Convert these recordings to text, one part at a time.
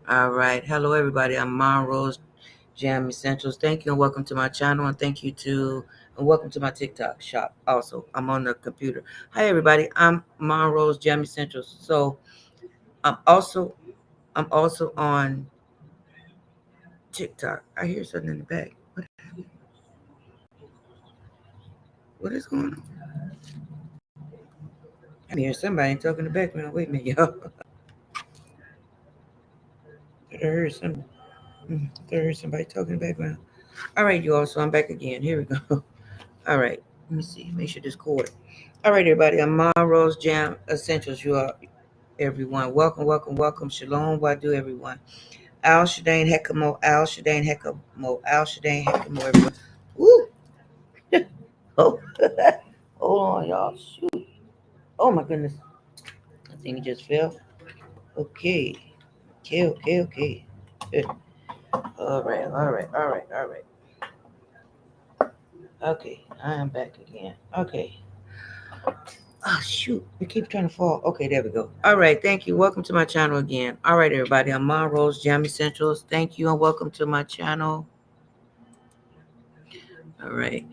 All right. Hello, everybody. I'm Monroe's Jam Essentials. Thank you and welcome to my channel. And thank you and welcome to my TikTok shop. Also, I'm on the computer. Hi, everybody. I'm Monroe's Jam Essentials. So I'm also on TikTok. I hear something in the back. What is going on? I hear somebody talking in the background. Wait a minute, y'all. I heard something. I heard somebody talking in the background. All right, you all. So I'm back again. Here we go. All right. Let me see. Make sure this cord. All right, everybody. I'm Monroe's Jam Essentials. You are everyone. Welcome, welcome, welcome. Shalom. Wadu, everyone. Al Shadane Hekamo. Al Shadane Hekamo. Al Shadane Hekamo, everyone. Woo! Oh, hold on, y'all. Shoot. Oh, my goodness. I think it just fell. Okay. Okay. Good. All right, all right, all right, all right. Okay, I am back again. Okay. Oh, shoot. It keeps trying to fall. Okay, there we go. All right, thank you. Welcome to my channel again. All right, everybody. I'm Monroe's Jam Essentials. Thank you and welcome to my channel. All right.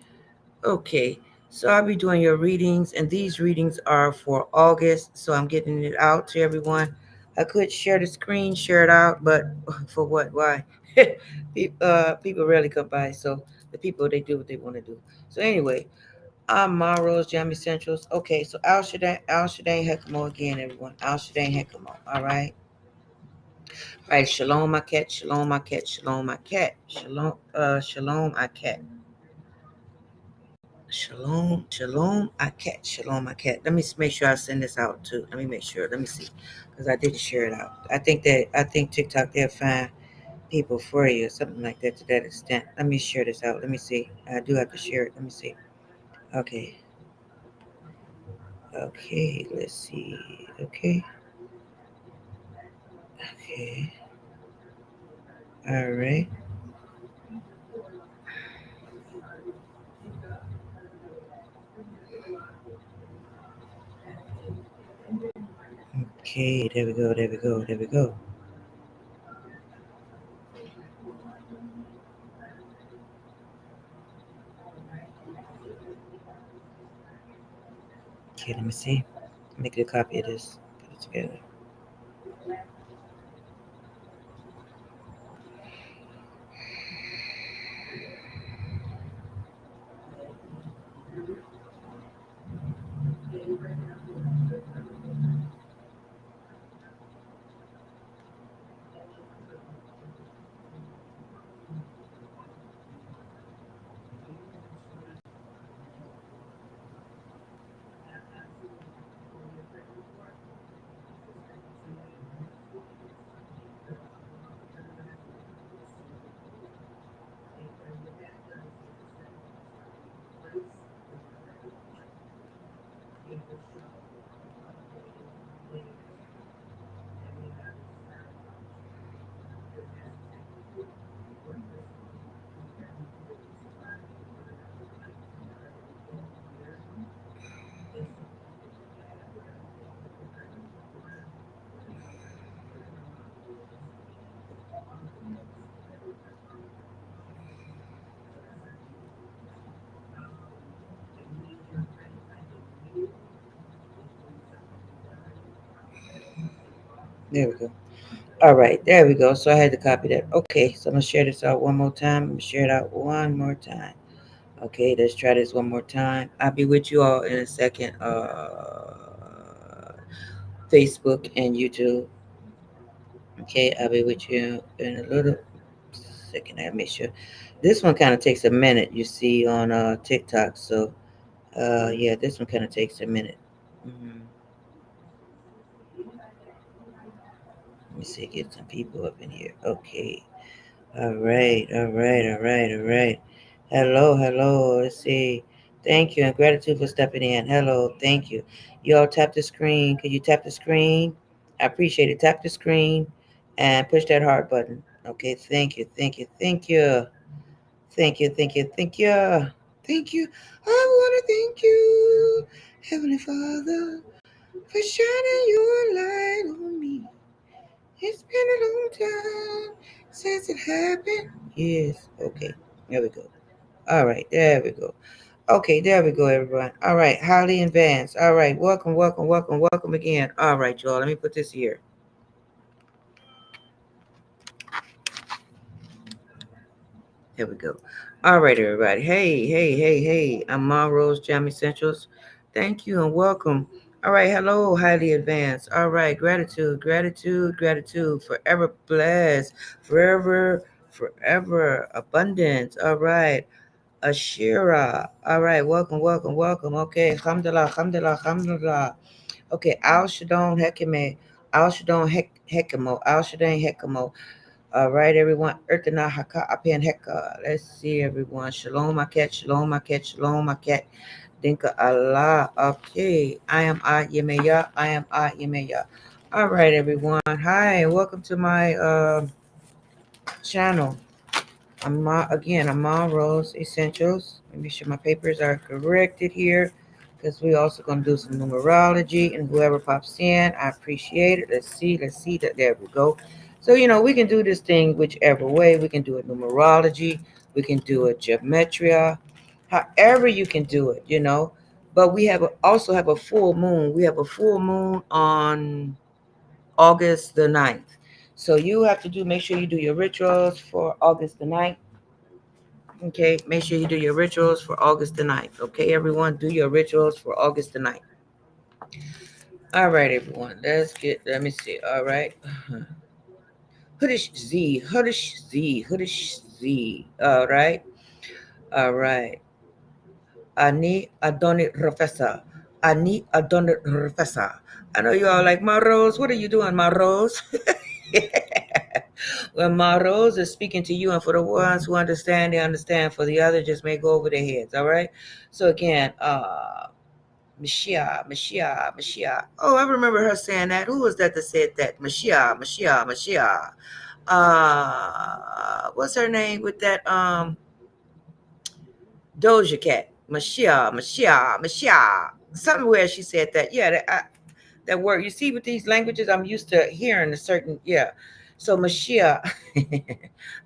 Okay. So I'll be doing your readings, and these readings are for August. So I'm getting it out to everyone. I could share the screen, share it out, but for what? Why? People rarely come by, so the people they do what they want to do. So anyway, I'm Monroe's Jam Essentials. Okay, so Al Shadane Hekamo again, everyone. Al Shadane Hekamo. All right. All right. Shalom, my cat. Shalom, my cat. Shalom, my cat. Shalom, my cat. Shalom, I cat. Shalom, I cat. Let me make sure I send this out too. Let me make sure. Let me see, because I didn't share it out. I think TikTok they'll find people for you or something like that to that extent. Let me share this out. Let me see. I do have to share it. Let me see. Okay. Okay. Let's see. Okay. Okay. All right. Okay. There we go. There we go. There we go. Okay. Let me see. Make a copy of this. Put it together. There we go. All right, there we go. So I had to copy that. Okay, so I'm gonna share this out one more time. I'm gonna share it out one more time. Okay, let's try this one more time. I'll be with you all in a second. Facebook and YouTube. Okay, I'll be with you in a little second. I make sure. This one kind of takes a minute. You see on TikTok. So yeah, this one kind of takes a minute. Let me see, get some people up in here. Okay. All right, all right, all right, all right. Hello, hello. Let's see. Thank you and gratitude for stepping in. Hello, thank you. You all tap the screen. Could you tap the screen? I appreciate it. Tap the screen and push that heart button. Okay, thank you, thank you, thank you. Thank you, thank you, thank you. Thank you. I want to thank you, Heavenly Father, for shining your light on me. It's been a long time since it happened. Yes. Okay. There we go. All right. There we go. Okay. There we go, everyone. All right. Highly advanced. All right. Welcome, welcome, welcome, welcome again. All right, y'all. Let me put this here. There we go. All right, everybody. Hey, hey, hey, hey. I'm Monroe's Jam Essentials. Thank you and welcome. All right. Hello, highly advanced. All right. Gratitude, gratitude, gratitude. Forever blessed. Forever, forever abundance. All right. Ashira. All right. Welcome, welcome, welcome. Okay. Alhamdulillah, alhamdulillah, alhamdulillah. Okay. Al Shadon Hekime. Al Shadon Hekimo. Al Shadon Hekimo. All right, everyone. Ertana haka apen heka. Let's see, everyone. Shalom, my cat. Shalom, my cat. Shalom, my cat. Dinka Allah. Okay. I am Yemeya. I am Yemeya. All right, everyone. Hi, welcome to my channel. I'm Ma Rose Essentials. Let me make sure my papers are corrected here because we also going to do some numerology and whoever pops in, I appreciate it. Let's see. That there we go. So, we can do this thing whichever way. We can do it numerology. We can do it geometria. However you can do it. But we also have a full moon. We have a full moon on August the 9th. So you have to make sure you do your rituals for August the 9th. Okay, make sure you do your rituals for August the 9th. Okay, everyone, do your rituals for August the 9th. All right, everyone, let me see. All right. Hoodish Z. All right. All right. Ani Adonit Professor. Ani Adonit Professor. I know you all like, Ma Rose, what are you doing, Ma Rose? Well, Ma Rose is speaking to you, and for the ones who understand, they understand. For the others, just may go over their heads, all right? So again, Mashiach. Oh, I remember her saying that. Who was that said that? Mashiach. What's her name with that Doja Cat? Mashiach. Somewhere she said that. Yeah, that word. You see, with these languages, I'm used to hearing a certain, yeah. So Mashiach.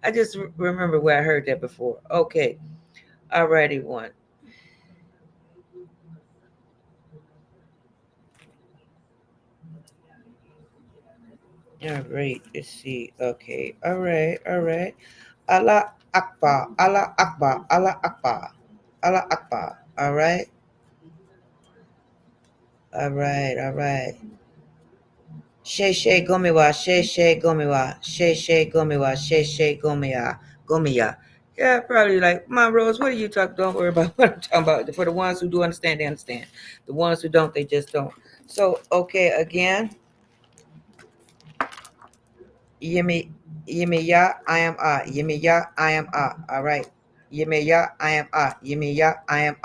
I just remember where I heard that before. Okay. Alrighty, one. All right, let's see. Okay. All right. Allah Akbar. Allah Akbar. Allah Akbar. Allah Akbar. All right. All right. All right. She gomiwa. She gomiwa. She gomiwa. She gomiya. Yeah, probably like, Mom Rose, what are you talking? Don't worry about what I'm talking about. For the ones who do understand, they understand. The ones who don't, they just don't. So, okay, again. Yimi, Yimi ya, I am Yimi ya, I am All right. Yimi ya, I am Yimi ya, I am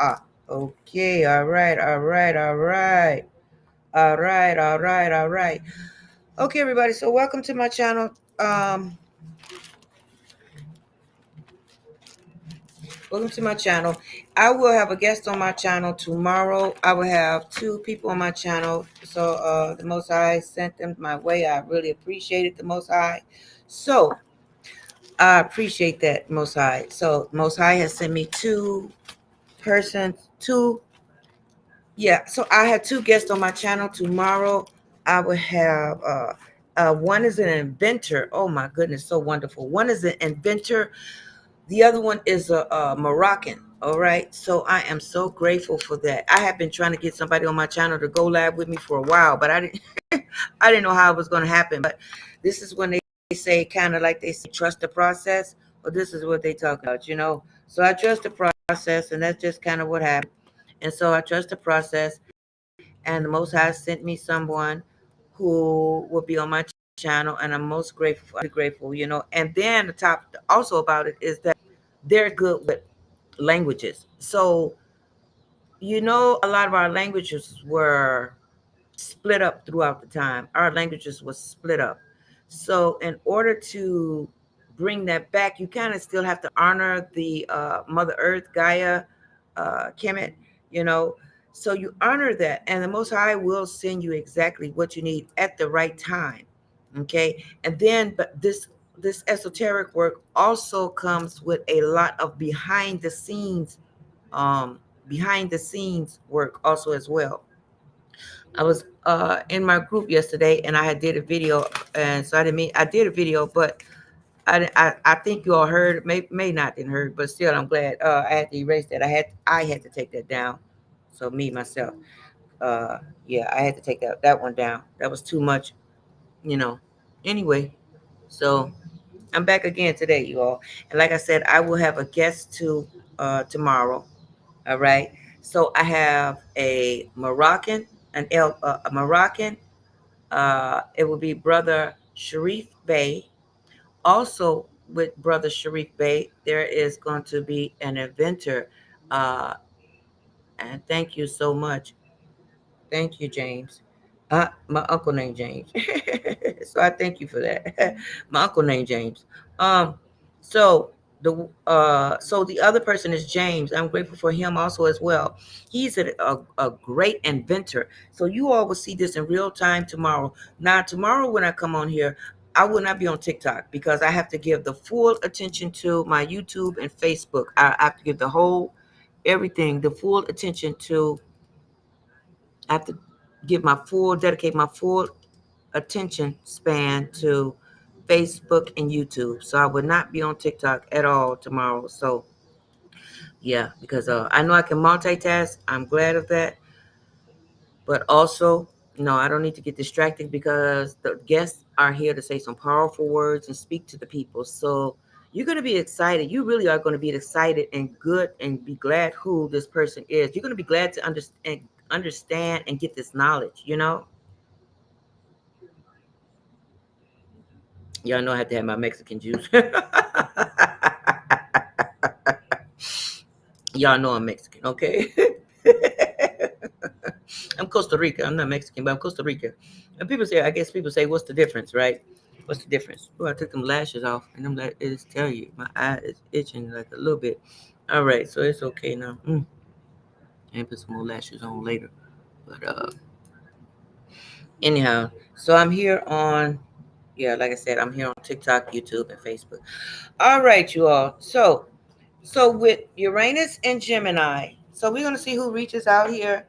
Okay. All right. All right. All right. All right. All right. All right. Okay, everybody. So welcome to my channel. Welcome to my channel. I will have a guest on my channel tomorrow. I will have 2 people on my channel. So the Most High sent them my way. I really appreciate it, the Most High. So I appreciate that, Most High. So Most High has sent me 2 persons, 2. Yeah, so I have 2 guests on my channel tomorrow. I will have one is an inventor. Oh my goodness, so wonderful. One is an inventor. The other one is a Moroccan. All right. So I am so grateful for that. I have been trying to get somebody on my channel to go live with me for a while, but I didn't I didn't know how it was going to happen. But this is when they say, kind of like they say, trust the process. Well, this is what they talk about. So I trust the process, and that's just kind of what happened. And so I trust the process, and the Most High sent me someone who will be on my channel, and I'm most grateful. And then the top also about it is that they're good with languages. So, a lot of our languages were split up throughout the time. Our languages was split up. So in order to bring that back, you kind of still have to honor the Mother Earth, Gaia, Kemet, you know. So you honor that, and the Most High will send you exactly what you need at the right time. Okay. And then, but this esoteric work also comes with a lot of um, behind the scenes work also as well. I was in my group yesterday and I had did a video, and so I didn't mean I did a video, but I think you all heard, may not didn't heard, but still I'm glad I had to erase that. I had to take that down. So me myself, uh, yeah, I had to take that one down. That was too much, you know. Anyway, so I'm back again today, you all, and like I said, I will have a guest to tomorrow. All right. So I have a Moroccan, a Moroccan. It will be Brother Sharif Bey. Also, with Brother Sharif Bey, there is going to be an inventor. Uh, and thank you so much. Thank you, James. My uncle named James. So I thank you for that. My uncle named James. Um, so the other person is James. I'm grateful for him also as well. He's a great inventor. So you all will see this in real time tomorrow. Now tomorrow when I come on here, I will not be on TikTok because I have to give the full attention to my YouTube and Facebook. I have to give the whole everything, the full attention to I have to dedicate my full attention span to Facebook and YouTube. So I would not be on TikTok at all tomorrow. So yeah, because I know I can multitask. I'm glad of that. But also, no, I don't need to get distracted because the guests are here to say some powerful words and speak to the people. So you're going to be excited. You really are going to be excited and good and be glad who this person is. You're going to be glad to understand and get this knowledge, you know? Y'all know I have to have my Mexican juice. Y'all know I'm Mexican, okay? I'm Costa Rica. I'm not Mexican, but I'm Costa Rica. And I guess people say, what's the difference, right? What's the difference? Oh, I took them lashes off, and them lashes tell you my eye is itching like a little bit. All right, so it's okay now. And put some more lashes on later. But anyhow, so I'm here on, yeah, like I said, I'm here on TikTok, YouTube, and Facebook. All right, you all. So with Uranus and Gemini, so we're gonna see who reaches out here.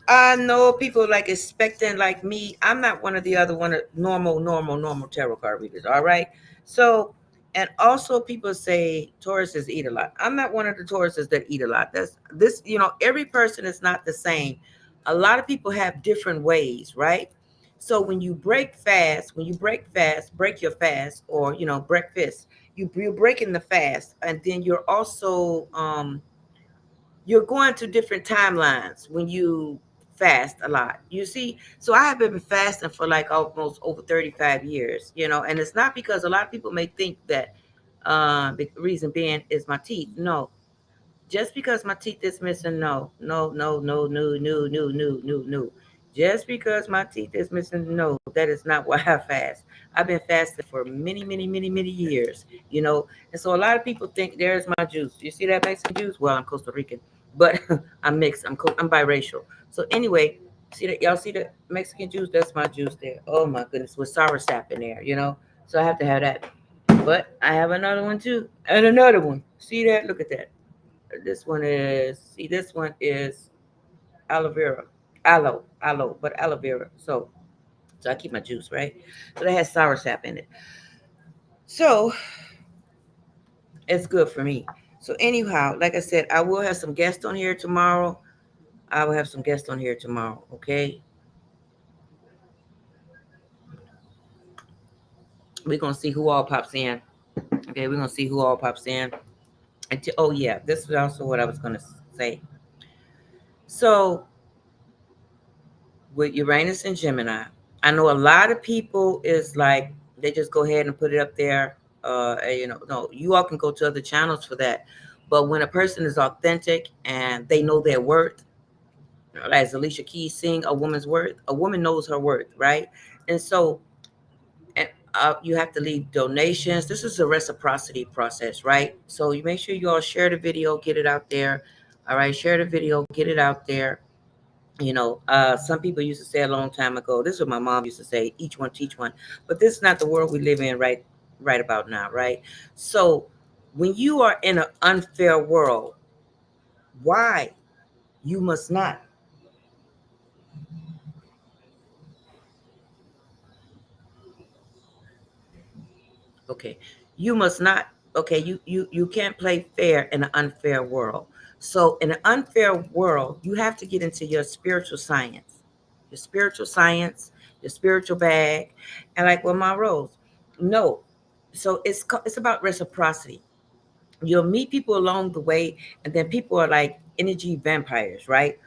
I know people like expecting like me. I'm not one of the other one of normal tarot card readers. All right. So and also people say Tauruses eat a lot. I'm not one of the Tauruses that eat a lot. That's this, every person is not the same. A lot of people have different ways, right? So when you break fast, break your fast, or breakfast, you're breaking the fast, and then you're going to different timelines when you fast a lot. You see, so I have been fasting for like almost over 35 years, and it's not because a lot of people may think that the reason being is my teeth. No, just because my teeth is missing, no. Just because my teeth is missing, no, that is not why I fast. I've been fasting for many years, And so a lot of people think there's my juice. You see that Mexican juice? Well, I'm Costa Rican, but I'm mixed. I'm biracial. So anyway, see that y'all see the Mexican juice? That's my juice there. Oh my goodness, with sour sap in there. So I have to have that. But I have another one too, and another one. See that? Look at that. This one is aloe vera, aloe, but aloe vera. So I keep my juice, right? So that has sour sap in it. So it's good for me. So anyhow, like I said, I will have some guests on here tomorrow. I will have some guests on here tomorrow. Okay. We're gonna see who all pops in. Okay, we're gonna see who all pops in. Oh yeah, this is also what I was gonna say. So with Uranus and Gemini, I know a lot of people is like they just go ahead and put it up there. No, you all can go to other channels for that. But when a person is authentic and they know their worth, like as Alicia Keys sing, "A woman's worth," a woman knows her worth, right? And so, and you have to leave donations. This is a reciprocity process, right? So you make sure you all share the video, get it out there. All right, share the video, get it out there. Some people used to say a long time ago, this is what my mom used to say, each one teach one. But this is not the world we live in right about now, right? So when you are in an unfair world, why you must not? Okay. You must not. Okay, you can't play fair in an unfair world. So in an unfair world, you have to get into your spiritual science. Your spiritual science, your spiritual bag. And like with my rose. No. So it's about reciprocity. You'll meet people along the way, and then people are like energy vampires, right?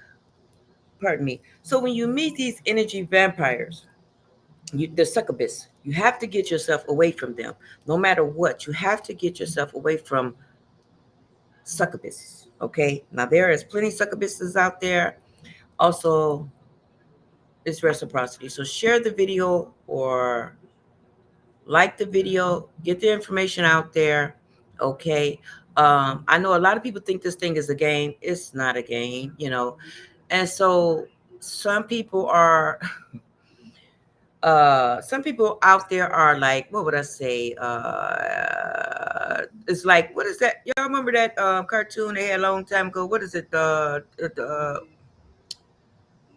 Pardon me. So when you meet these energy vampires, the succubus, you have to get yourself away from them. No matter what, you have to get yourself away from succubuses. Okay. Now there is plenty of succubuses out there. Also, it's reciprocity. So share the video or like the video, get the information out there. Okay. I know a lot of people think this thing is a game. It's not a game. And so some people are some people out there are like, what would I say? It's like, what is that? Y'all remember that cartoon they had a long time ago? What is it? The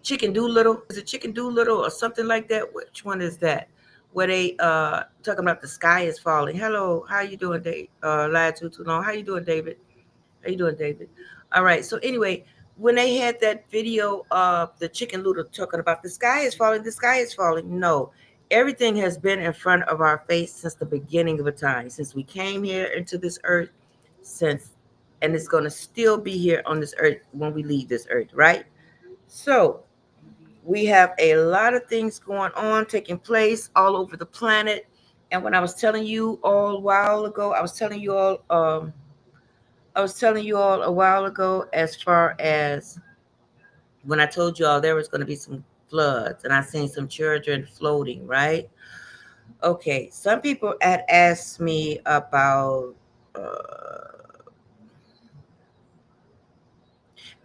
Chicken Doolittle? Is it Chicken Doolittle or something like that? Which one is that? Where they talking about the sky is falling. Hello, how you doing, Dave? Lied too long. How you doing, David? How you doing, David? All right. So anyway, when they had that video of the chicken noodle talking about the sky is falling. No, everything has been in front of our face since the beginning of a time, since we came here into this earth, since, and it's going to still be here on this earth when we leave this earth, right? So we have a lot of things going on, taking place all over the planet. And when I was telling you all a while ago, I was telling you all a while ago, as far as when I told you all there was going to be some floods and I seen some children floating, right? Okay, some people had asked me about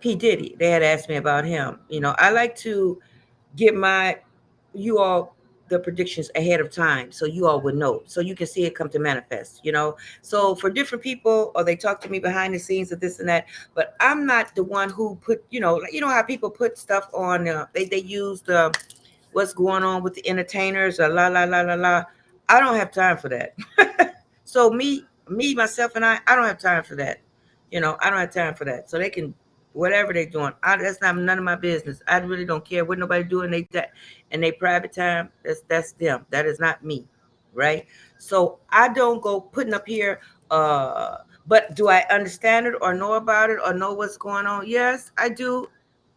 P. Diddy. They had asked me about him. I like to get you all the predictions ahead of time so you all would know, so you can see it come to manifest. So for different people, or they talk to me behind the scenes of this and that, but I'm not the one who put, like, how people put stuff on, they use what's going on with the entertainers, or la la la la la. I don't have time for that. So me myself and I don't have time for that. I don't have time for that. So they can whatever they're doing. That's not none of my business. I really don't care what nobody doing. They that in their private time. That's them. That is not me, right? So I don't go putting up here. But do I understand it or know about it or know what's going on? Yes, I do.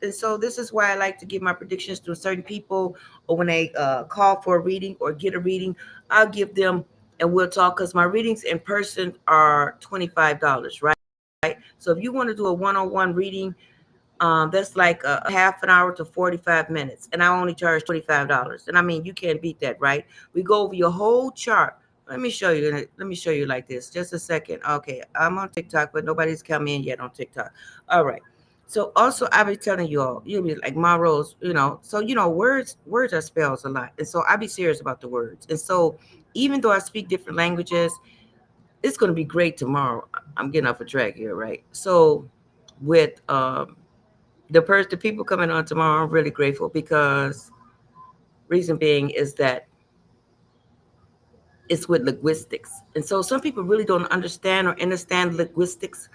And so this is why I like to give my predictions to certain people, or when they call for a reading or get a reading, I'll give them and we'll talk, because my readings in person are $25, right? So if you want to do a one-on-one reading, that's like a half an hour to 45 minutes, and I only charge $25. And I mean, you can't beat that, right? We go over your whole chart. Let me show you. Let me show you like this. Just a second. Okay, I'm on TikTok, but nobody's come in yet on TikTok. All right. So also, I'll be telling you all, you'll be like my Rose, So words are spells a lot, and so I be serious about the words. And so even though I speak different languages, it's going to be great tomorrow. I'm getting off a track here, right? So with the people coming on tomorrow, I'm really grateful, because reason being is that it's with linguistics. And so some people really don't understand or understand linguistics.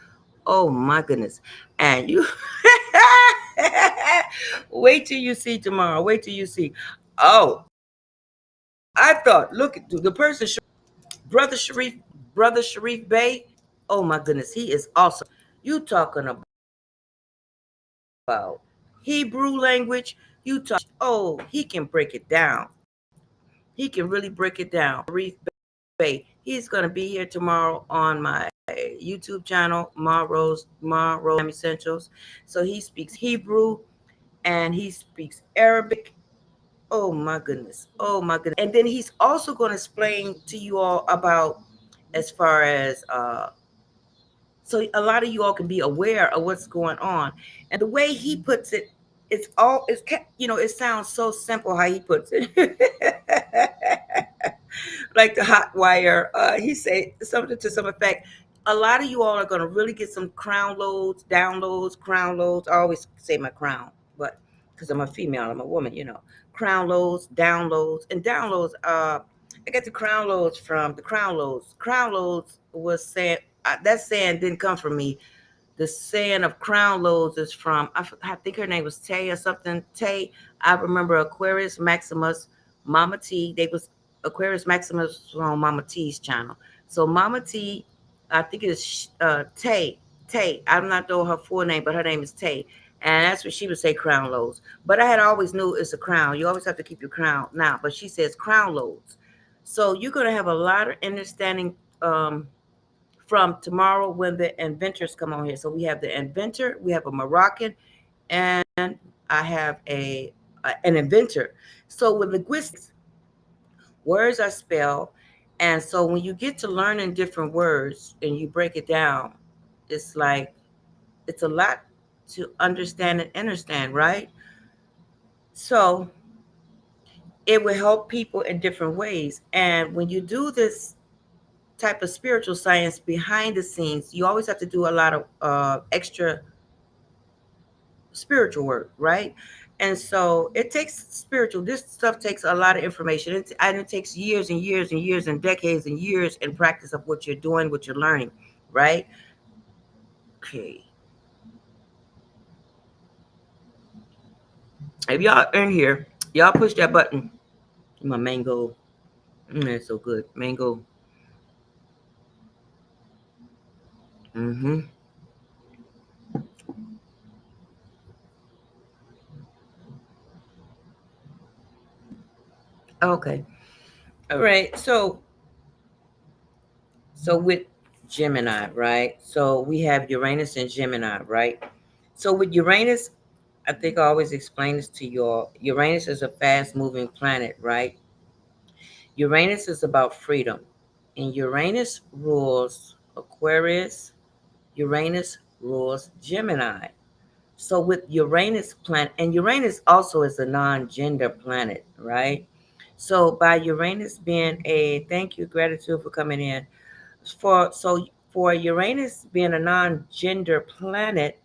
Oh my goodness. And you wait till you see tomorrow. Wait till you see. Oh, I thought, look at the person, brother Sharif, brother Sharif Bey. Oh my goodness, he is awesome. You talking about Hebrew language? You talk. Oh, he can break it down. He can really break it down. Sharif Bey. He's going to be here tomorrow on my YouTube channel, Ma Rose Essentials. So he speaks Hebrew and he speaks Arabic. Oh my goodness. Oh my goodness. And then he's also going to explain to you all about, as far as so a lot of you all can be aware of what's going on. And the way he puts it, it sounds so simple how he puts it. Like the hot wire. He said something to some effect. A lot of you all are going to really get some crown loads, downloads, crown loads. I always say my crown, but because I'm a female, I'm a woman. Crown loads, downloads, and downloads. I got the crown loads from the crown loads. Crown loads was saying that saying didn't come from me. The saying of crown loads is from, I think her name was Tay or something. Tay, I remember Aquarius Maximus, Mama T. They was Aquarius Maximus was on Mama T's channel. So Mama T, I think it's Tay. Tay. I'm not know her full name, but her name is Tay. And that's what she would say, crown loads. But I had always knew it's a crown. You always have to keep your crown now. But she says crown loads. So you're going to have a lot of understanding from tomorrow when the inventors come on here. So we have the inventor, we have a Moroccan, and I have an inventor. So with linguistics, words are spelled, and so when you get to learning different words and you break it down, it's like it's a lot to understand and understand, right? So it will help people in different ways. And when you do this type of spiritual science behind the scenes, you always have to do a lot of extra spiritual work, right? And so it takes spiritual. This stuff takes a lot of information, and it takes years and years and years and decades and years in practice of what you're doing, what you're learning, right? Okay. If y'all in here, y'all push that button. My mango, that's so good. Mango. Mm-hmm. Okay. All right. So with Gemini, right? So we have Uranus and Gemini, right? So with Uranus, I think I always explain this to you all. Uranus is a fast moving planet, right? Uranus is about freedom. And Uranus rules Aquarius, Uranus rules Gemini. So with Uranus planet, and Uranus also is a non-gender planet, right? So by Uranus being a thank you, gratitude for coming in. For Uranus being a non-gender planet,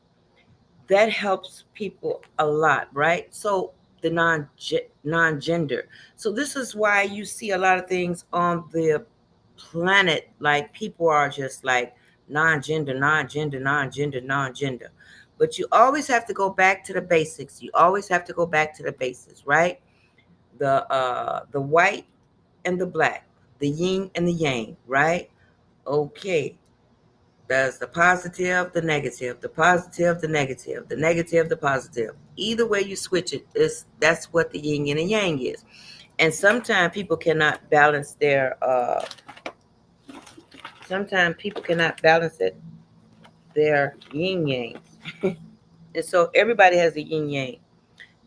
that helps people a lot, right? So the non-gender. So this is why you see a lot of things on the planet, like people are just like non-gender, non-gender, non-gender, non-gender. But you always have to go back to the basics. You always have to go back to the basics, right? The white and the black, the yin and the yang, right? Okay. There's the positive, the negative, the positive, the negative, the negative, the positive. Either way you switch it, that's what the yin and the yang is. And sometimes people cannot balance their yin yang. And so everybody has a yin yang.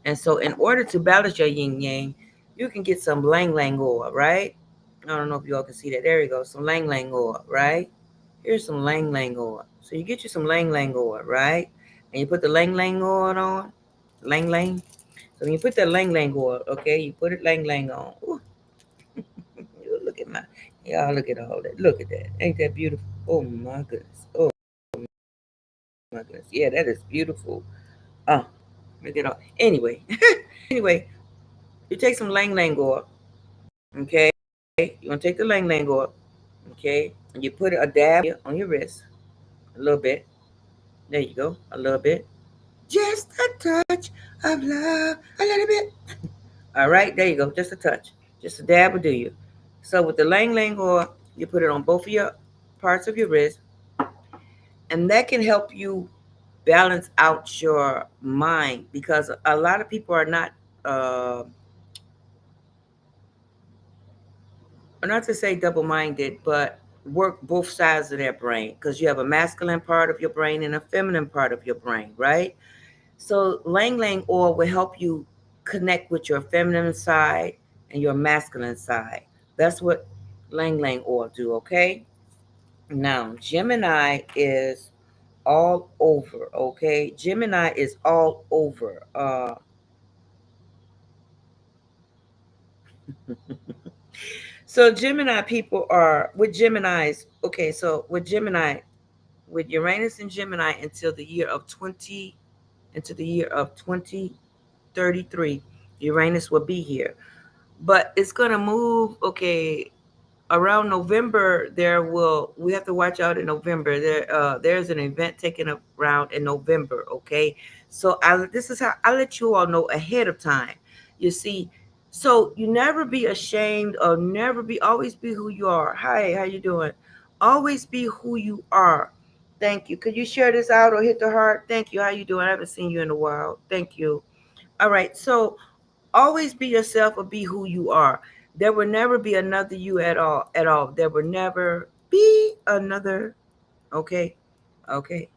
And so in order to balance your yin yang, you can get some lang lang oil, right? I don't know if you all can see that. There you go, some lang lang oil, right? Here's some lang lang oil. So you get you some lang lang oil, right? And you put the lang lang oil on, lang lang. So when you put that lang lang oil, okay, you put it lang lang on. Ooh, look at y'all look at all that. Look at that. Ain't that beautiful? Oh my goodness. Oh my goodness. Yeah, that is beautiful. Oh, look at all. Anyway, anyway, you take some lang lang oil, okay? You want to take the lang lang oil, okay? And you put a dab on your wrist, a little bit. There you go, a little bit. Just a touch of love, a little bit. All right, there you go, just a touch. Just a dab will do you. So with the lang lang oil, you put it on both of your parts of your wrist, and that can help you balance out your mind because a lot of people are uh, not to say double-minded, but work both sides of their brain because you have a masculine part of your brain and a feminine part of your brain, right? So Lang Lang oil will help you connect with your feminine side and your masculine side. That's what Lang Lang oil do, okay? Now, Gemini is all over. Okay, Gemini is all over. So Gemini people are with Gemini's. Okay, so with Gemini, with Uranus and Gemini until the year of 2033, Uranus will be here, but it's gonna move. Okay, around November, we have to watch out in November. There's an event taking around in November. Okay, so this is how I let you all know ahead of time. You see, so you never be ashamed or never be always be who you are. Hi, how you doing? Always be who you are. Thank you. Could you share this out or hit the heart? Thank you. How you doing? I haven't seen you in a while. Thank you. All right. So always be yourself or be who you are. There will never be another you at all. At all. There will never be another. Okay. Okay.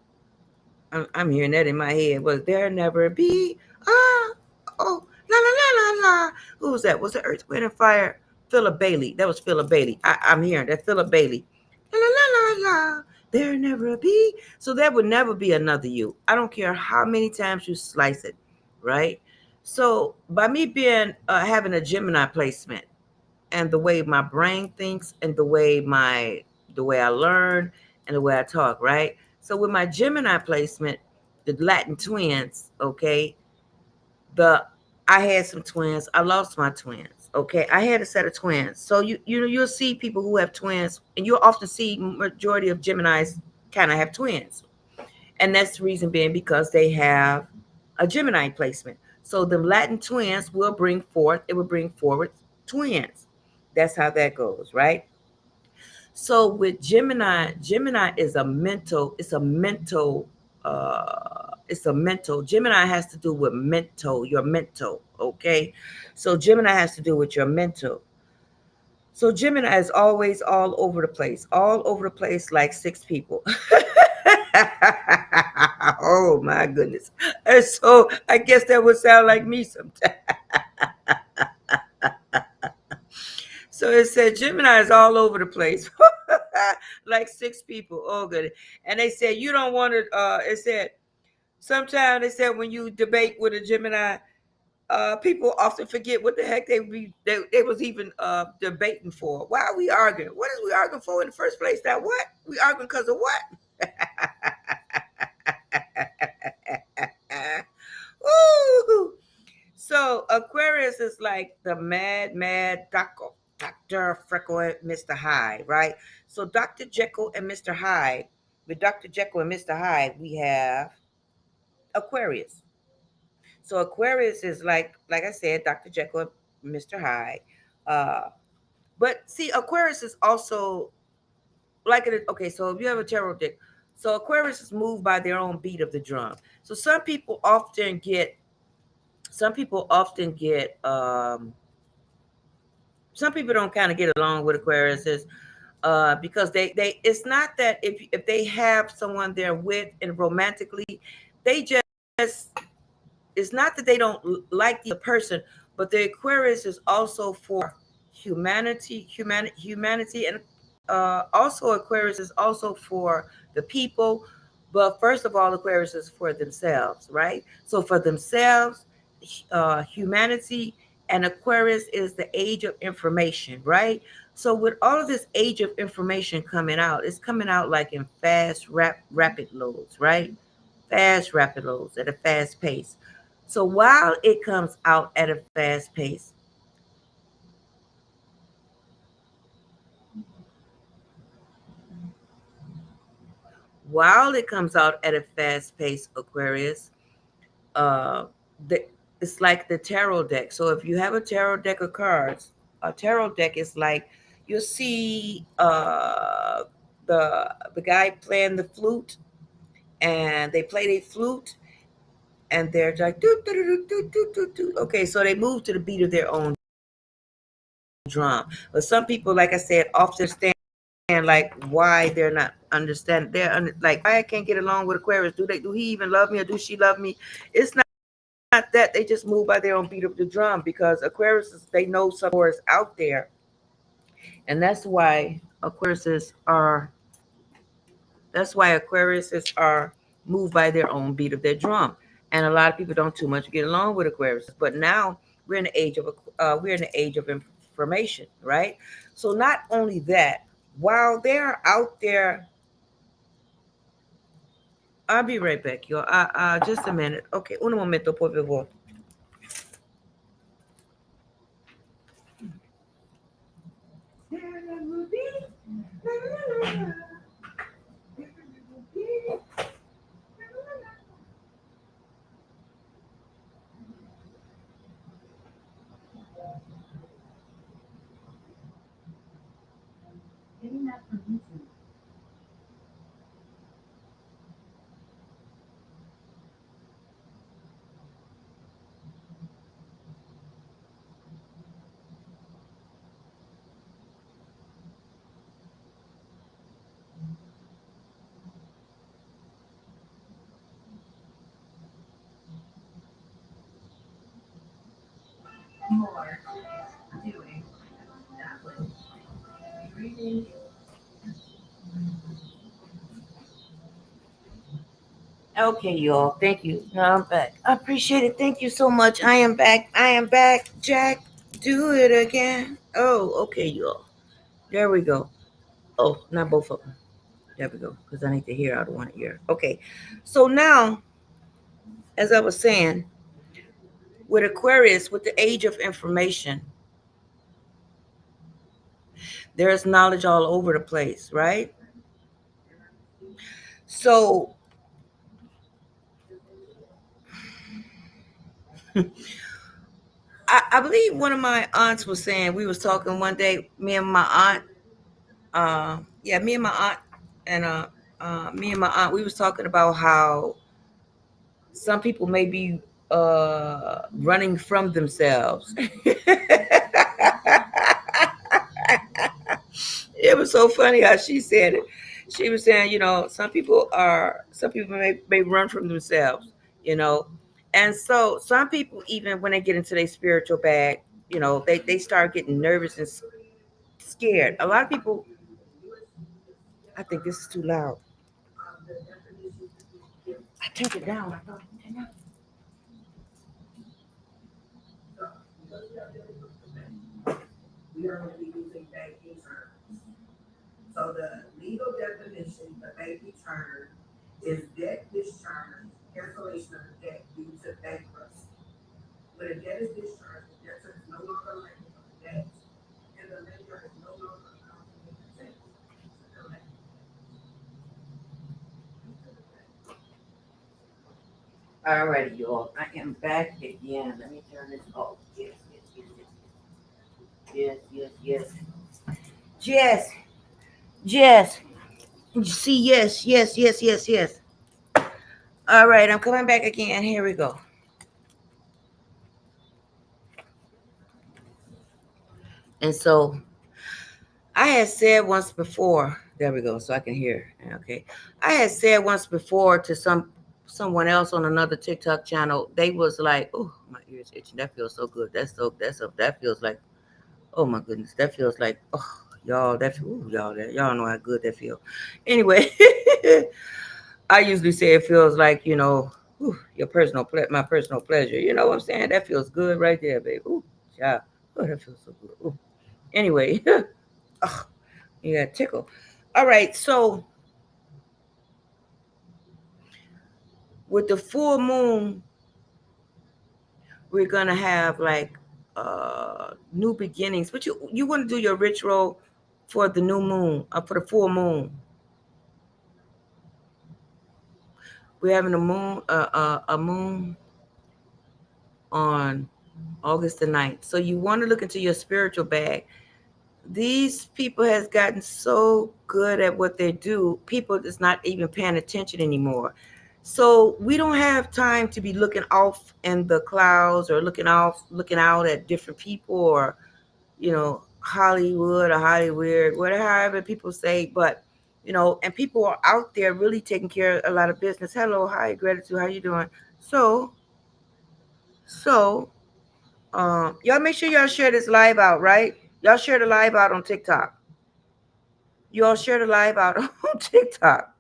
I'm hearing that in my head. Will there never be? Ah. Oh. La la la la la. Who was that? Was it Earth, Wind, and Fire? Philip Bailey. That was Philip Bailey. I'm hearing that. Philip Bailey. La la la la la. There never be. So there would never be another you. I don't care how many times you slice it. Right. So by me being having a Gemini placement and the way my brain thinks and the way I learn and the way I talk, right? So with my Gemini placement, the Latin twins, okay, the I had some twins. I lost my twins. Okay, I had a set of twins. So you'll see people who have twins, and you'll often see majority of Geminis kind of have twins, and that's the reason being because they have a Gemini placement. So the Latin twins will bring forth, it will bring forward twins. That's how that goes, right? So with Gemini, Gemini is a mental, it's a mental. Gemini has to do with mental, your mental, okay? So Gemini has to do with your mental. So Gemini is always all over the place like six people. Oh my goodness. And so I guess that would sound like me sometimes. So it said Gemini is all over the place. Like six people. Oh good. And they said you don't want to it said sometimes they said when you debate with a Gemini, people often forget what the heck they was even debating for. Why are we arguing? What is we arguing for in the first place? Now what? We arguing because of what? Ooh. So Aquarius is like the mad Dr. Freckle and Mr. Hyde, right? So Dr. Jekyll and Mr. Hyde, with Dr. Jekyll and Mr. Hyde, we have Aquarius. So Aquarius is like I said, Dr. Jekyll and Mr. Hyde. Uh, but see, Aquarius is also like it. Okay, so if you have a tarot deck, so Aquarius is moved by their own beat of the drum. So some people often get some people don't kind of get along with Aquariuses because they it's not that if they have someone they're with and romantically, they just it's not that they don't like the person, but the Aquarius is also for humanity, and also Aquarius is also for the people. But first of all, Aquarius is for themselves, right? So for themselves, humanity, and Aquarius is the age of information, right? So with all of this age of information coming out, it's coming out like in fast, rapid loads, right? Fast, rapid loads at a fast pace. So while it comes out at a fast pace, while it comes out at a fast pace, Aquarius, uh, the, it's like the tarot deck. So if you have a tarot deck of cards, a tarot deck is like you'll see the guy playing the flute, and they play their flute, and they're like do do do do do do do. Okay, so they move to the beat of their own drum. But some people, like I said, often stand like why they're not understand. Like why I can't get along with Aquarius. Do he even love me or do she love me? It's not that they just move by their own beat of the drum because Aquarius they know some more is out there, and That's why Aquariuses are move by their own beat of their drum. And a lot of people don't too much get along with Aquarius. But now we're in the age of information, right? So not only that, while they're out there, I'll be right back, y'all. Just a minute. Okay, un momento, por favor. Okay, y'all. Thank you. Now I'm back. I appreciate it. Thank you so much. I am back. I am back. Jack, do it again. Oh, okay, y'all. There we go. Oh, not both of them. There we go. Because I need to hear out of one ear. Okay. So now, as I was saying, with Aquarius, with the age of information, there's knowledge all over the place, right? So I believe one of my aunts was saying, we was talking one day, me and my aunt, yeah, me and my aunt, we was talking about how some people may be running from themselves. It was so funny how she said it. She was saying, some people may run from themselves, you know. And so some people, even when they get into their spiritual bag, they start getting nervous and scared. A lot of people, I think this is too loud. I turned it down. All righty, y'all. I am back again. Let me turn this off. Yes, yes, yes, yes, yes, yes, yes, yes. See, yes, yes, yes, yes, yes. All right, I'm coming back again. Here we go. And so I had said once before, there we go, so I can hear. Okay. I had said once before to someone else on another TikTok channel, they was like, oh, my ears itching. That feels so good. That feels like, oh my goodness, that feels like, oh, y'all, y'all know how good that feels. Anyway, I usually say it feels like, my personal pleasure. You know what I'm saying? That feels good right there, baby. Ooh, yeah. Oh, that feels so good. Ooh. Anyway, oh, yeah, tickle. All right, so with the full moon, we're gonna have like new beginnings. But you want to do your ritual for the new moon, for the full moon. We're having a moon on August the 9th. So you want to look into your spiritual bag. These people has gotten so good at what they do. People is not even paying attention anymore. So we don't have time to be looking off in the clouds or looking out at different people or Hollywood or Hollywood, whatever people say. But and people are out there really taking care of a lot of business. Hello, hi, gratitude. How you doing? So, so y'all make sure y'all share this live out, right? Y'all share the live out on TikTok. You all share the live out on TikTok.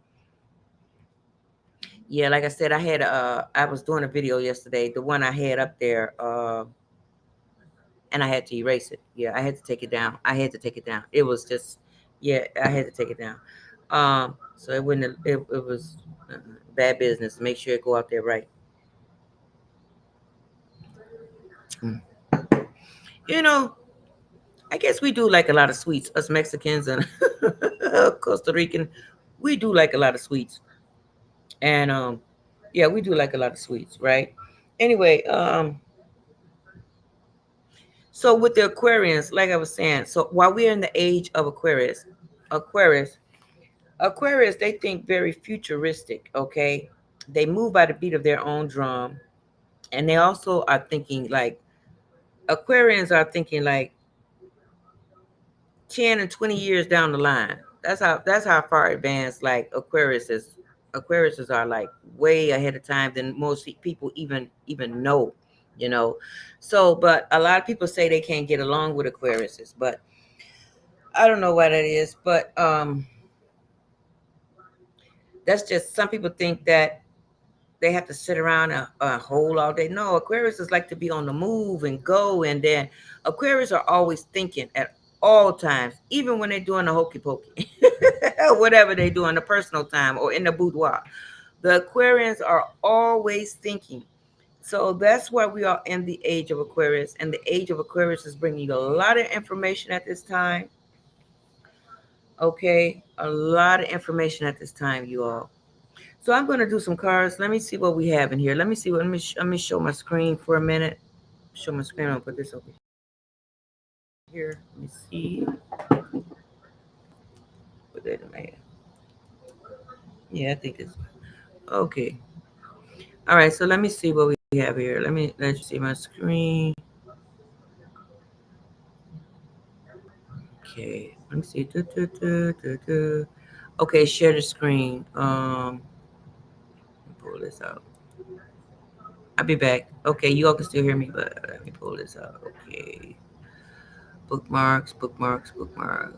Yeah, like I said, I was doing a video yesterday, the one I had up there, and I had to erase it. Yeah, I had to take it down. I had to take it down. It was just, yeah, I had to take it down. So it wouldn't. It was bad business. Make sure it go out there right. Mm. You know, I guess we do like a lot of sweets. Us Mexicans and Costa Rican, we do like a lot of sweets, and yeah, we do like a lot of sweets, right? Anyway, so with the Aquarians, like I was saying, so while we're in the age of Aquarius, Aquarius, they think very futuristic, okay? They move by the beat of their own drum. And they also are thinking like Aquarians are thinking like 10 and 20 years down the line. That's how far advanced like Aquariuses are like way ahead of time than most people even know, you know. So, but a lot of people say they can't get along with Aquariuses, but I don't know why that is, but that's just some people think that they have to sit around a hole all day. No, Aquarius is like to be on the move and go. And then Aquarius are always thinking at all times, even when they're doing the hokey pokey, whatever they do in the personal time or in the boudoir. The Aquarians are always thinking. So that's why we are in the age of Aquarius. And the age of Aquarius is bringing you a lot of information at this time. Okay, a lot of information at this time, you all. So I'm going to do some cards. Let me see what we have in here. Let me see what. Let me show my screen for a minute. Show my screen. I'll put this over here. Let me see. Put that in my hand. Yeah, I think it's okay. All right. So let me see what we have here. Let you see my screen. Okay. Let me see. Okay. Share the screen. Pull this out. I'll be back. Okay. You all can still hear me, but let me pull this out. Okay. Bookmarks. Bookmarks. Bookmarks.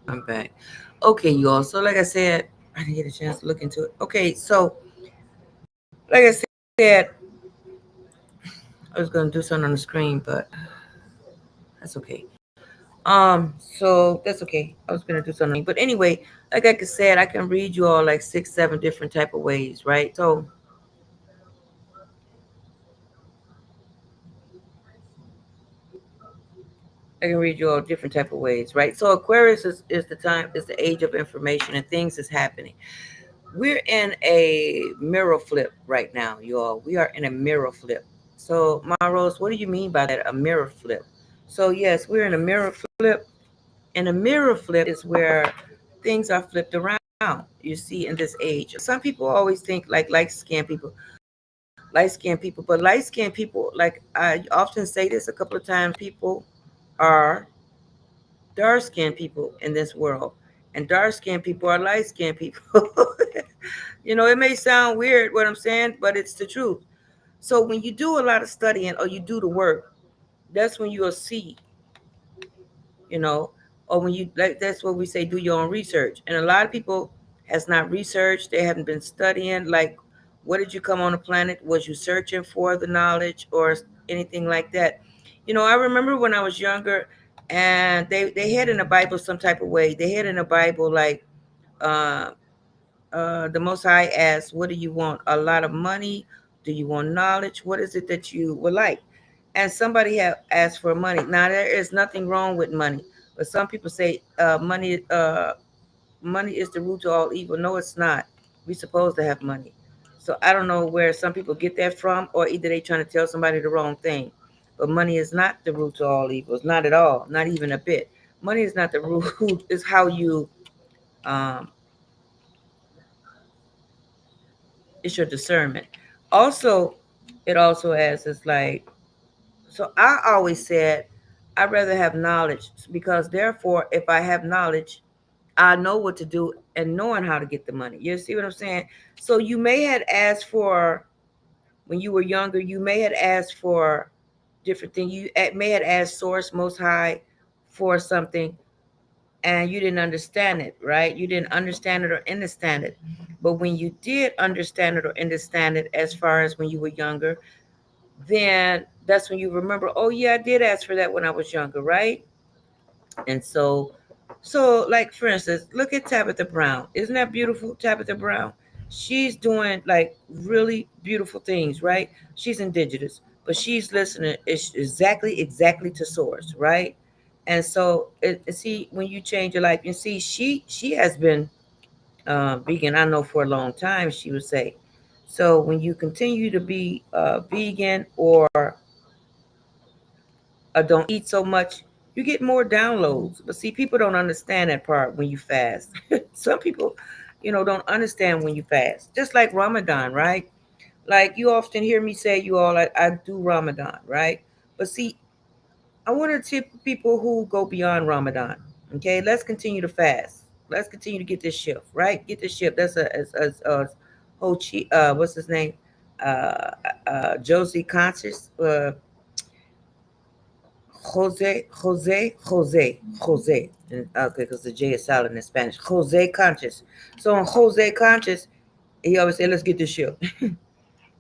I'm back. Okay, you all. So, like I said, I didn't get a chance to look into it. Okay, so like I said, I was gonna do something on the screen, but that's okay. So that's okay. I was gonna do something, but anyway, like I said, I can read you all like 6, 7 different type of ways, right? So I can read you all different type of ways, right? So Aquarius is the time, is the age of information and things is happening. We're in a mirror flip right now, you all. We are in a mirror flip. So, Maros, what do you mean by that? A mirror flip. So, yes, we're in a mirror flip. And a mirror flip is where things are flipped around. You see, in this age, some people always think like light skinned people, but light skinned people, like I often say this a couple of times, people are dark skinned people in this world, and dark skinned people are light skinned people. You know, it may sound weird what I'm saying, but it's the truth. So when you do a lot of studying or you do the work, that's when you'll see, you know, or when you like that's what we say, do your own research. And a lot of people has not researched, they haven't been studying. Like, what did you come on the planet? Was you searching for the knowledge or anything like that? You know, I remember when I was younger and they had in the Bible some type of way. They had in the Bible like uh the Most High asks, what do you want? A lot of money? Do you want knowledge? What is it that you would like? And somebody have asked for money. Now there is nothing wrong with money, but some people say money. money is the root to all evil. No, it's not. We're supposed to have money. So I don't know where some people get that from, or either they trying to tell somebody the wrong thing. But money is not the root to all evils. Not at all. Not even a bit. Money is not the root. It's how you um it's your discernment. Also, it also has it's like, so I always said I'd rather have knowledge, because therefore if I have knowledge, I know what to do and knowing how to get the money. You see what I'm saying? So you may have asked for, when you were younger, you may have asked for different things. You may have asked Source Most High for something, and you didn't understand it, right? You didn't understand it or understand it. But when you did understand it or understand it, as far as when you were younger, then that's when you remember, oh yeah, I did ask for that when I was younger, right? And so like for instance, look at Tabitha Brown. Isn't that beautiful, Tabitha Brown? She's doing like really beautiful things, right? She's indigenous, but she's listening exactly to source, right? And so see, when you change your life, you see she has been vegan, I know, for a long time, she would say. So when you continue to be vegan, or don't eat so much, you get more downloads. But see, people don't understand that part when you fast. Some people, don't understand when you fast. Just like Ramadan, right? Like you often hear me say, you all, I do Ramadan, right? But see, I want to tip people who go beyond Ramadan. Okay, let's continue to fast. Let's continue to get this shift, right? Get this shift. That's a Ho Chi, what's his name? Uh, Josie Conscious. Jose. Okay, because the J is silent in Spanish. Jose Conscious. So on Jose Conscious, he always say, "Let's get this ship."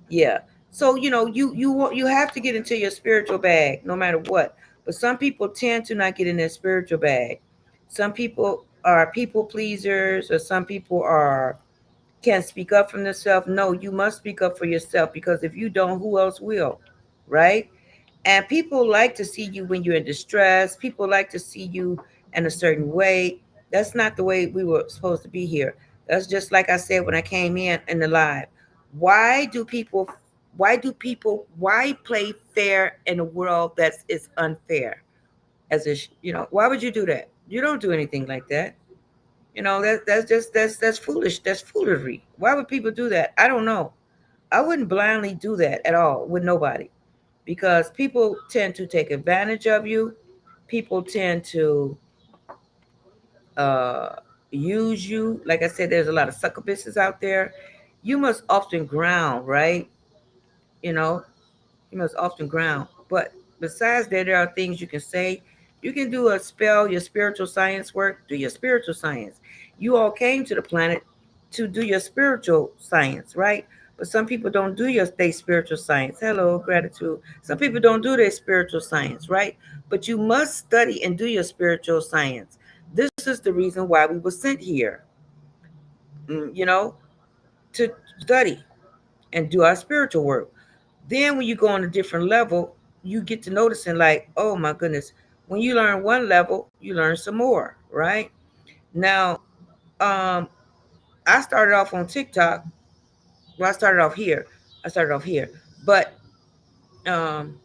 Yeah. So you have to get into your spiritual bag, no matter what. But some people tend to not get in their spiritual bag. Some people are people pleasers, or some people are can't speak up for themselves. No, you must speak up for yourself, because if you don't, who else will? Right? And people like to see you when you're in distress. People like to see you in a certain way. That's not the way we were supposed to be here. That's just like I said when I came in the live. Why do people why play fair in a world that is unfair? As if, why would you do that? You don't do anything like that. That's foolish. That's foolery. Why would people do that? I don't know. I wouldn't blindly do that at all with nobody, because people tend to take advantage of you. People tend to uh, use you. Like I said, there's a lot of succubuses out there. You must often ground, right? You know, you must often ground. But besides that, there are things you can say. You can do a spell, your spiritual science work, do your spiritual science. You all came to the planet to do your spiritual science, right? But some people don't do their spiritual science. Hello, gratitude. Some people don't do their spiritual science, right? But you must study and do your spiritual science. This is the reason why we were sent here, you know, to study and do our spiritual work. Then when you go on a different level, you get to noticing like, oh my goodness, when you learn one level, you learn some more, right? Now, um, I started off on TikTok. Well, I started off here. I started off here. But um,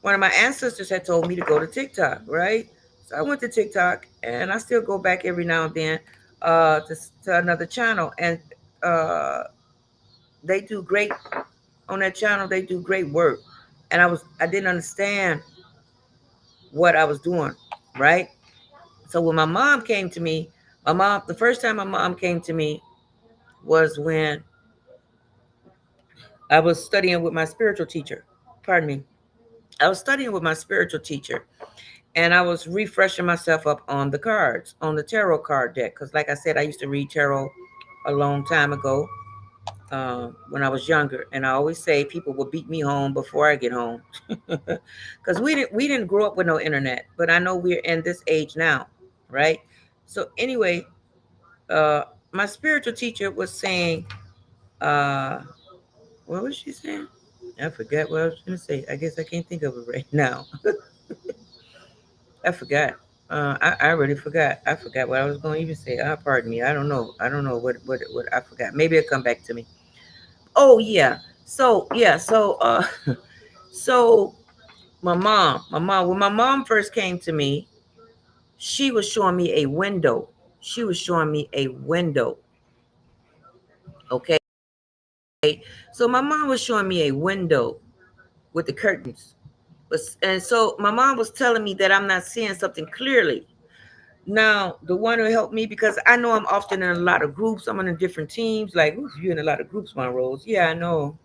one of my ancestors had told me to go to TikTok, right? So I went to TikTok, and I still go back every now and then to another channel. And uh, they do great on that channel. They do great work. And I didn't understand what I was doing, right? So when my mom came to me, the first time my mom came to me was when I was studying with my spiritual teacher. Pardon me. I was studying with my spiritual teacher, and I was refreshing myself up on the cards, on the tarot card deck. Because, like I said, I used to read tarot a long time ago when I was younger. And I always say people will beat me home before I get home. Because we didn't grow up with no internet, but I know we're in this age now, right? So, anyway, uh, my spiritual teacher was saying, uh, what was she saying? I forgot what I was going to say. I guess I can't think of it right now. I forgot. I already forgot. I forgot what I was going to even say. Pardon me. I don't know. I don't know what I forgot. Maybe it'll come back to me. Oh yeah. So yeah. So so when my mom first came to me, she was showing me a window. She was showing me a window. Okay. So my mom was showing me a window with the curtains. And so my mom was telling me that I'm not seeing something clearly. Now, the one who helped me, because I know I'm often in a lot of groups, I'm in different teams. Like, ooh, you're in a lot of groups, my Rose. Yeah, I know.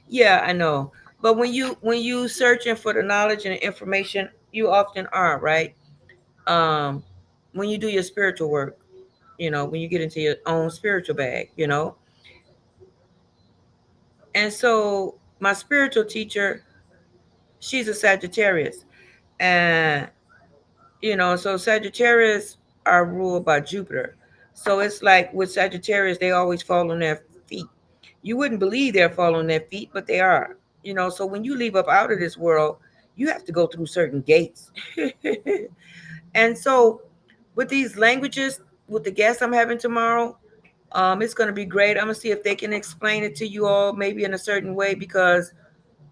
Yeah, I know. But when you searching for the knowledge and the information, you often are, right? Um, when you do your spiritual work, when you get into your own spiritual bag, And so my spiritual teacher, she's a Sagittarius. And so Sagittarius are ruled by Jupiter. So it's like with Sagittarius, they always fall on their feet. You wouldn't believe they're falling on their feet, but they are. So when you leave up out of this world, you have to go through certain gates. And so with these languages, with the guests I'm having tomorrow, it's going to be great. I'm going to see if they can explain it to you all, maybe in a certain way, because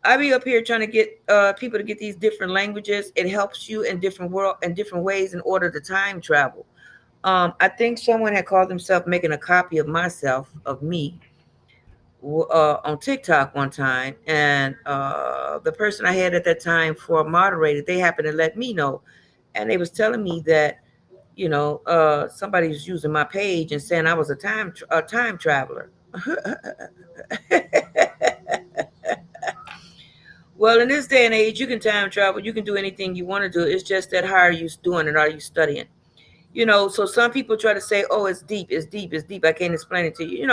I be up here trying to get people to get these different languages. It helps you in different ways in order to time travel. I think someone had called themselves making a copy of myself, of me, on TikTok one time, and the person I had at that time for a moderator, they happened to let me know, and they was telling me that somebody was using my page and saying I was a time traveler. Well, in this day and age, you can time travel. You can do anything you want to do. It's just that how are you doing it? Are you studying? So some people try to say, "Oh, it's deep. It's deep. It's deep." I can't explain it to you.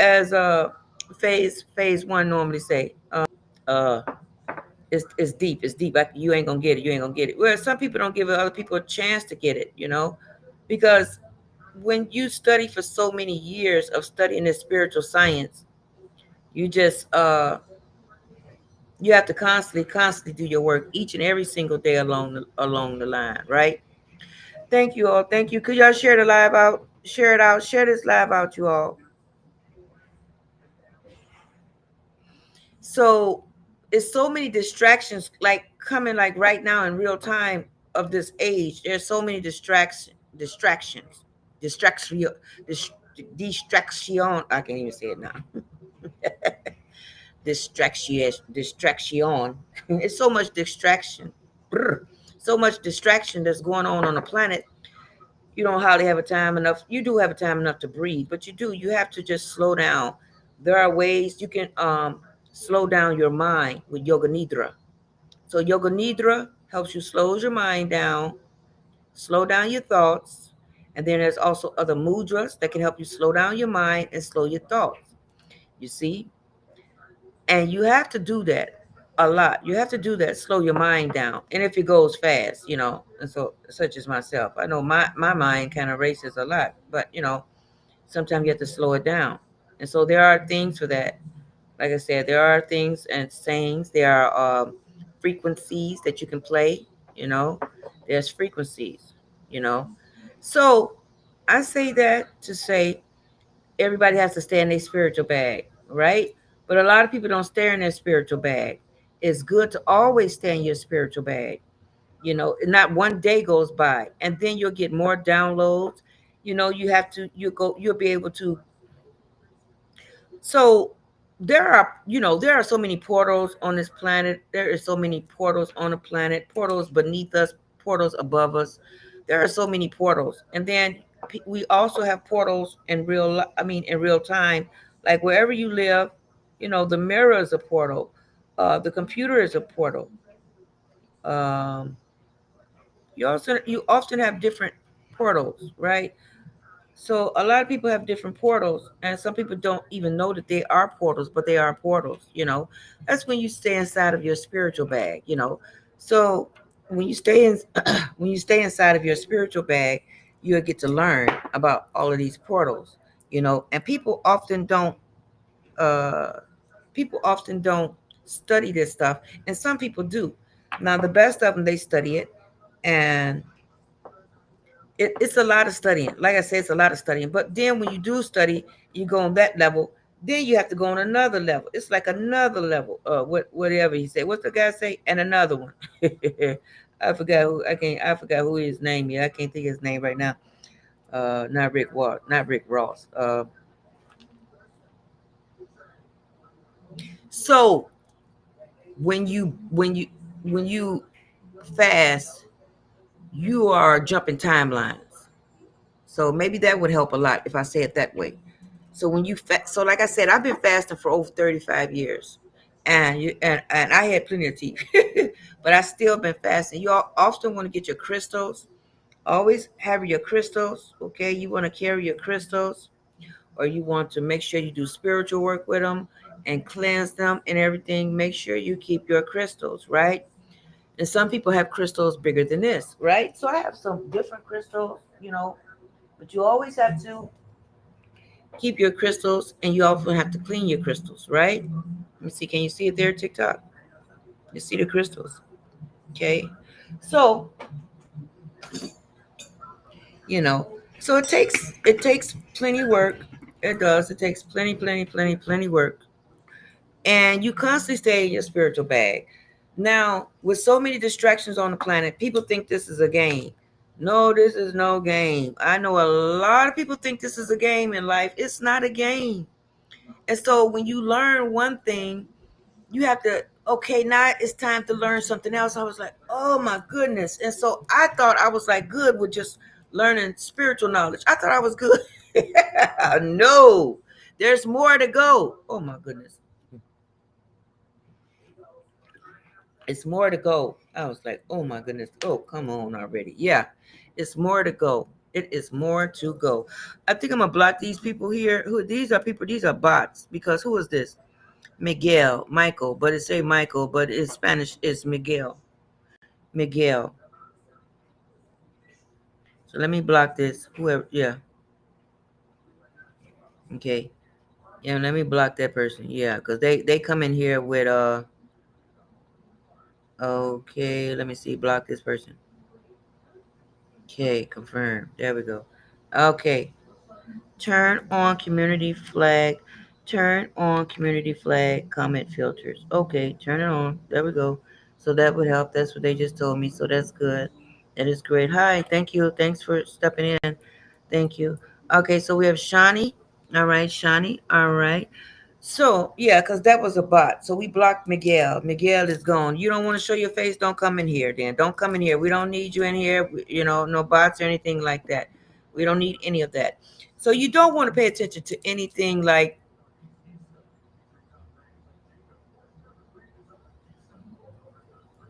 As phase one normally say, uh, it's deep. It's deep. You ain't gonna get it. You ain't gonna get it. Well, some people don't give other people a chance to get it. Because when you study for so many years of studying this spiritual science, you just you have to constantly do your work each and every single day along the line, right? Thank you all. Thank you. Could y'all share the live out? Share it out. Share this live out, you all. So it's so many distractions like coming like right now in real time of this age. There's so many distractions. Distraction dis, distraction. I can't even say it now. Distraction. It's so much distraction. Brr. So much distraction that's going on the planet. You don't hardly have a time enough. You do have a time enough to breathe, but you have to just slow down. There are ways you can slow down your mind with yoga nidra. So yoga nidra helps you slow your mind down, slow down your thoughts, and then there's also other mudras that can help you slow down your mind and slow your thoughts. You see, and you have to do that a lot. You have to do that, slow your mind down. And if it goes fast, and so such as myself, I know my mind kind of races a lot, but sometimes you have to slow it down. And so there are things for that. Like I said, there are things and sayings. There are frequencies that you can play. You know, there's frequencies. You know, so I say that to say everybody has to stay in their spiritual bag, right? But a lot of people don't stay in their spiritual bag. It's good to always stay in your spiritual bag. Not one day goes by, and then you'll get more downloads. You'll be able to. So there are so many portals on this planet. There is so many portals on the planet, portals beneath us, portals above us. There are so many portals. And then we also have portals in real time, like wherever you live, the mirror is a portal. The computer is a portal. Um, you often have different portals, right? So a lot of people have different portals, and some people don't even know that they are portals, but they are portals. That's when you stay inside of your spiritual bag. So when you stay in, when you stay inside of your spiritual bag, you'll get to learn about all of these portals. And uh, people often don't study this stuff, and some people do. Now, the best of them, they study it, and it's a lot of studying. Like I said, it's a lot of studying. But then when you do study, you go on that level. Then you have to go on another level. It's like another level. Whatever he said. What's the guy say? And another one. I forgot who. I can't. I forgot who his name is. I can't think of his name right now. Not Rick Ross. Not Rick Ross. So when you fast, you are jumping timelines. So maybe that would help a lot if I say it that way. So when you so like I said, I've been fasting for over 35 years. And I had plenty of teeth. But I still been fasting. You all often want to get your crystals. Always have your crystals, okay? You want to carry your crystals, or you want to make sure you do spiritual work with them and cleanse them and everything. Make sure you keep your crystals, right? And some people have crystals bigger than this, right? So I have some different crystals, but you always have to keep your crystals, and you also have to clean your crystals, right? Let me see. Can you see it there, TikTok? You see the crystals, okay? So you know, so it takes plenty work. It does. It takes plenty work, and you constantly stay in your spiritual bag. Now, with so many distractions on the planet, people think this is a game. No, this is no game. I know a lot of people think this is a game in life. It's not a game. And so when you learn one thing, you have to, okay, now it's time to learn something else. I was like, oh my goodness. And so I thought I was like good with just learning spiritual knowledge. I thought I was good. No, there's more to go. Oh my goodness. It's more to go. I was like, oh my goodness. Oh, come on already. Yeah, it's more to go. It is more to go. I think I'm gonna block these people here. Who these are people, these are bots. Because who is this? Michael, but it say Michael, but in Spanish it's Miguel. Miguel. So let me block this. Whoever, yeah, okay, yeah. Let me block that person. Yeah, because they come in here with Okay, let me see. Block this person. Okay, confirm. There we go. Okay, turn on community flag. Turn on community flag comment filters. Okay, turn it on. There we go. So that would help. That's what they just told me. So that's good. That is great. Hi, thank you. Thanks for stepping in. Thank you. Okay, so we have Shani. All right, Shani. All right. So yeah, because that was a bot. So we blocked Miguel. Miguel is gone. You don't want to show your face? Don't come in here, then. Don't come in here. We don't need you in here. No bots or anything like that. We don't need any of that. So you don't want to pay attention to anything like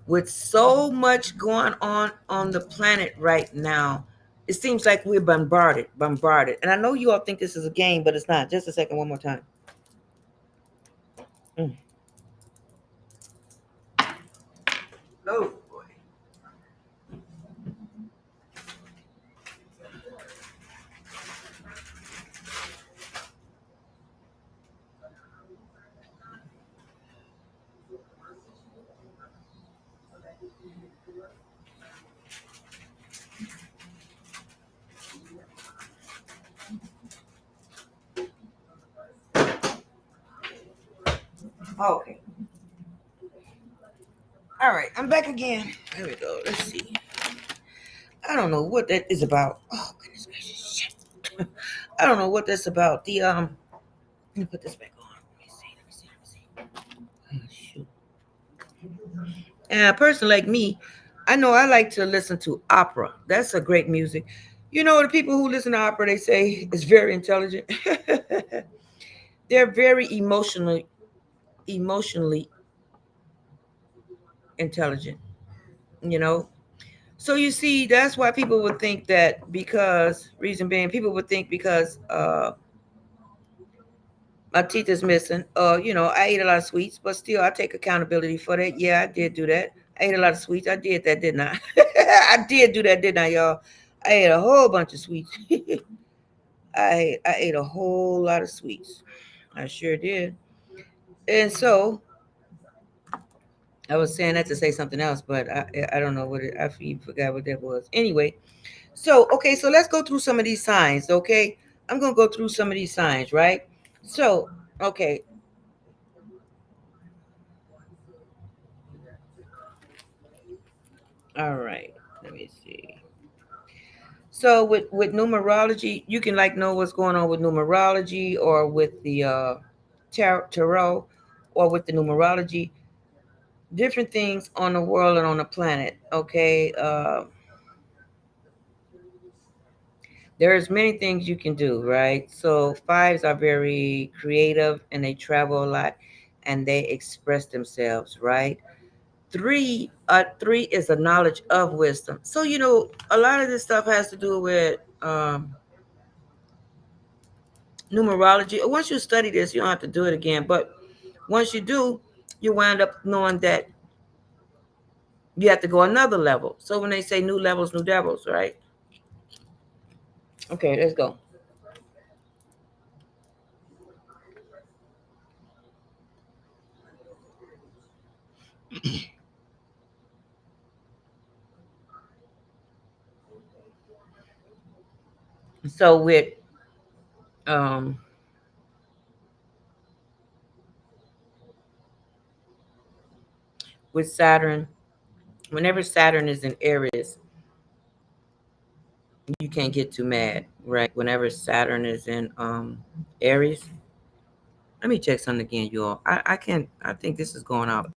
with so much going on the planet right now. It seems like we're bombarded. And I know you all think this is a game, but it's not. Just a second, one more time. Mm. Oh boy. Okay. All right, I'm back again. There we go. Let's see. I don't know what that is about. Oh goodness gracious, shit. I don't know what that's about. Let me put this back on. Let me see. Oh, shoot. And a person like me, I know I like to listen to opera. That's a great music. The people who listen to opera, they say it's very intelligent. They're very emotionally intelligent. You know, So you see, that's why people would think that because reason being, people would think because my teeth is missing. I ate a lot of sweets, but still, I take accountability for that. Yeah, I did do that. I ate a lot of sweets. I did that, didn't I? I did do that, didn't I, y'all? I ate a whole bunch of sweets. I ate a whole lot of sweets. I sure did. And so I was saying that to say something else, but I don't know what it, I forgot what that was. Anyway, so okay, so let's go through some of these signs. Okay, I'm gonna go through some of these signs, right? So okay, all right. Let me see. So with numerology, you can like know what's going on with numerology or with the tarot or with the numerology, different things on the world and on the planet. Okay, there's many things you can do, right? So fives are very creative and they travel a lot and they express themselves, right? Three is a knowledge of wisdom. So a lot of this stuff has to do with numerology. Once you study this, you don't have to do it again. But once you do, you wind up knowing that you have to go another level. So when they say new levels, new devils, right? Okay, let's go. So um with Saturn, whenever Saturn is in Aries, you can't get too mad, right? Whenever Saturn is in Aries, let me check something again, you all. I can't. I think this is going out.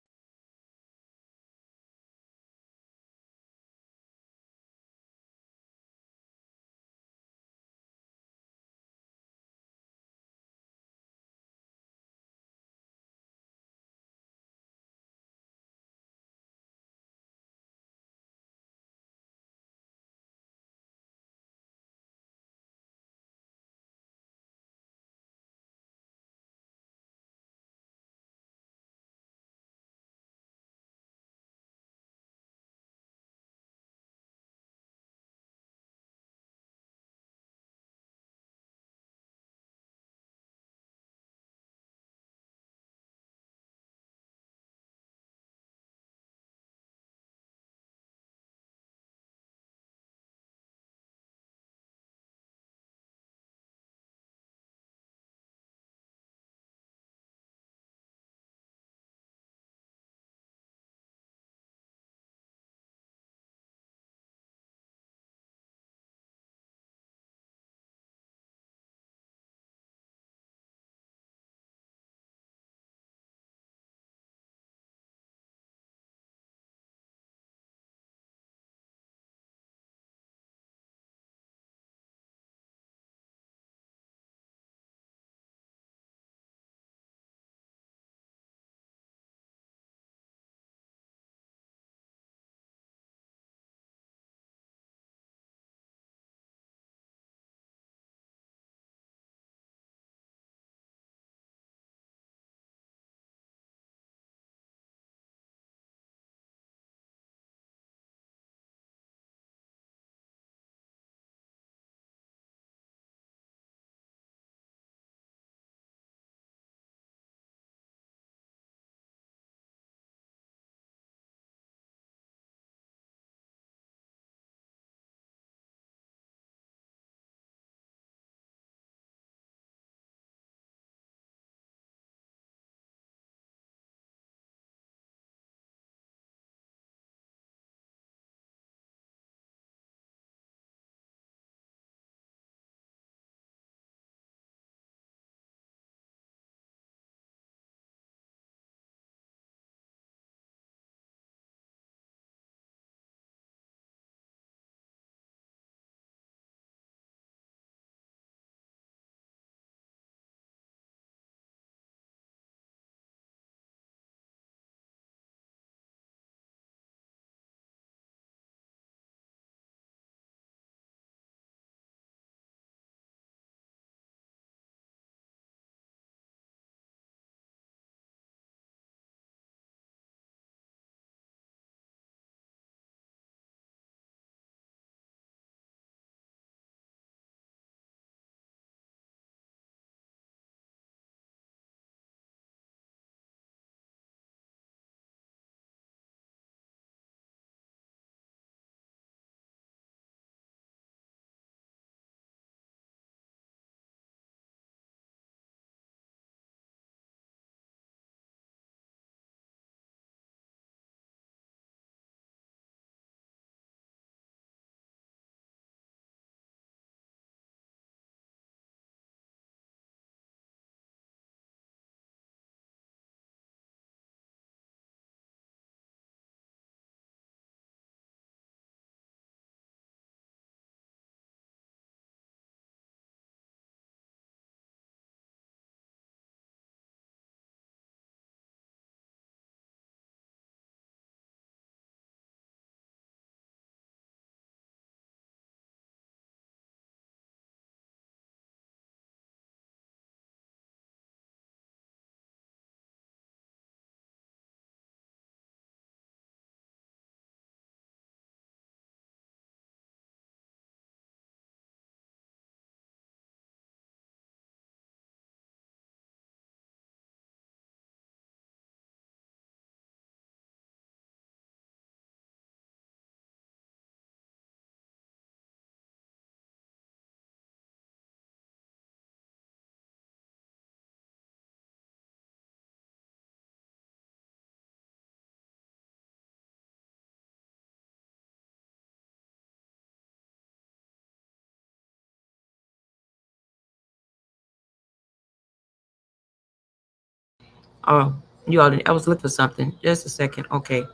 Oh, you all, I was looking for something. Just a second. Okay.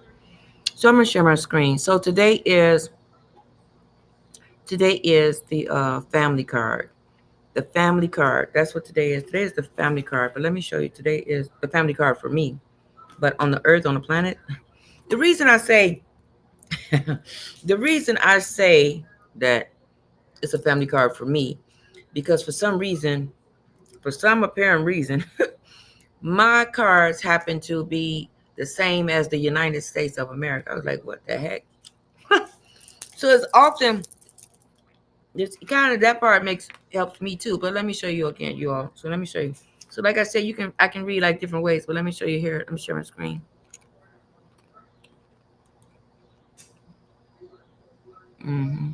So I'm gonna share my screen. So today is the family card. The family card. That's what today is. Today is the family card. But let me show you. Today is the family card for me. But on the earth, on the planet, the reason I say the reason I say that it's a family card for me, because for some reason, for some apparent reason, my cards happen to be the same as the United States of America. I was like, what the heck? So it's often it's kind of that part makes helps me too. But let me show you again, you all. So let me show you. So like I said, I can read like different ways, but let me show you here. Let me share my screen. hmm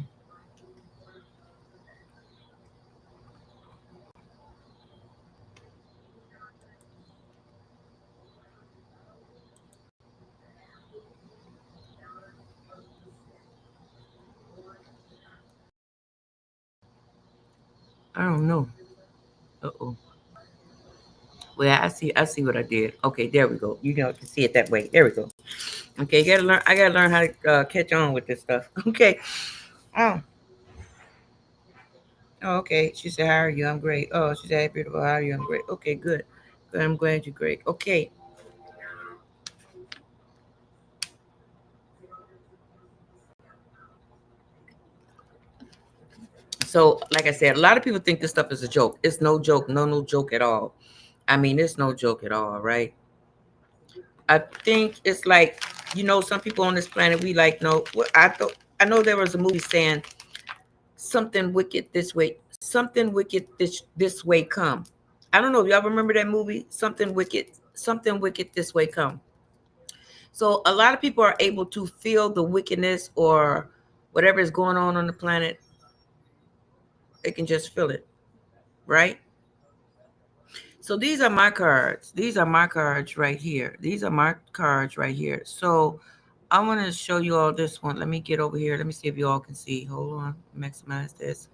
I don't know. Uh-oh. Well, I see what I did. Okay, there we go. You can see it that way. There we go. Okay, I gotta learn how to catch on with this stuff. Okay. Oh, oh, okay. She said, "How are you? I'm great." Oh, she said, "Hey, beautiful. How are you? I'm great." Okay, good. Good. I'm glad you're great. Okay. So, like I said, a lot of people think this stuff is a joke. It's no joke. No joke at all. I mean, it's no joke at all, right? I think it's like, some people on this planet, we like, no, I know there was a movie saying something wicked this way, something wicked this way come. I don't know if y'all remember that movie, something wicked this way come. So a lot of people are able to feel the wickedness or whatever is going on the planet. They can just feel it, right? So these are my cards. These are my cards right here. These are my cards right here. So I want to show you all this one. Let me get over here. Let me see if you all can see. Hold on. Maximize this.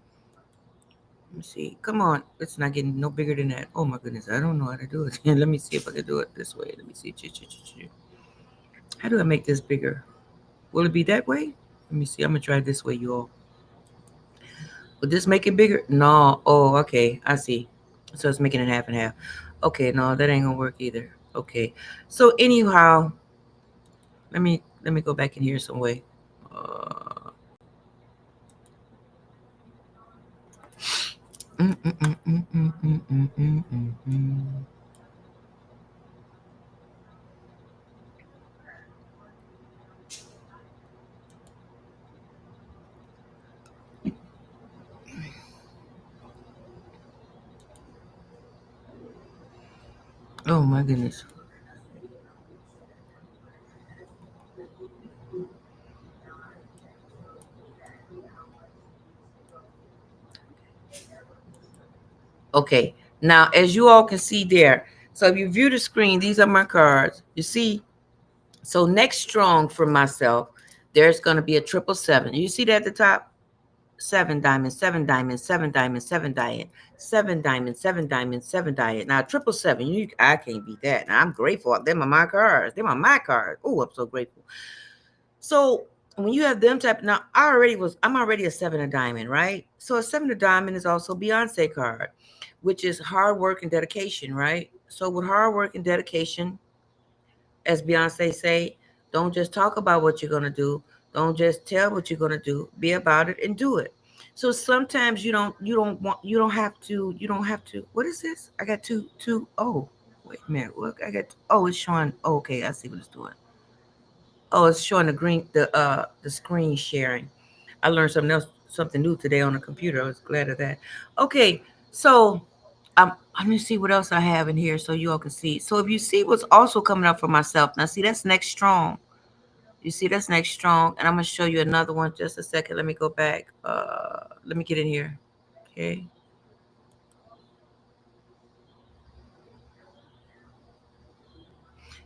Let me see. Come on. It's not getting no bigger than that. Oh my goodness. I don't know how to do it. Let me see if I can do it this way. Let me see. How do I make this bigger? Will it be that way? Let me see. I'm going to try this way, you all. Will this make it bigger? No. Oh, okay. I see. So it's making it half and half. Okay, no, that ain't gonna work either. Okay. So anyhow, let me go back in here some way. Uh, mm, mm, mm, mm, mm, mm, mm, mm, mm, mm. Oh my goodness. Okay. Now, as you all can see there, so if you view the screen, these are my cards. You see, so next strong for myself, there's gonna be a 777. You see that at the top? Seven diamonds, seven diamonds, seven diamonds, seven diamond, seven diamonds, seven diamonds, seven diamond. Now 777, I can't beat that. Now I'm grateful. Them are my cards. Them are my cards. Oh, I'm so grateful. So when you have them type, now I'm already a seven of diamond, right? So a seven of diamond is also Beyonce card, which is hard work and dedication, right? So with hard work and dedication, as Beyonce say, don't just talk about what you're gonna do. Don't just tell what you're gonna do. Be about it and do it. So sometimes you don't have to. What is this? I got two. Oh, wait a minute. Look, I got. Oh, it's showing. Oh, okay, I see what it's doing. Oh, it's showing the screen sharing. I learned something new today on the computer. I was glad of that. Okay, so let me see what else I have in here so you all can see. So if you see what's also coming up for myself, now see that's next strong. You see that's next strong, and I'm gonna show you another one. Just a second. Let me go back. Let me get in here. Okay.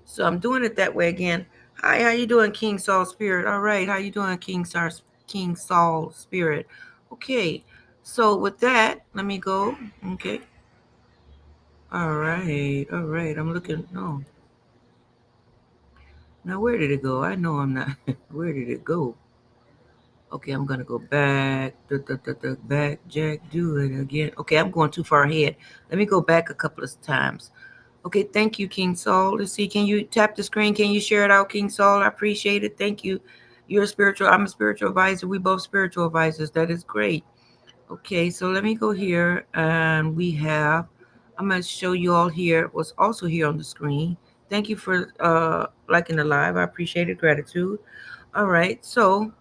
So I'm doing it that way again. Hi, how you doing, King Saul Spirit? All right, how you doing, King Saul Spirit? Okay. So with that, let me go. Okay. All right. All right. I'm looking. No. Now, where did it go? I know I'm not. Where did it go? Okay, I'm gonna go back. Back, Jack. Do it again. Okay, I'm going too far ahead. Let me go back a couple of times. Okay, thank you, King Saul. Let's see. Can you tap the screen? Can you share it out, King Saul? I appreciate it. Thank you. You're a spiritual. I'm a spiritual advisor. We both spiritual advisors. That is great. Okay, so let me go here, and we have. I'm gonna show you all here what's also here on the screen. Thank you for liking the live. I appreciate it. Gratitude. All right. So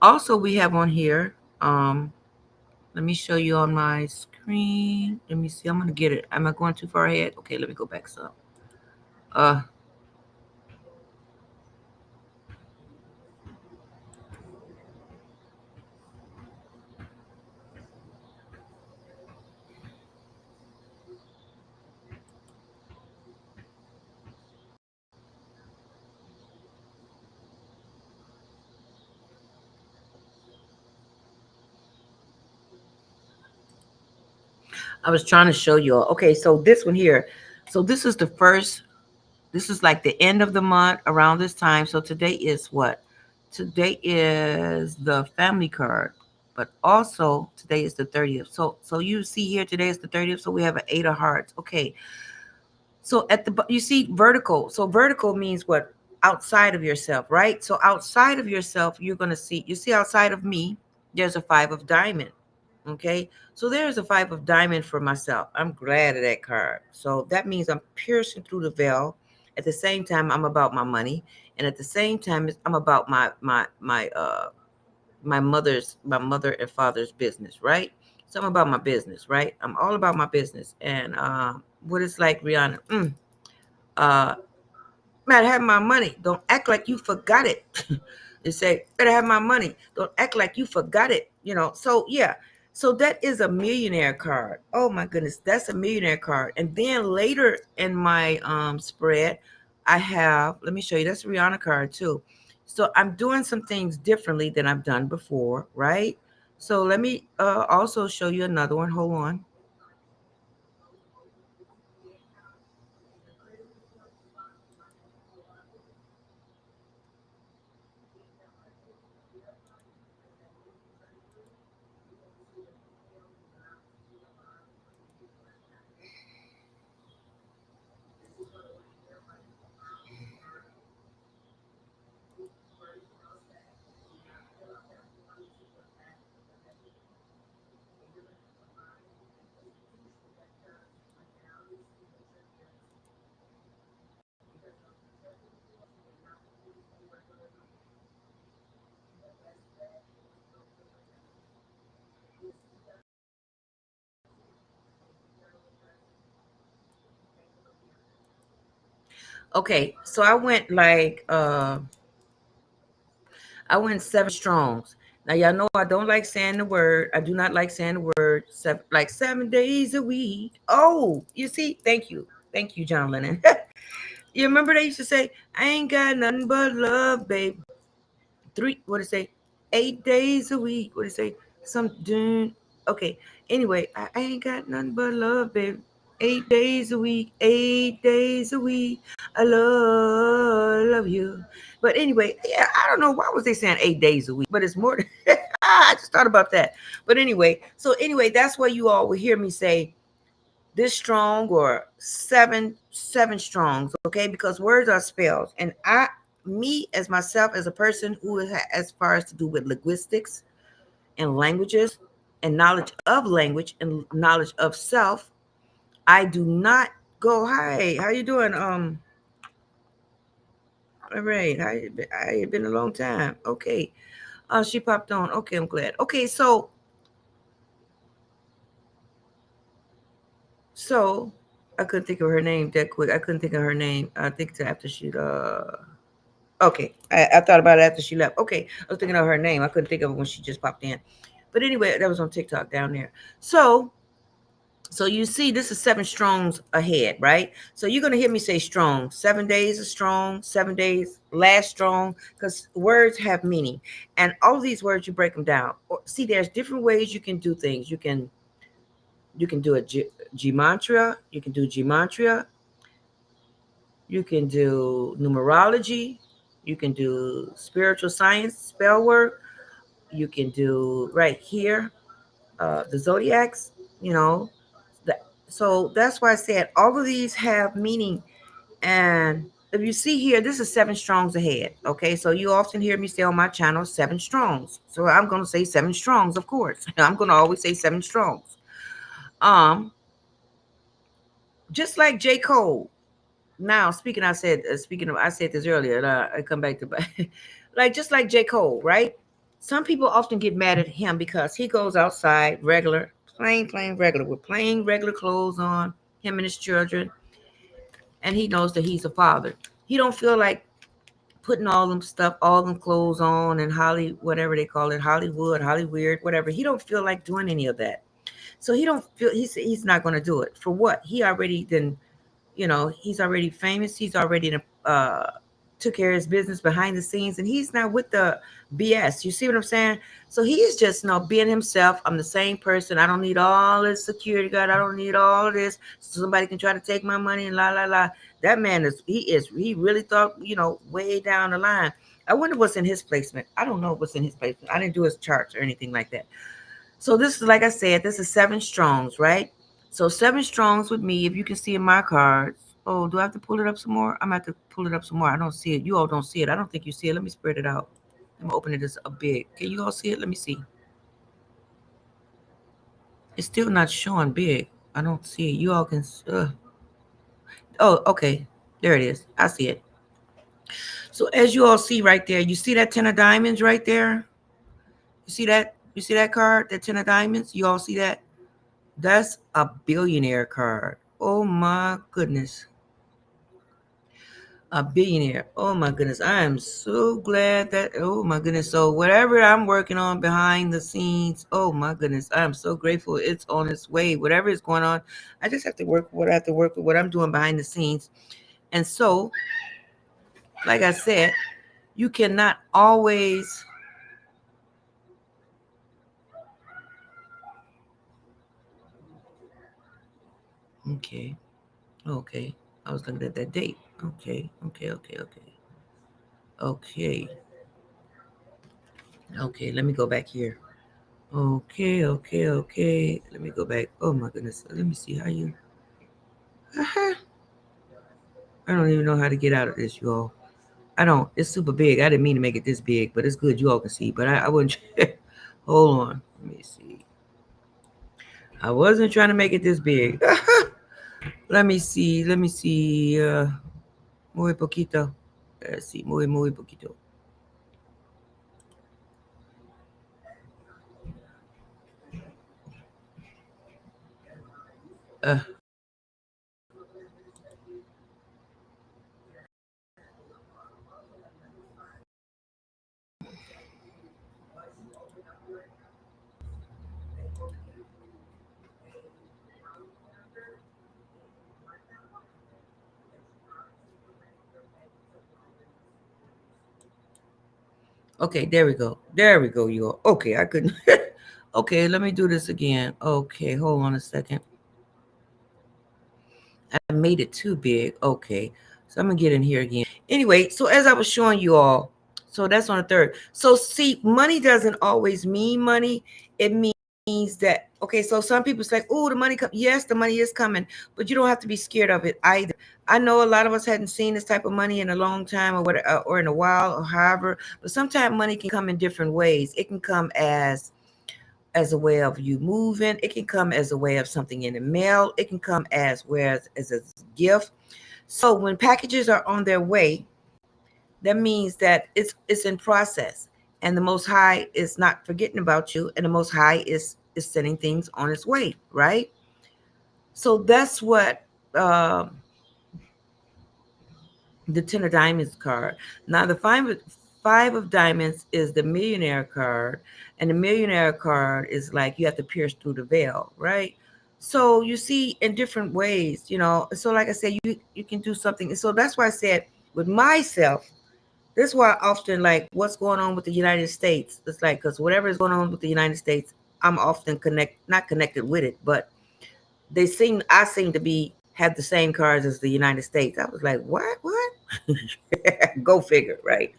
also we have on here. Let me show you on my screen. Let me see. I'm gonna get it. Am I going too far ahead? Okay, let me go back some. Uh, I was trying to show you all. Okay, so this one here. So this is the first. This is like the end of the month around this time. So today is what? Today is the family card, but also today is the 30th. So you see here today is the 30th. So we have an 8 of hearts. Okay. So at the you see vertical. So vertical means what? Outside of yourself, right? So outside of yourself, you're gonna see. You see outside of me, there's a 5 of diamond. Okay. So there's a 5 of diamond for myself. I'm glad of that card. So that means I'm piercing through the veil. At the same time, I'm about my money, and at the same time, I'm about my mother and father's business, right? So I'm about my business, right? I'm all about my business, and what it's like, Rihanna. Uh, Better have my money. Don't act like you forgot it. They say, better have my money. Don't act like you forgot it. So yeah. So that is a millionaire card. Oh my goodness, that's a millionaire card. And then later in my spread, I have, let me show you, that's a Rihanna card too. So I'm doing some things differently than I've done before, right? So let me also show you another one. Hold on. Okay, so I went 7 strongs. Now y'all know I don't like saying the word. I do not like saying the word like 7 days a week. Oh, you see, thank you, John Lennon. You remember they used to say, "I ain't got nothing but love, babe." What did it say? 8 days a week. What did it say? Some dune. Okay. Anyway, I ain't got nothing but love, babe. 8 days a week. 8 days a week. I love you. But anyway, yeah, I don't know why was they saying 8 days a week, but it's more. I just thought about that. But anyway, that's why you all will hear me say this strong or seven strongs, okay? Because words are spells, and me as myself as a person who is as far as to do with linguistics and languages and knowledge of language and knowledge of self, I do not go. Hi, how you doing? All right. I had been a long time. Okay. She popped on. Okay, I'm glad. Okay, so I couldn't think of her name that quick. I couldn't think of her name. I think till after she okay. I thought about it after she left. Okay. I was thinking of her name. I couldn't think of it when she just popped in. But anyway, that was on TikTok down there. So you see, this is 7 strongs ahead, right? So you're gonna hear me say strong. 7 days is strong. 7 days last strong, because words have meaning, and all of these words you break them down. See, there's different ways you can do things. You can do a gematria. You can do gematria. You can do numerology. You can do spiritual science, spell work. You can do right here, the zodiacs, you know. So that's why I said all of these have meaning. And if you see here, this is 7 strongs ahead. Okay, so you often hear me say on my channel 7 strongs. So I'm going to say 7 strongs, of course. I'm going to always say 7 strongs. Um, just like J. Cole. Now, speaking of, I said this earlier, and I come back to, like, just like J. Cole, right? Some people often get mad at him because he goes outside regular, plain regular, with plain regular clothes on, him and his children, and he knows that he's a father. He don't feel like putting all them stuff, all them clothes on, and whatever they call it, Hollywood, Hollyweird, whatever. He don't feel like doing any of that. So he don't feel he's not going to do it. For what? He already then, he's already famous. He's already took care of his business behind the scenes, and he's not with the BS. You see what I'm saying? So he is just being himself. I'm the same person. I don't need all this security guard. I don't need all of this. So somebody can try to take my money and la la la. That man he really thought, way down the line. I wonder what's in his placement. I don't know what's in his placement. I didn't do his charts or anything like that. So this is, like I said, this is 7 strongs, right? So 7 strongs with me, if you can see in my cards. Oh, do I have to pull it up some more? I'm going to have to pull it up some more. I don't see it. You all don't see it. I don't think you see it. Let me spread it out. I'm going to open it this up big. Can you all see it? Let me see. It's still not showing big. I don't see it. You all can... Oh, okay. There it is. I see it. So as you all see right there, you see that 10 of diamonds right there? You see that? You see that card? That 10 of diamonds? You all see that? That's a billionaire card. Oh my goodness. A billionaire. Oh my goodness. I am so glad that, oh my goodness. So whatever I'm working on behind the scenes, oh my goodness, I am so grateful it's on its way. Whatever is going on, I just have to work with what I have to work with, what I'm doing behind the scenes. And so, like I said, you cannot always... Okay. Okay. I was looking at that date. Okay. Okay, let me go back here. Okay. Let me go back. Oh my goodness. Let me see how you... I don't even know how to get out of this, you all. I don't. It's super big. I didn't mean to make it this big, but it's good. You all can see. But I wouldn't... Hold on. Let me see. I wasn't trying to make it this big. Let me see. Muy poquito. Let's see. Muy poquito. Okay, there we go. You all. Okay, I couldn't... Okay, let me do this again. Okay, hold on a second. I made it too big. Okay, so I'm gonna get in here again. Anyway, so as I was showing you all, so that's on the third. So see, money doesn't always mean money. It means that, okay, so some people say, oh, the money yes, the money is coming, but you don't have to be scared of it either. I know a lot of us hadn't seen this type of money in a long time, or in a while, or however, but sometimes money can come in different ways. It can come as a way of you moving. It can come as a way of something in the mail. It can come as a gift. So when packages are on their way, that means that it's in process, and the Most High is not forgetting about you, and the Most High is sending things on its way, right? So that's what the 10 of diamonds card. Now the five of diamonds is the millionaire card, and the millionaire card is like you have to pierce through the veil, right? So you see in different ways, so like I said, you can do something. So that's why I said with myself, this is why I often like what's going on with the United States. It's like, because whatever is going on with the United States, I'm often not connected with it, but I seem to be had the same cards as the United States. I was like, what? Go figure, right?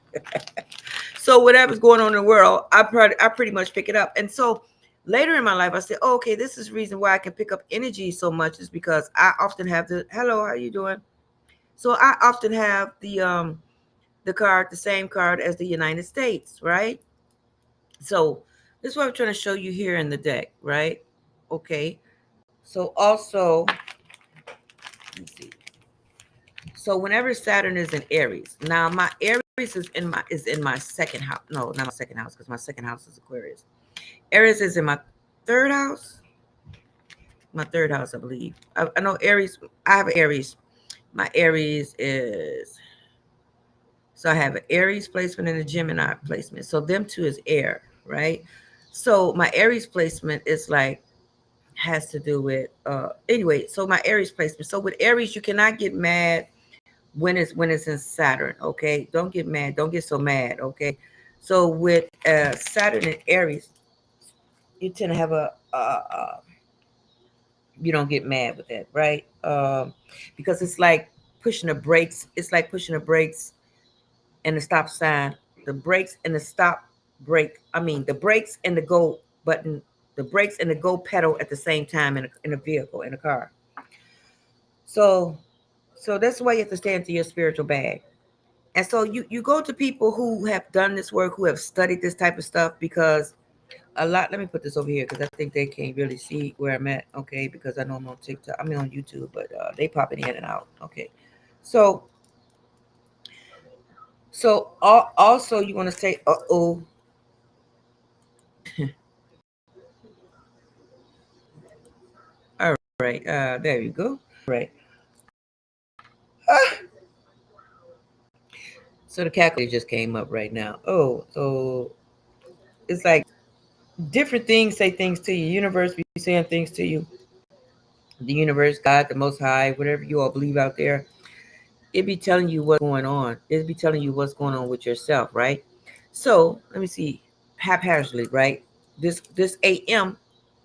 So whatever's going on in the world, I pretty much pick it up. And so later in my life, I said, oh, okay, this is the reason why I can pick up energy so much is because I often have hello, how you doing? So I often have the same card as the United States, right? So this is what I'm trying to show you here in the deck, right? Okay. So also, let's see. So whenever Saturn is in Aries, now my Aries is in my second house. No, not my second house, because my second house is Aquarius. Aries is in my third house. My third house, I believe. I know Aries. I have Aries. My Aries is so I have an Aries placement and a Gemini placement. So them two is air, right? So my Aries placement is like has to do with anyway. So my Aries placement. So with Aries, you cannot get mad when it's in Saturn. Okay, don't get mad. Don't get so mad. Okay, so with Saturn and Aries, you tend to have you don't get mad with that, right? Because it's like pushing the brakes. It's like pushing the brakes and the stop sign, the brakes and the stop brake. I mean, the brakes and the go button, the brakes and the go pedal at the same time in a vehicle, in a car. So, so that's why you have to stay into your spiritual bag. And so you go to people who have done this work, who have studied this type of stuff, because a lot. Let me put this over here because I think they can't really see where I'm at. Okay, because I know I'm on TikTok. I mean on YouTube, but they popping in and out. Okay, so also you want to say, oh, all right, there you go. Right. Ah, so the calculator just came up right now. Oh, so it's like different things say things to you. Universe be saying things to you. The universe, God, the Most High, whatever you all believe out there, it be telling you what's going on. It be telling you what's going on with yourself, right? So let me see, haphazardly, right? This AM,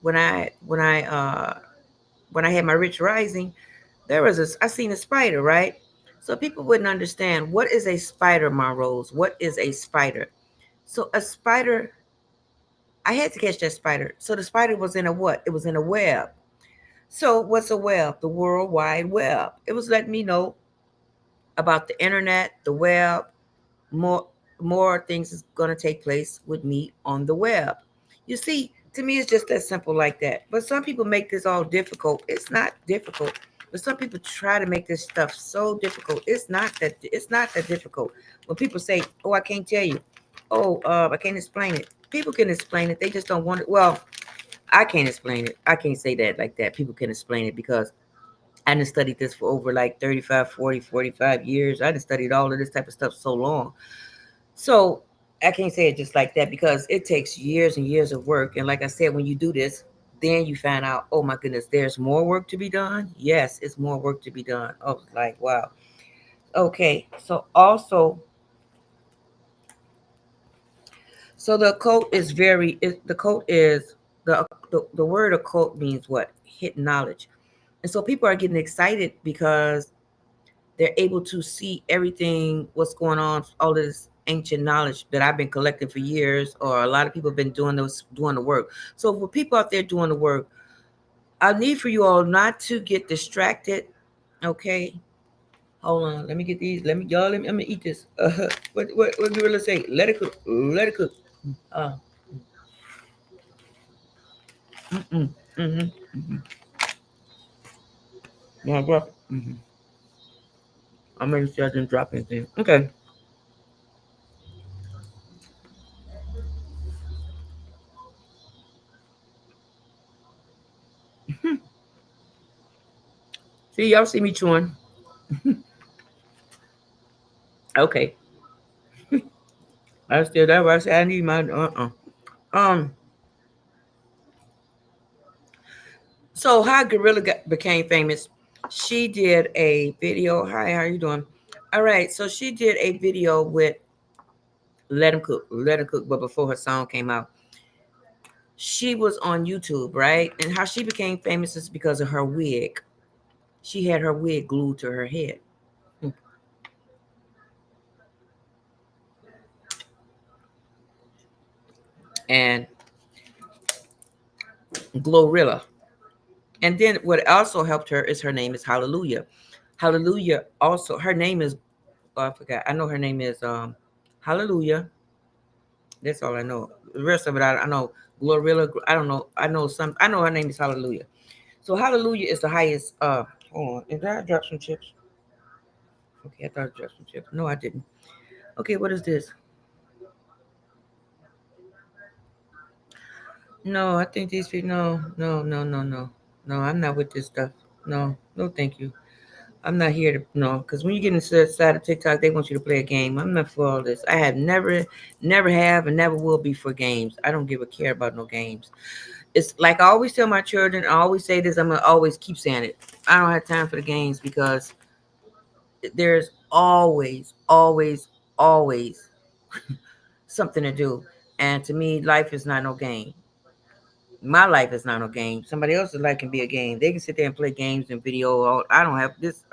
when I had my rich rising, I seen a spider, right? So people wouldn't understand what is a spider, my rose. What is a spider? So a spider, I had to catch that spider. So the spider was in a what? It was in a web. So what's a web? The World Wide Web. It was letting me know about the internet, the web, more more things is going to take place with me on the web. You see, to me it's just that simple like that. But some people make this all difficult. It's not difficult. But some people try to make this stuff so difficult. It's not that difficult. When people say, "Oh, I can't tell you." "Oh, I can't explain it." People can explain it. They just don't want it. Well, I can't explain it. I can't say that like that. People can explain it because I done studied this for over like 35, 40, 45 years. I done studied all of this type of stuff so long. So I can't say it just like that because it takes years and years of work. And like I said, when you do this, then you find out, oh my goodness, there's more work to be done. Yes, it's more work to be done. Oh, like, wow. Okay. So also, so the occult is the occult is, the word occult means what? Hidden knowledge. And so people are getting excited because they're able to see everything, what's going on, all this ancient knowledge that I've been collecting for years, or a lot of people have been doing the work. So for people out there doing the work, I need for you all not to get distracted. Okay. Hold on. Let me get these. Let me eat this. What gorilla say? Let it cook. Let it cook. Uh, mm-mm, mm-hmm, mm-hmm. Yeah, bro. Mm-hmm. I'm making sure I didn't drop anything. Okay. See, y'all see me chewing. Okay. I still that. I said I need my Um. So how became famous? She did a video. Hi, how you doing? All right. So she did a video with Let Him Cook, but before her song came out, she was on YouTube, right? And how she became famous is because of her wig. She had her wig glued to her head. And Glorilla. And then what also helped her is her name is Hallelujah. Hallelujah also, her name is, oh, I forgot. I know her name is Hallelujah. That's all I know. The rest of it, I know. Glorilla, I don't know. I know her name is Hallelujah. So Hallelujah is the highest. Hold on. Did I drop some chips? Okay, I thought I dropped some chips. No, I didn't. Okay, what is this? No, I think these people. No, no, no, no, no, no. I'm not with this stuff. No, no, thank you. I'm not here to no, because when you get into the side of TikTok, they want you to play a game. I'm not for all this. I have never have, and never will be for games. I don't give a care about no games. It's like I always tell my children. I always say this. I'm gonna always keep saying it. I don't have time for the games because there's always something to do. And to me, life is not no game. My life is not no game. Somebody else's life can be a game. They can sit there and play games and video. I don't have this.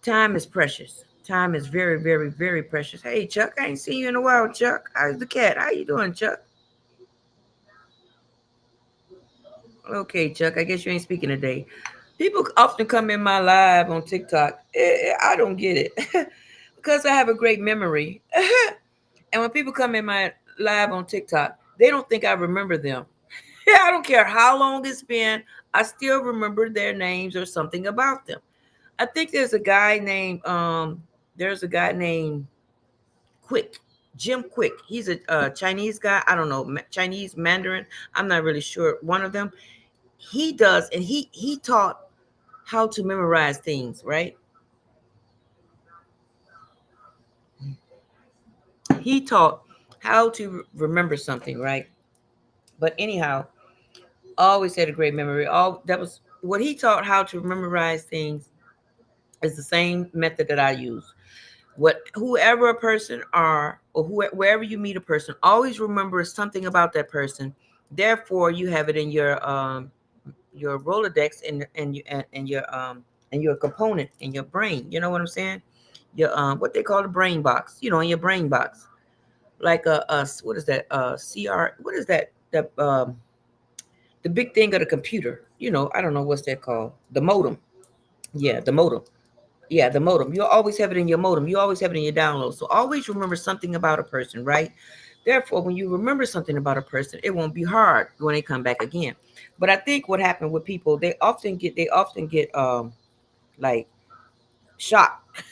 Time is precious. Time is very precious. Hey, Chuck, I ain't seen you in a while, Chuck. How's the cat? How you doing, Chuck? Okay, Chuck, I guess you ain't speaking today. People often come in my live on TikTok. I don't get it because I have a great memory. And when people come in my live on TikTok, they don't think I remember them. I don't care how long it's been. I still remember their names or something about them. I think there's a guy named Quick, Jim Quick. He's a Chinese guy. I don't know, Chinese Mandarin. I'm not really sure. One of them. He does, and he taught how to memorize things, right? He taught how to remember something, right? But anyhow, always had a great memory. All that was what he taught how to memorize things is the same method that I use. What whoever a person are or wherever you meet a person, always remember something about that person. Therefore, you have it in your Rolodex and your component in your brain. You know what I'm saying? Your what they call the brain box. You know, in your brain box, like a what is that? CR. What is that? The big thing of the computer. You know, I don't know what's that called. The modem. Yeah, the modem. Yeah, the modem. You'll always have it in your modem. You always have it in your download. So always remember something about a person, right? Therefore, when you remember something about a person, it won't be hard when they come back again. But I think what happened with people, they often get like shocked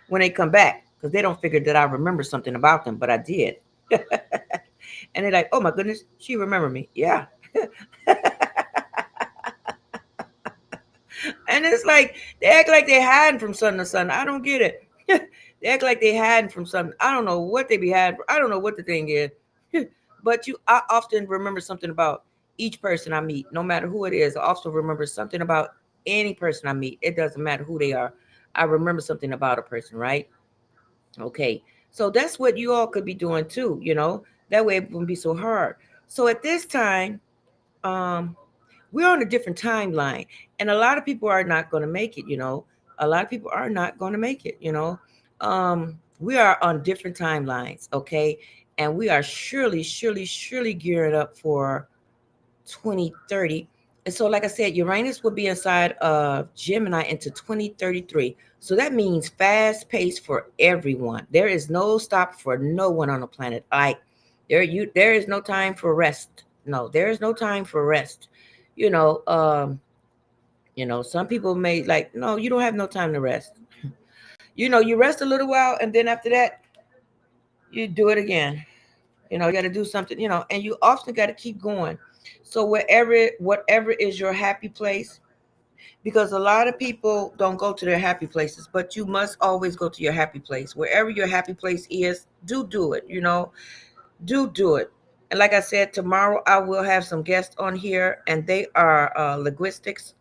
when they come back because they don't figure that I remember something about them, but I did. And they're like, "Oh my goodness, she remembered me." Yeah. And it's like they act like they're hiding from something or something. I don't get it. They act like they're hiding from something. I don't know what they be hiding. I don't know what the thing is. But I often remember something about each person I meet, no matter who it is. I also remember something about any person I meet. It doesn't matter who they are. I remember something about a person, right? Okay. So that's what you all could be doing too, you know. That way it wouldn't be so hard. So at this time, um, we're on a different timeline, and a lot of people are not going to make it, you know. A lot of people are not going to make it, you know. We are on different timelines, okay, and we are surely gearing up for 2030. And so like I said, Uranus will be inside of Gemini into 2033. So that means fast pace for everyone. There is no stop for no one on the planet. Like there is no time for rest. No, there is no time for rest. you know um some people may like, no, you don't have no time to rest. You rest a little while, and then after that you do it again. You got to do something, and you often got to keep going. So whatever is your happy place, because a lot of people don't go to their happy places, but you must always go to your happy place. Wherever your happy place is, do it. Do it. And like I said, tomorrow I will have some guests on here, and they are linguistics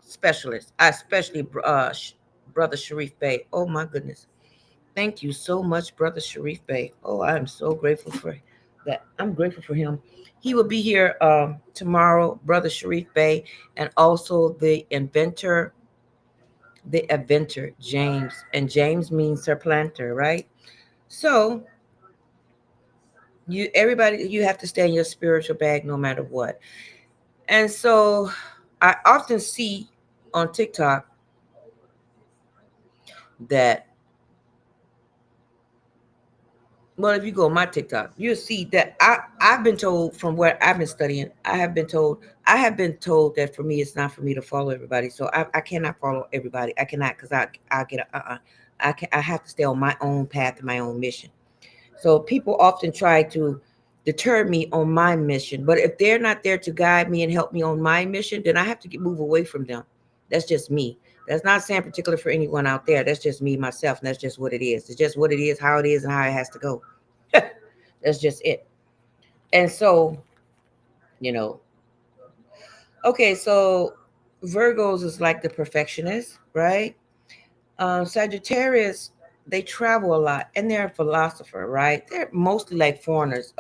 specialists, especially Brother Sharif Bey. Oh my goodness. Thank you so much, Brother Sharif Bey. Oh, I'm so grateful for that I'm grateful for him. He will be here tomorrow, Brother Sharif Bey, and also the inventor James, and James means supplanter, right? So you have to stay in your spiritual bag no matter what. And so I often see on TikTok that, well, if you go on my TikTok, you'll see that I've been told, from what I've been studying, I have been told that for me it's not for me to follow everybody. So I cannot follow everybody. I cannot, because I get a I have to stay on my own path and my own mission. So people often try to deter me on my mission, but if they're not there to guide me and help me on my mission, then I have to move away from them. That's just me. That's not saying particular for anyone out there. That's just me myself, and that's just what it is. It's just what it is, how it is, and how it has to go. That's just it. And so, you know, okay, so Virgos is like the perfectionist, right? Sagittarius, they travel a lot, and they're a philosopher, right? They're mostly like foreigners.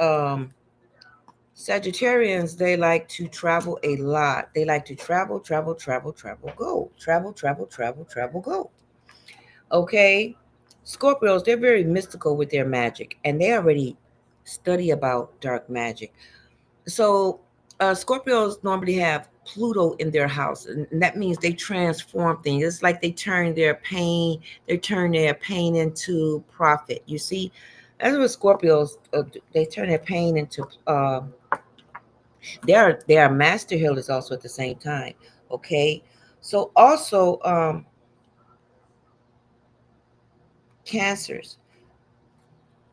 Sagittarians, they like to travel a lot. They like to travel, travel, travel, travel, go. Travel, travel, travel, travel, go. Okay. Scorpios, they're very mystical with their magic, and they already study about dark magic. So Scorpios normally have Pluto in their house, and that means they transform things. It's like they turn their pain into profit. You see, that's what Scorpios they turn their pain into. They are master healers also at the same time. Okay, so also cancers.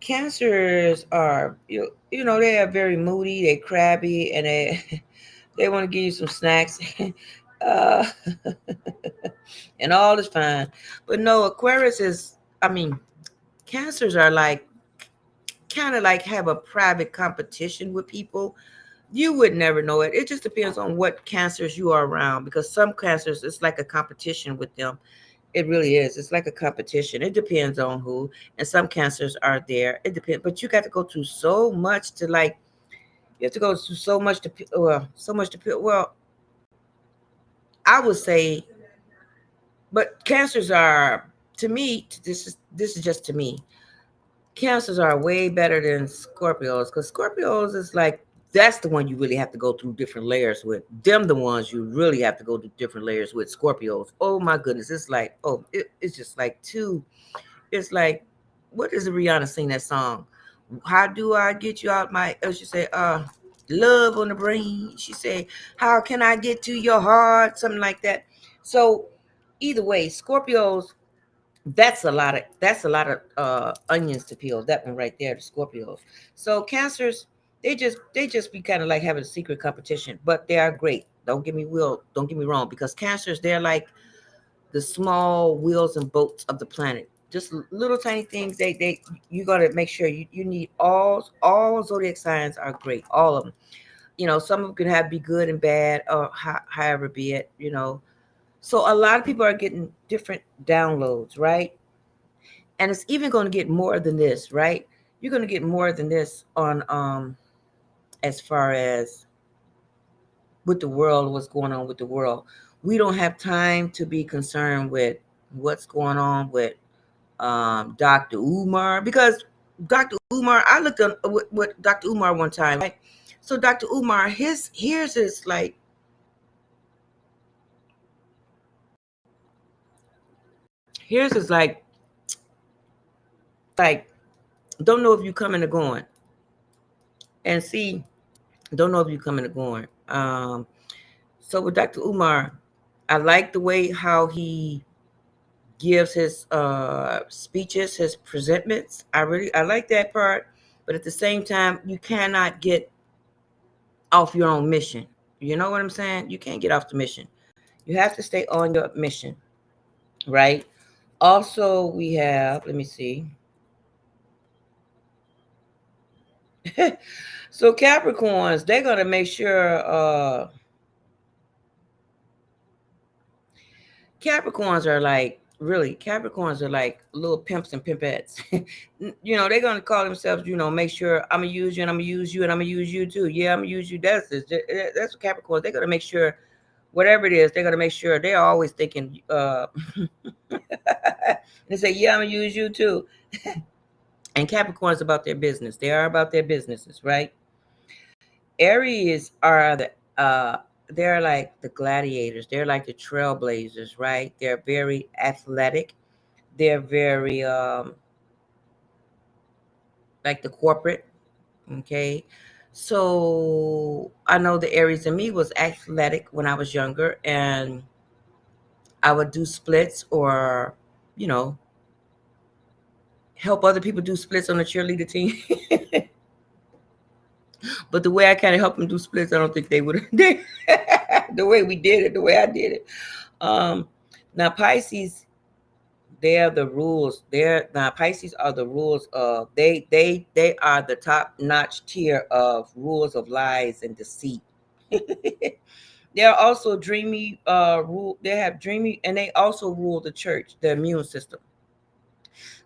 Cancers are they are very moody, they're crabby, and they they want to give you some snacks. uh, and all is fine. But no, Aquarius is, I mean, cancers are like kind of like have a private competition with people. You would never know it. It just depends on what cancers you are around, because some cancers, it's like a competition with them. It really is. It's like a competition. It depends on who. And some cancers are there. It depends. But you got to go through so much to like, you have to go through so much to, so much to, well, I would say, but cancers are, to me, this is just to me. Cancers are way better than Scorpios, because Scorpios is like, that's the one you really have to go through different layers with. Them the ones you really have to go through different layers with. Scorpios. Oh my goodness. It's like, it's just like two. It's like, what is the Rihanna sing that song? How do I get you out my, she say, love on the brain. She say, how can I get to your heart? Something like that. So either way, Scorpios, that's a lot of onions to peel. That one right there, the Scorpios. So cancers, they just be kind of like having a secret competition, but they are great. Don't get me wrong, because cancers, they're like the small wheels and boats of the planet. Just little tiny things. They you gotta make sure you need all zodiac signs are great. All of them. Some of them can be good and bad, or however be it. So a lot of people are getting different downloads, right? And it's even going to get more than this, right? You're going to get more than this on as far as with the world, what's going on with the world. We don't have time to be concerned with what's going on with Dr. Umar, because Dr. Umar, I looked at with Dr. Umar one time, right? So Dr. Umar, here's his like don't know if you coming or going, and see, don't know if you coming or going. So with Dr. Umar, I like the way how he gives his speeches, his presentments. I like that part. But at the same time, you cannot get off your own mission. You know what I'm saying? You can't get off the mission. You have to stay on your mission, right? Also, we have, let me see. So Capricorns, they're gonna make sure Capricorns are like Really, Capricorns are like little pimps and pimpettes. They're gonna call themselves, make sure I'm gonna use you and I'm gonna use you and I'm gonna use you too. Yeah, I'm gonna use you. That's what Capricorns. They're gonna make sure whatever it is, they're gonna make sure they're always thinking. They say, yeah, I'm gonna use you too. And Capricorns about their business. They are about their businesses, right? Aries are they're like the gladiators. They're like the trailblazers, right? They're very athletic. They're very like the corporate. Okay. So I know the Aries in me was athletic when I was younger, and I would do splits or, you know, help other people do splits on the cheerleader team. But the way I kind of helped them do splits, I don't think they would have. The way we did it, the way I did it. Um, Now Pisces, they are the rules. Now Pisces are the rules of they are the top notch tier of rules of lies and deceit. They are also dreamy rule. They have dreamy, and they also rule the church, the immune system.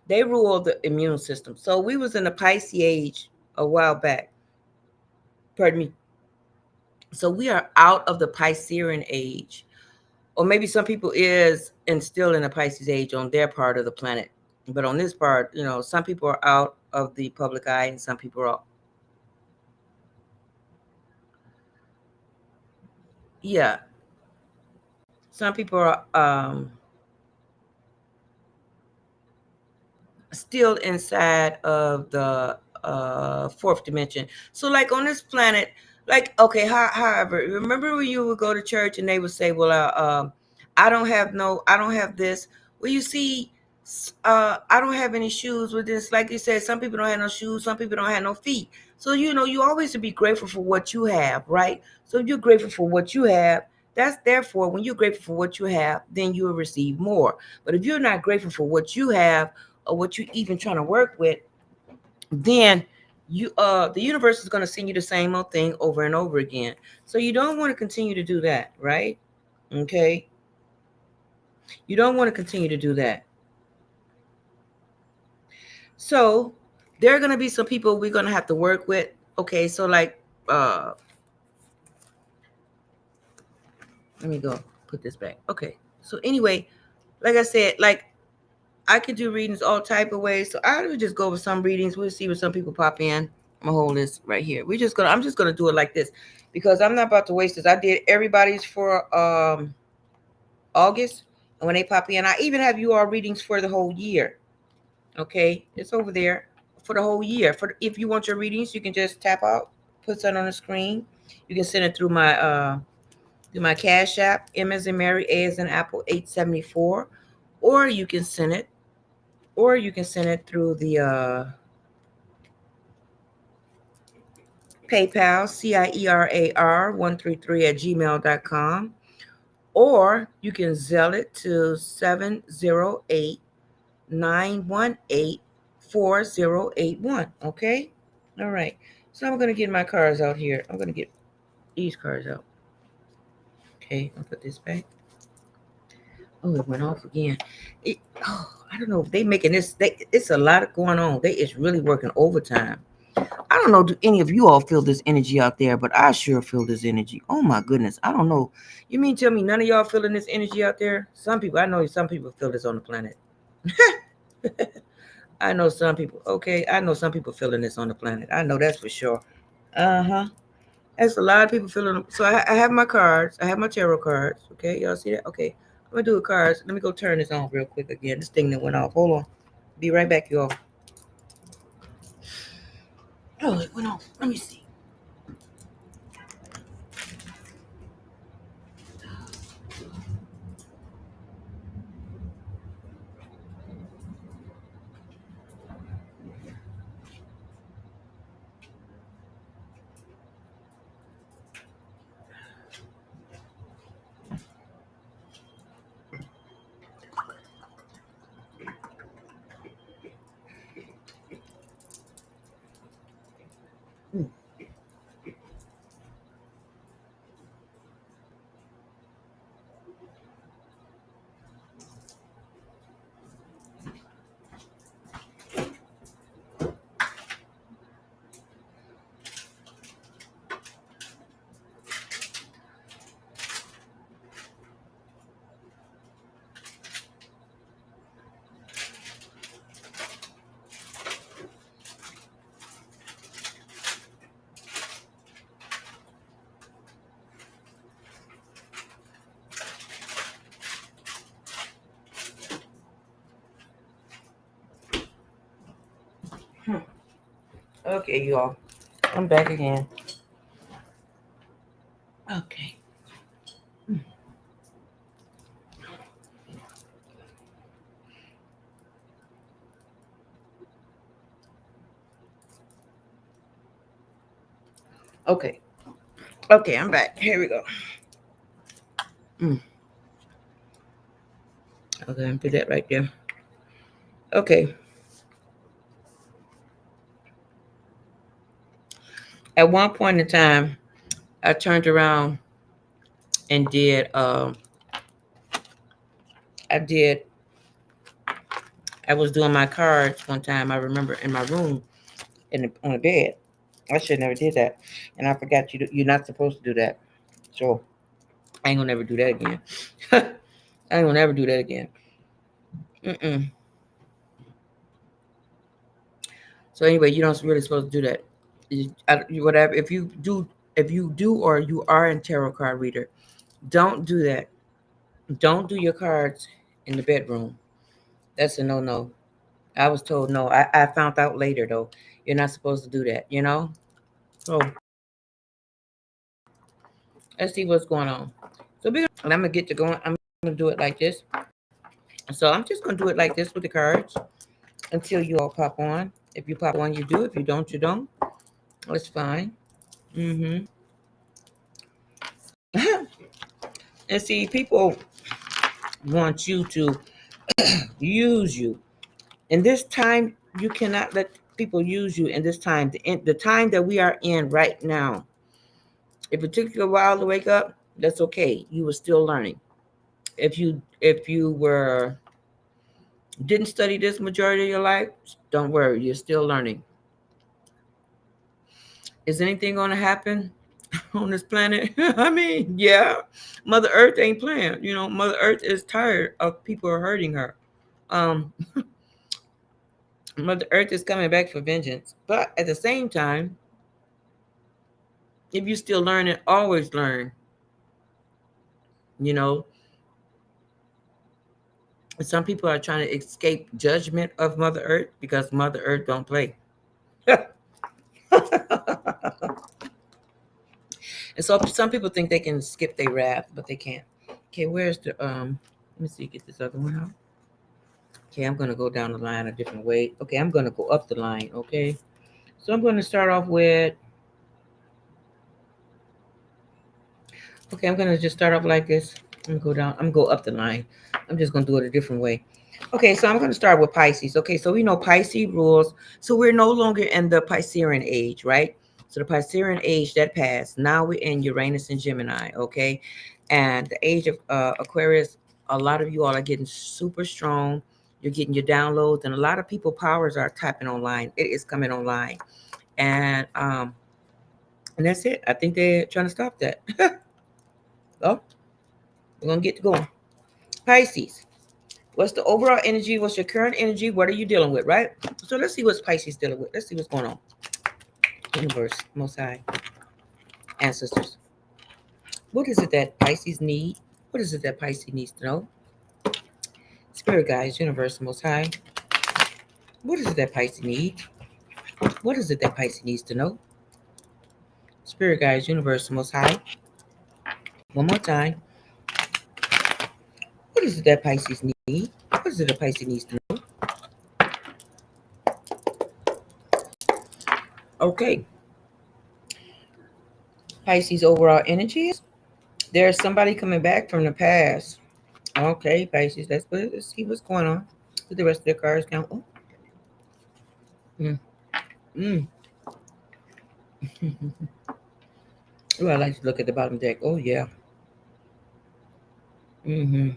They rule the immune system. So we was in the Pisces age a while back. Pardon me. So we are out of the Piscean age, or maybe some people is and still in the Pisces age on their part of the planet. But on this part, some people are out of the public eye and some people are, yeah, some people are still inside of the fourth dimension. So like on this planet, like, okay, however, remember when you would go to church and they would say, well, I don't have this. Well, you see, I don't have any shoes with this. Like you said, some people don't have no shoes, some people don't have no feet. So you always to be grateful for what you have, right? So if you're grateful for what you have, that's therefore when you're grateful for what you have, then you will receive more. But if you're not grateful for what you have, or what you're even trying to work with, then the universe is going to send you the same old thing over and over again. So you don't want to continue to do that, right? Okay. You don't want to continue to do that. So there are going to be some people we're going to have to work with. Okay, so like let me go put this back. Okay, so anyway, like I said, like I could do readings all type of ways. So I would just go over some readings. We'll see what some people pop in. I'm gonna hold this right here. I'm just gonna do it like this because I'm not about to waste this. I did everybody's for August, and when they pop in, I even have you all readings for the whole year. Okay, it's over there for the whole year. If you want your readings, you can just tap out, put something on the screen. You can send it through my Cash App, M as in Mary, A as in Apple, 874, or you can send it through the PayPal, CIERAR133 @gmail.com, or you can Zelle it to 708-918-4081. Okay? All right. So I'm going to get my cards out here. I'm going to get these cards out. Okay, I'll put this back. Oh, it went off again. I don't know. They making this. It's a lot going on. It's really working overtime. I don't know. Do any of you all feel this energy out there? But I sure feel this energy. Oh my goodness. I don't know. You mean tell me none of y'all feeling this energy out there? Some people. I know some people feel this on the planet. I know some people. Okay, I know some people feeling this on the planet. I know that's for sure. Uh-huh. That's a lot of people feeling them. So I have my cards. I have my tarot cards. Okay, y'all see that? Okay, I'm gonna do the cards. Let me go turn this on real quick again. This thing that went off. Hold on. Be right back, y'all. Oh, it went off. Let me see. Okay, you all. I'm back again. Okay. Okay. Okay, I'm back. Here we go. Okay, I'm put that right there. Okay. At one point in time, I turned around and I did I was doing my cards one time, I remember, in my room on the bed. I should never did that. And I forgot you're not supposed to do that. So I ain't gonna never do that again. I ain't gonna never do that again. Mm-mm. So anyway, you don't really supposed to do that. Whatever. If you do, or you are a tarot card reader, don't do that. Don't do your cards in the bedroom. That's a no. I was told no. I found out later though. You're not supposed to do that. So let's see what's going on. And I'm gonna get to going. I'm gonna do it like this. So I'm just gonna do it like this with the cards until you all pop on. If you pop on, you do. If you don't, you don't. It's fine. Mm-hmm. And see, people want you to use you. In this time, you cannot let people use you in this time. The time that we are in right now. If it took you a while to wake up, that's okay. You were still learning. If you were didn't study this majority of your life, don't worry, you're still learning. Is anything going to happen on this planet? I mean, yeah, Mother Earth ain't playing. Mother Earth is tired of people hurting her. Um, Mother Earth is coming back for vengeance. But at the same time, if you still learn it, always learn. You know, some people are trying to escape judgment of Mother Earth because Mother Earth don't play. And so some people think they can skip their wrath, but they can't. Okay, where's the let me see, get this other one out. Okay, I'm gonna go down the line a different way. Okay, I'm gonna go up the line, okay? So I'm gonna start off with I'm gonna just start off like this. I'm gonna go down, I'm gonna go up the line. I'm just gonna do it a different way. Okay, so I'm gonna start with Pisces. Okay, so we know Pisces rules. So we're no longer in the Piscean age, right? So the Piscean age that passed. Now we're in Uranus and Gemini, okay? And the age of Aquarius, a lot of you all are getting super strong. You're getting your downloads, and a lot of people powers are tapping online. It is coming online. And that's it. I think they're trying to stop that. Oh, we're gonna get to going. Pisces. What's the overall energy? What's your current energy? What are you dealing with, right? So let's see what Pisces dealing with. Let's see what's going on. Universe, Most High, ancestors. What is it that Pisces need? What is it that Pisces needs to know? Spirit guides, universe, Most High. What is it that Pisces need? What is it that Pisces needs to know? Spirit guides, universe, Most High. One more time. What is it that Pisces need? What is it that Pisces needs to know? Okay. Pisces overall energy is there's somebody coming back from the past. Okay, Pisces. Let's see what's going on. Put the rest of the cards down. Oh. Mm. Mm. Oh, I like to look at the bottom deck. Oh yeah. Mm-hmm.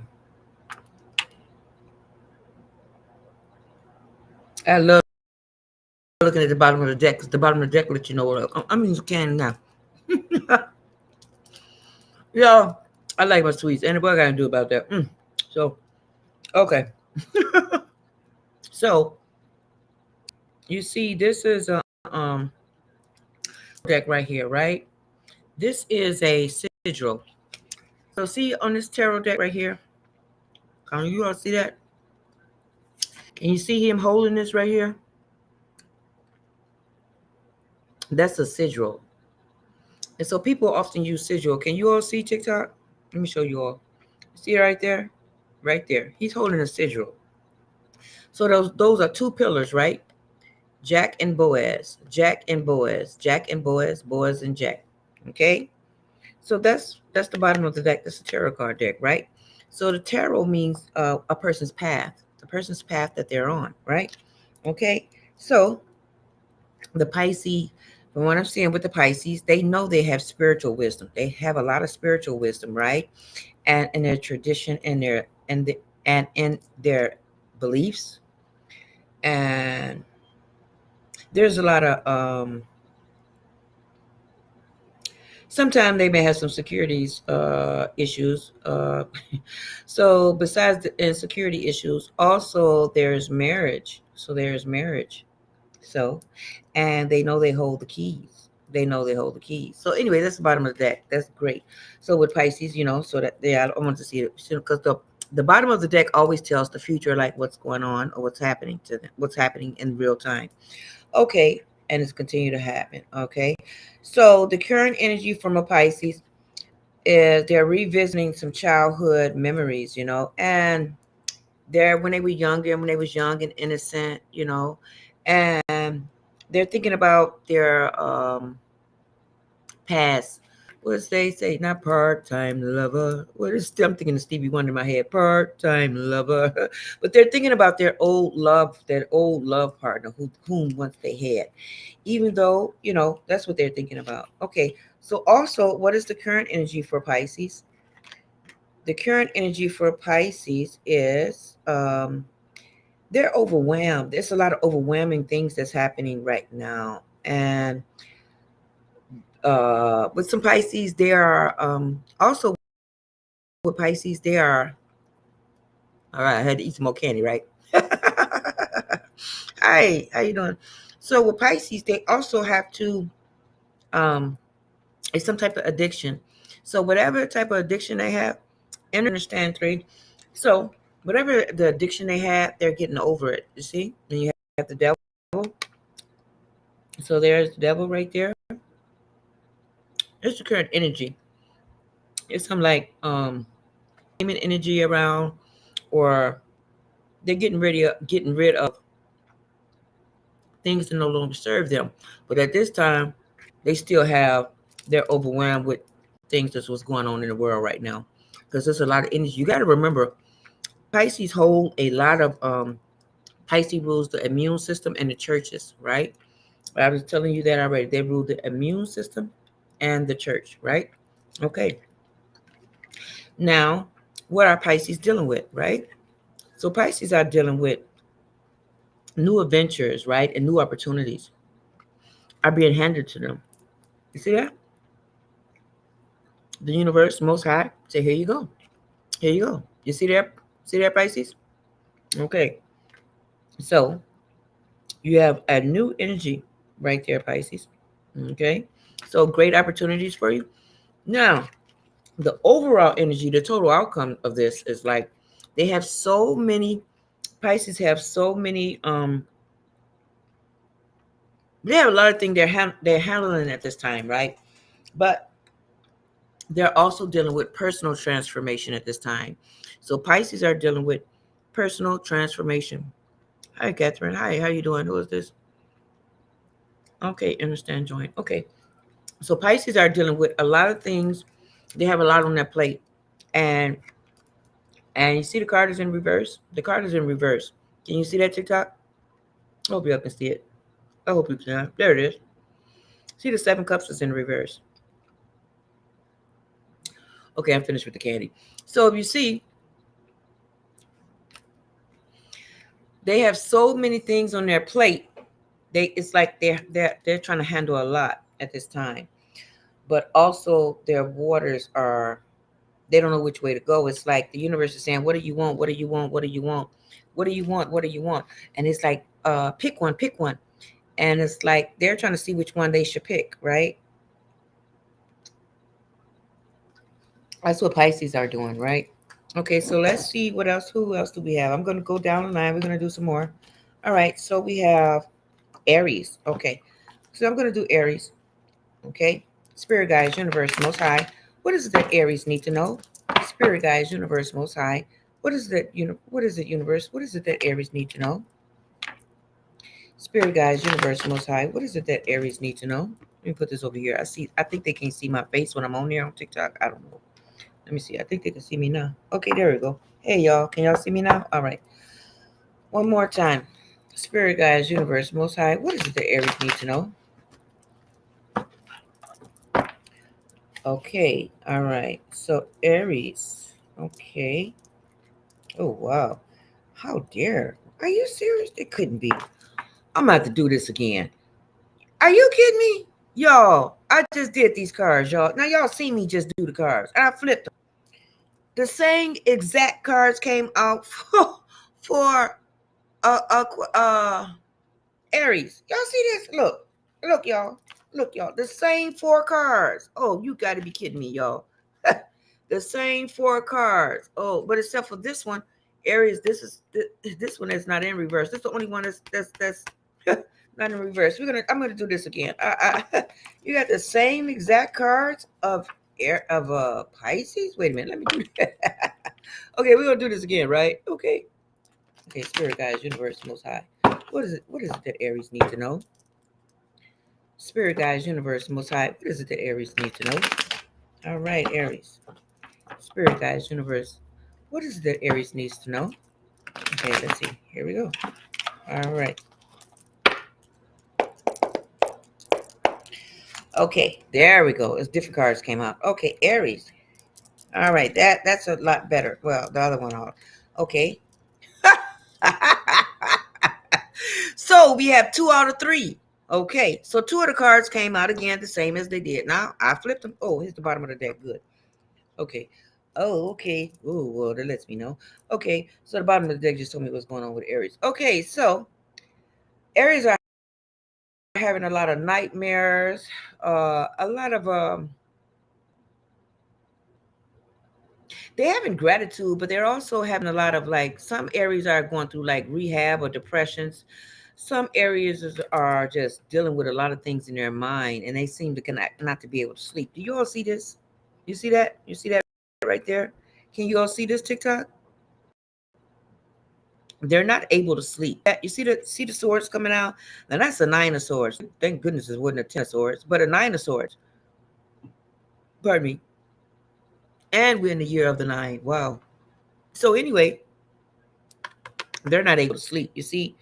I love looking at the bottom of the deck because the bottom of the deck lets you know what I mean. You can now. Yeah, I like my sweets. And what I gotta do about that? So okay. So you see, this is a deck right here, right? This is a sigil. So see on this tarot deck right here. Can you all see that? Can you see him holding this right here? That's a sigil. And so people often use sigil. Can you all see TikTok? Let me show you all. See right there? Right there. He's holding a sigil. So those are two pillars, right? Jack and Boaz. Jack and Boaz. Jack and Boaz. Boaz and Jack. Okay? So that's the bottom of the deck. That's a tarot card deck, right? So the tarot means a person's path, the person's path that they're on, right? Okay. So the Pisces, from what I'm seeing with the Pisces, they know they have spiritual wisdom. They have a lot of spiritual wisdom, right? And in their tradition and and in their beliefs. And there's a lot of sometimes they may have some securities issues. So besides the insecurity issues, also there's marriage. So there's marriage. So, and they know they hold the keys. They know they hold the keys. So anyway, that's the bottom of the deck. That's great. So with Pisces, so that I want to see it because the bottom of the deck always tells the future, like what's going on or what's happening to them, what's happening in real time. Okay, and it's continue to happen. Okay, so the current energy from a Pisces is they're revisiting some childhood memories, and they're when they were younger, when they was young and innocent, and they're thinking about their past. What does they say? Not part-time lover. What is I'm thinking of Stevie Wonder in my head? Part-time lover. But they're thinking about their old love partner whom once they had. Even though, that's what they're thinking about. Okay. So also, what is the current energy for Pisces? The current energy for Pisces is they're overwhelmed. There's a lot of overwhelming things that's happening right now. And with some Pisces, they are also with Pisces, they are all right. I had to eat some more candy, right? Hi, how you doing? So with Pisces, they also have to it's some type of addiction. So whatever type of addiction they have, understand three. So whatever the addiction they have, they're getting over it. You see? And you have the devil. So there's the devil right there. It's the current energy. It's some like energy around, or they're getting rid of things that no longer serve them. But at this time, they're overwhelmed with things that's what's going on in the world right now. Because there's a lot of energy. You got to remember, Pisces hold a lot of Pisces rules the immune system and the churches, right? I was telling you that already. They rule the immune system and the church, right? Okay. Now, what are Pisces dealing with, right? So Pisces are dealing with new adventures, right? And new opportunities are being handed to them. You see that? The universe, most high, say, here you go. Here you go. You see that? See that, Pisces? Okay. So you have a new energy right there, Pisces. Okay. So great opportunities for you. Now, the overall energy, the total outcome of this is like they have so many, Pisces have so many, they have a lot of things they're handling at this time, right? But they're also dealing with personal transformation at this time. So Pisces are dealing with personal transformation. Hi, Catherine. Hi, how you doing? Who is this? Okay, understand, join. Okay. So Pisces are dealing with a lot of things. They have a lot on their plate. And you see the card is in reverse? The card is in reverse. Can you see that, TikTok? I hope you all can see it. I hope you can. There it is. See the 7 cups is in reverse. Okay, I'm finished with the candy. So if you see, they have so many things on their plate. It's like they're trying to handle a lot at this time. But also their waters are, they don't know which way to go. It's like the universe is saying, what do you want? What do you want? What do you want? What do you want? What do you want? And it's like, pick one, pick one. And it's like they're trying to see which one they should pick, right? That's what Pisces are doing, right? Okay, so let's see what else. Who else do we have? I'm going to go down the line. We're going to do some more. All right, so we have Aries. Okay, So I'm going to do Aries. Okay. Spirit guides, universe, most high. What is it that Aries need to know? Spirit guides, universe, most high. What is that? What is it, universe? What is it that Aries need to know? Spirit guides, universe, most high. What is it that Aries need to know? Let me put this over here. I think they can't see my face when I'm on here on TikTok. I don't know. Let me see. I think they can see me now. Okay, there we go. Hey, y'all. Can y'all see me now? All right. One more time. Spirit guides, universe, most high. What is it that Aries need to know? Okay. All right. So Aries. Okay. Oh, wow. How dare. Are you serious? It couldn't be. I'm about to do this again. Are you kidding me? Y'all, I just did these cards, y'all. Now, y'all see me just do the cards. I flipped them. The same exact cards came out for Aries. Y'all see this? Look, y'all. Look, y'all. The same four cards. Oh, you got to be kidding me, y'all. The same four cards. Oh, but except for this one, Aries. This one is not in reverse. This is the only one that's not in reverse. I'm gonna do this again. You got the same exact cards of Pisces. Wait a minute. Let me do that. Okay, we're gonna do this again, right? Okay. Okay, Spirit guides, universe, most high. What is it? What is it that Aries need to know? Spirit guides, universe, most high. What is it that Aries need to know? All right, Aries. Spirit guides, universe. What is it that Aries needs to know? Okay, let's see. Here we go. All right. Okay, there we go. It's different cards came out. Okay, Aries. All right, that's a lot better. Well, the other one off. Okay. So we have 2 out of 3. Okay, so 2 of the cards came out again the same as they did. Now I flipped them. Oh, here's the bottom of the deck. Good. Okay. Oh, okay. Oh, well, that lets me know. Okay, so the bottom of the deck just told me what's going on with Aries. Okay, so Aries are having a lot of nightmares, a lot of they're having gratitude, but they're also having a lot of like some areas are going through like rehab or depressions. Some areas are just dealing with a lot of things in their mind, and they seem to connect not to be able to sleep. Do you all see this? You see that? You see that right there? Can you all see this TikTok? They're not able to sleep. You see the swords coming out? Now that's a 9 of swords. Thank goodness it wasn't a 10 of swords, but a 9 of swords. Pardon me. And we're in the year of the 9. Wow. So anyway, they're not able to sleep. You see,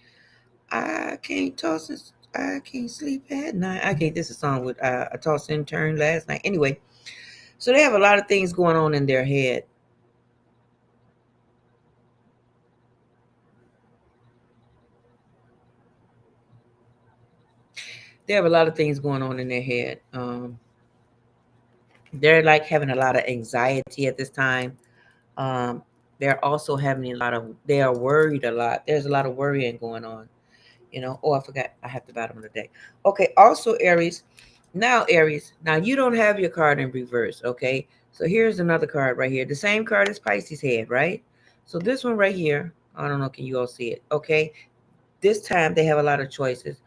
I can't toss this. I can't sleep at night. I can't. This is a song with a toss and turn last night. Anyway, so they have a lot of things going on in their head. They have a lot of things going on in their head. They're like having a lot of anxiety at this time. Um, they're also having a lot of. They are worried a lot. There's a lot of worrying going on. Oh, I forgot. I have the bottom of the deck. Okay. Also, Aries. Now, Aries. Now you don't have your card in reverse. Okay. So here's another card right here. The same card as Pisces had, right? So this one right here. I don't know. Can you all see it? Okay. This time they have a lot of choices,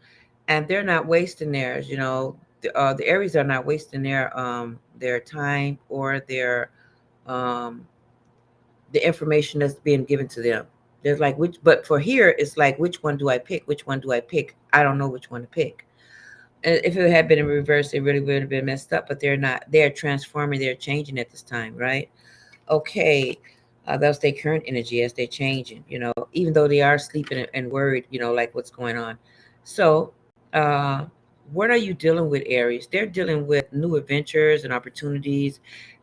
and they're not wasting theirs. The Aries are not wasting their time or their um the information that's being given to them. There's like but for here, it's like, which one do I pick? Which one do I pick? I don't know which one to pick. And if it had been in reverse, it really would have been messed up, but they're not. They're transforming, they're changing at this time, right? Okay. That's their current energy as they're changing, even though they are sleeping and worried, like what's going on. So, uh, what are you dealing with, Aries? They're dealing with new adventures and opportunities.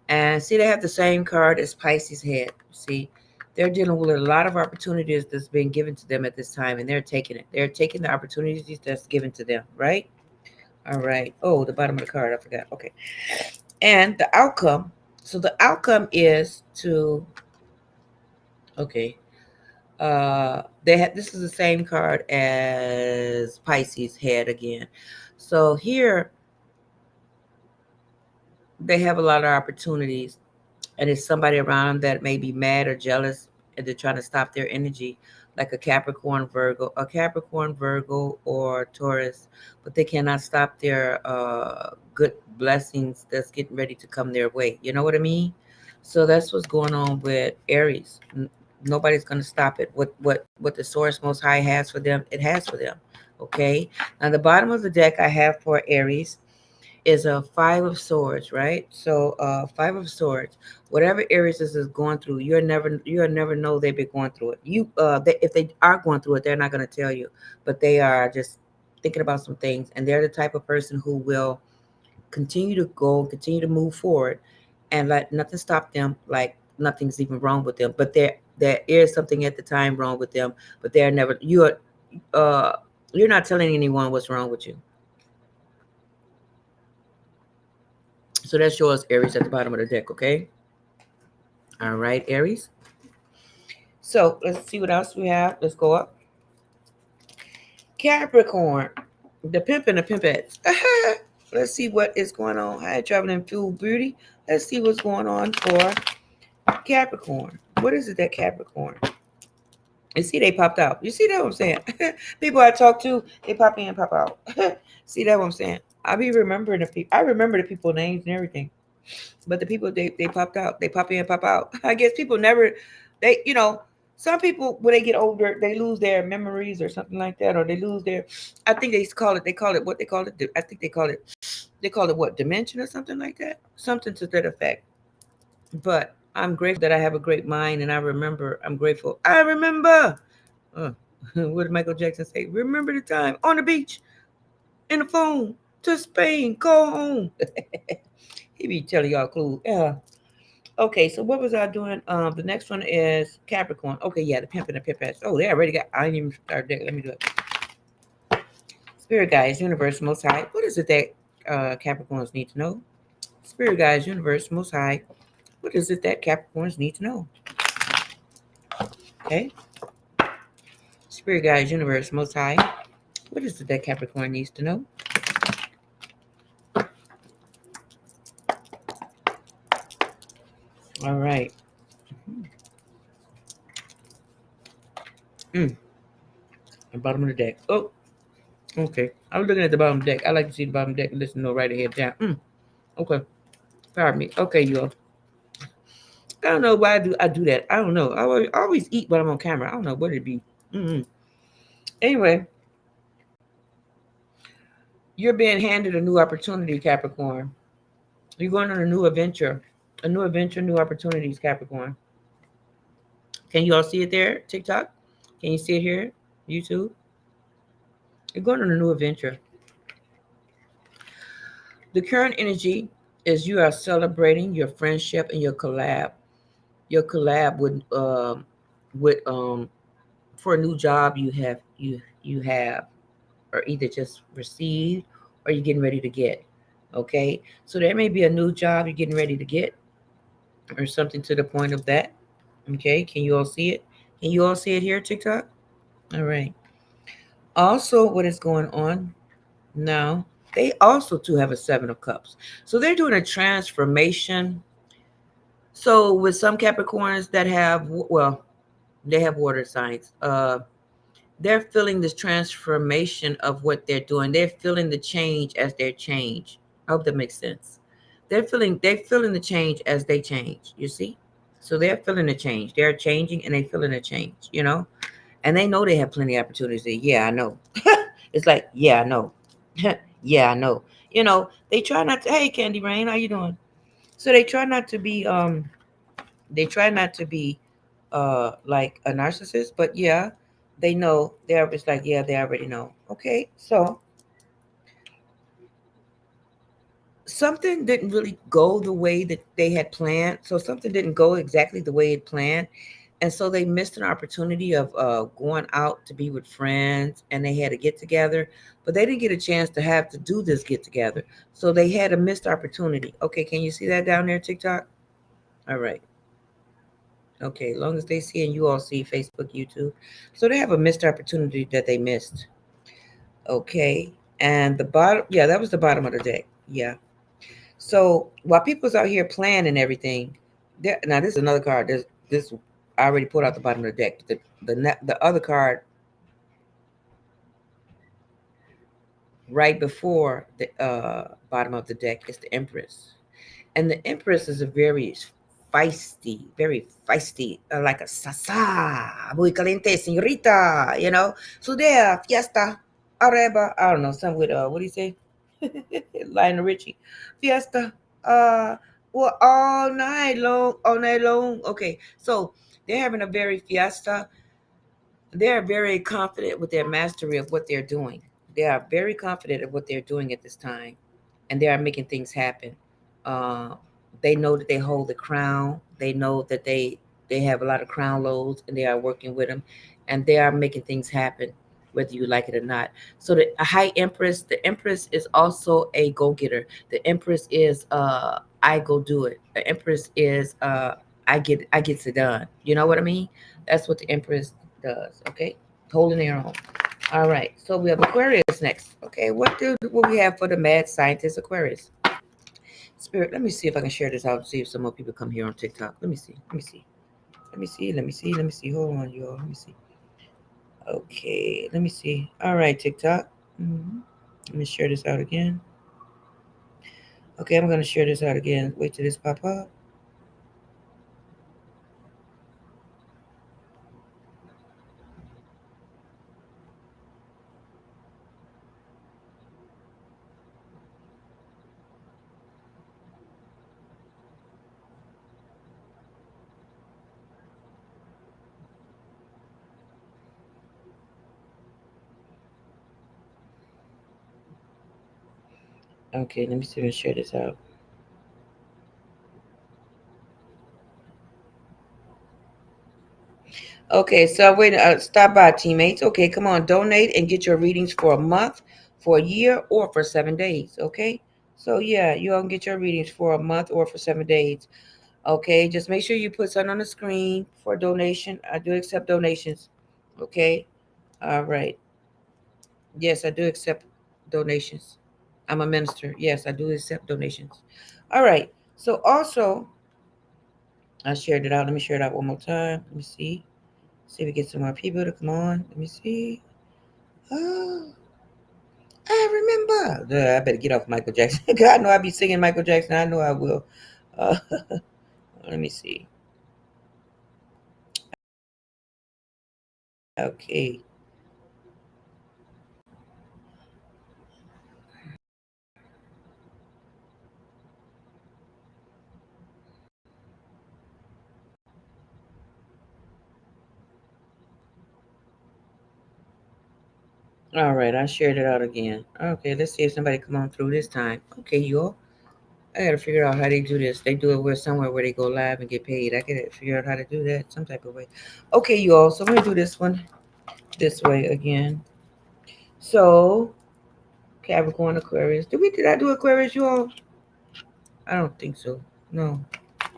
And see, they have the same card as Pisces had. See, they're dealing with a lot of opportunities that's being given to them at this time, and they're taking it. They're taking the opportunities that's given to them, right? All right. Oh, the bottom of the card, I forgot. Okay. And the outcome. So the outcome is to, okay. This is the same card as Pisces had again. So here they have a lot of opportunities, and it's somebody around them that may be mad or jealous, and they're trying to stop their energy. like a Capricorn, Virgo, or Taurus, but they cannot stop their good blessings that's getting ready to come their way. You know what I mean? So that's what's going on with Aries. Nobody's gonna stop it. What the source most high has for them, it has for them. Okay. Now the bottom of the deck I have for Aries is a five of swords, right? So five of swords. Whatever Aries is going through, you'll never know they've been going through it. If they are going through it, they're not going to tell you, but they are just thinking about some things, and they're the type of person who will continue to move forward, and let nothing stop them, like nothing's even wrong with them. But there is something at the time wrong with them, but they're never you're not telling anyone what's wrong with you. So that shows Aries at the bottom of the deck, okay? All right, Aries. So let's see what else we have. Let's go up. Capricorn, the pimp and the pimpettes. Let's see what is going on. Hi, traveling fuel beauty. Let's see what's going on for Capricorn. What is it that Capricorn? You see, they popped out. You see that what I'm saying? People I talk to, they pop in and pop out. See that what I'm saying? I be remembering the people. I remember the people names and everything. But the people they popped out. They pop in, pop out. I guess people never some people when they get older, they lose their memories or something like that, or they lose their I think they call it what they call it. I think they call it what, dimension or something like that. Something to that effect. But I'm grateful that I have a great mind, and I'm grateful. I remember. What did Michael Jackson say? Remember the time on the beach, in the phone, to Spain, call home. He be telling y'all clues. Yeah. Okay, so what was I doing? The next one is Capricorn. Okay, yeah, the pimp and the pimpess. Oh, they already got. I didn't even start there. Let me do it. Spirit guides, universe, most high. What is it that Capricorns need to know? Spirit guides, universe, most high. What is it that Capricorns need to know? Okay. Spirit guides, universe, most high. What is it that Capricorn needs to know? All right. The bottom of the deck. Oh, okay. I was looking at the bottom deck. I like to see the bottom deck and listen to right ahead down. Okay. Pardon me. Okay, y'all. I don't know why I do that. I don't know. I always eat when I'm on camera. I don't know what it'd be. Anyway, you're being handed a new opportunity, Capricorn. You're going on a new adventure. New opportunities, Capricorn. Can you all see it there? TikTok? Can you see it here? YouTube? You're going on a new adventure. The current energy is you are celebrating your friendship and your collab. Your collab with for a new job you have or either just received or you're getting ready to get. Okay? So there may be a new job you're getting ready to get or something to the point of that. Okay? Can you all see it? Can you all see it here, TikTok? All right. Also, what is going on now? They also too have a 7 of Cups. So they're doing a transformation. So with some Capricorns that have, well, they have water signs. They're feeling this transformation of what they're doing. They're feeling the change as they change. I hope that makes sense. They're feeling the change as they change. You see? So they're feeling the change. They're changing and they're feeling the change, And they know they have plenty of opportunities. Yeah, I know. It's like, yeah, I know. Yeah, I know. They try not to, hey Candy Rain, how you doing? So they try not to be like a narcissist, but yeah, they know. They're just like, yeah, they already know. Okay, so something didn't really go the way that they had planned. So something didn't go exactly the way it planned. And so they missed an opportunity of going out to be with friends, and they had to get together, but they didn't get a chance to have to do this get together. So they had a missed opportunity. Okay, can you see that down there, TikTok? All right. Okay, as long as they see and you all see Facebook, YouTube. So they have a missed opportunity that they missed. Okay. And the bottom, yeah, that was the bottom of the deck. Yeah. So while people's out here planning everything, now this is another card. There's this I already pulled out the bottom of the deck. The other card right before the bottom of the deck is the Empress. And the Empress is a very feisty, like a sasa, muy caliente, señorita, you know. So there, fiesta, areba, I don't know, something with, what do you say? Lionel Richie. Fiesta, uh, well, all night long. Okay, so they're having a very fiesta. They're very confident with their mastery of what they're doing. They are very confident of what they're doing at this time, and they are making things happen. Uh, they know that they hold the crown. They know that they have a lot of crown loads, and they are working with them, and they are making things happen, whether you like it or not. So the High Empress, the Empress is also a go getter. The Empress is I go do it. The Empress is I gets it done. You know what I mean? That's what the Empress does. Okay, holding their own. All right, so we have Aquarius next. Okay, what we have for the mad scientist Aquarius? Spirit, let me see if I can share this out. See if some more people come here on TikTok. Let me see. Let me see. Let me see. Let me see. Let me see. Hold on, y'all. Let me see. Okay, let me see. All right, TikTok. Let me share this out again. Okay, I'm gonna share this out again. Wait till this pop up. Okay, let me see if I can share this out. Okay, so wait, stop by, teammates. Okay, come on, donate and get your readings for a month, for a year, or for 7 days. Okay, so yeah, you all can get your readings for a month or for 7 days. Okay, just make sure you put something on the screen for donation. I do accept donations. Okay, all right. Yes, I do accept donations. I'm a minister. Yes, I do accept donations. All right. So also, I shared it out. Let me share it out one more time. Let me see. See if we get some more people to come on. Let me see. Oh, I remember. I better get off Michael Jackson. God, I know I be singing Michael Jackson. I know I will. Uh, let me see. Okay. All right. I shared it out again. Okay. Let's see if somebody come on through this time. Okay, you all. I gotta figure out how they do this. They do it where somewhere where they go live and get paid. I gotta figure out how to do that some type of way. Okay, you all. So I'm gonna do this one this way again. So Capricorn, Aquarius. Did I do Aquarius, you all? I don't think so. No,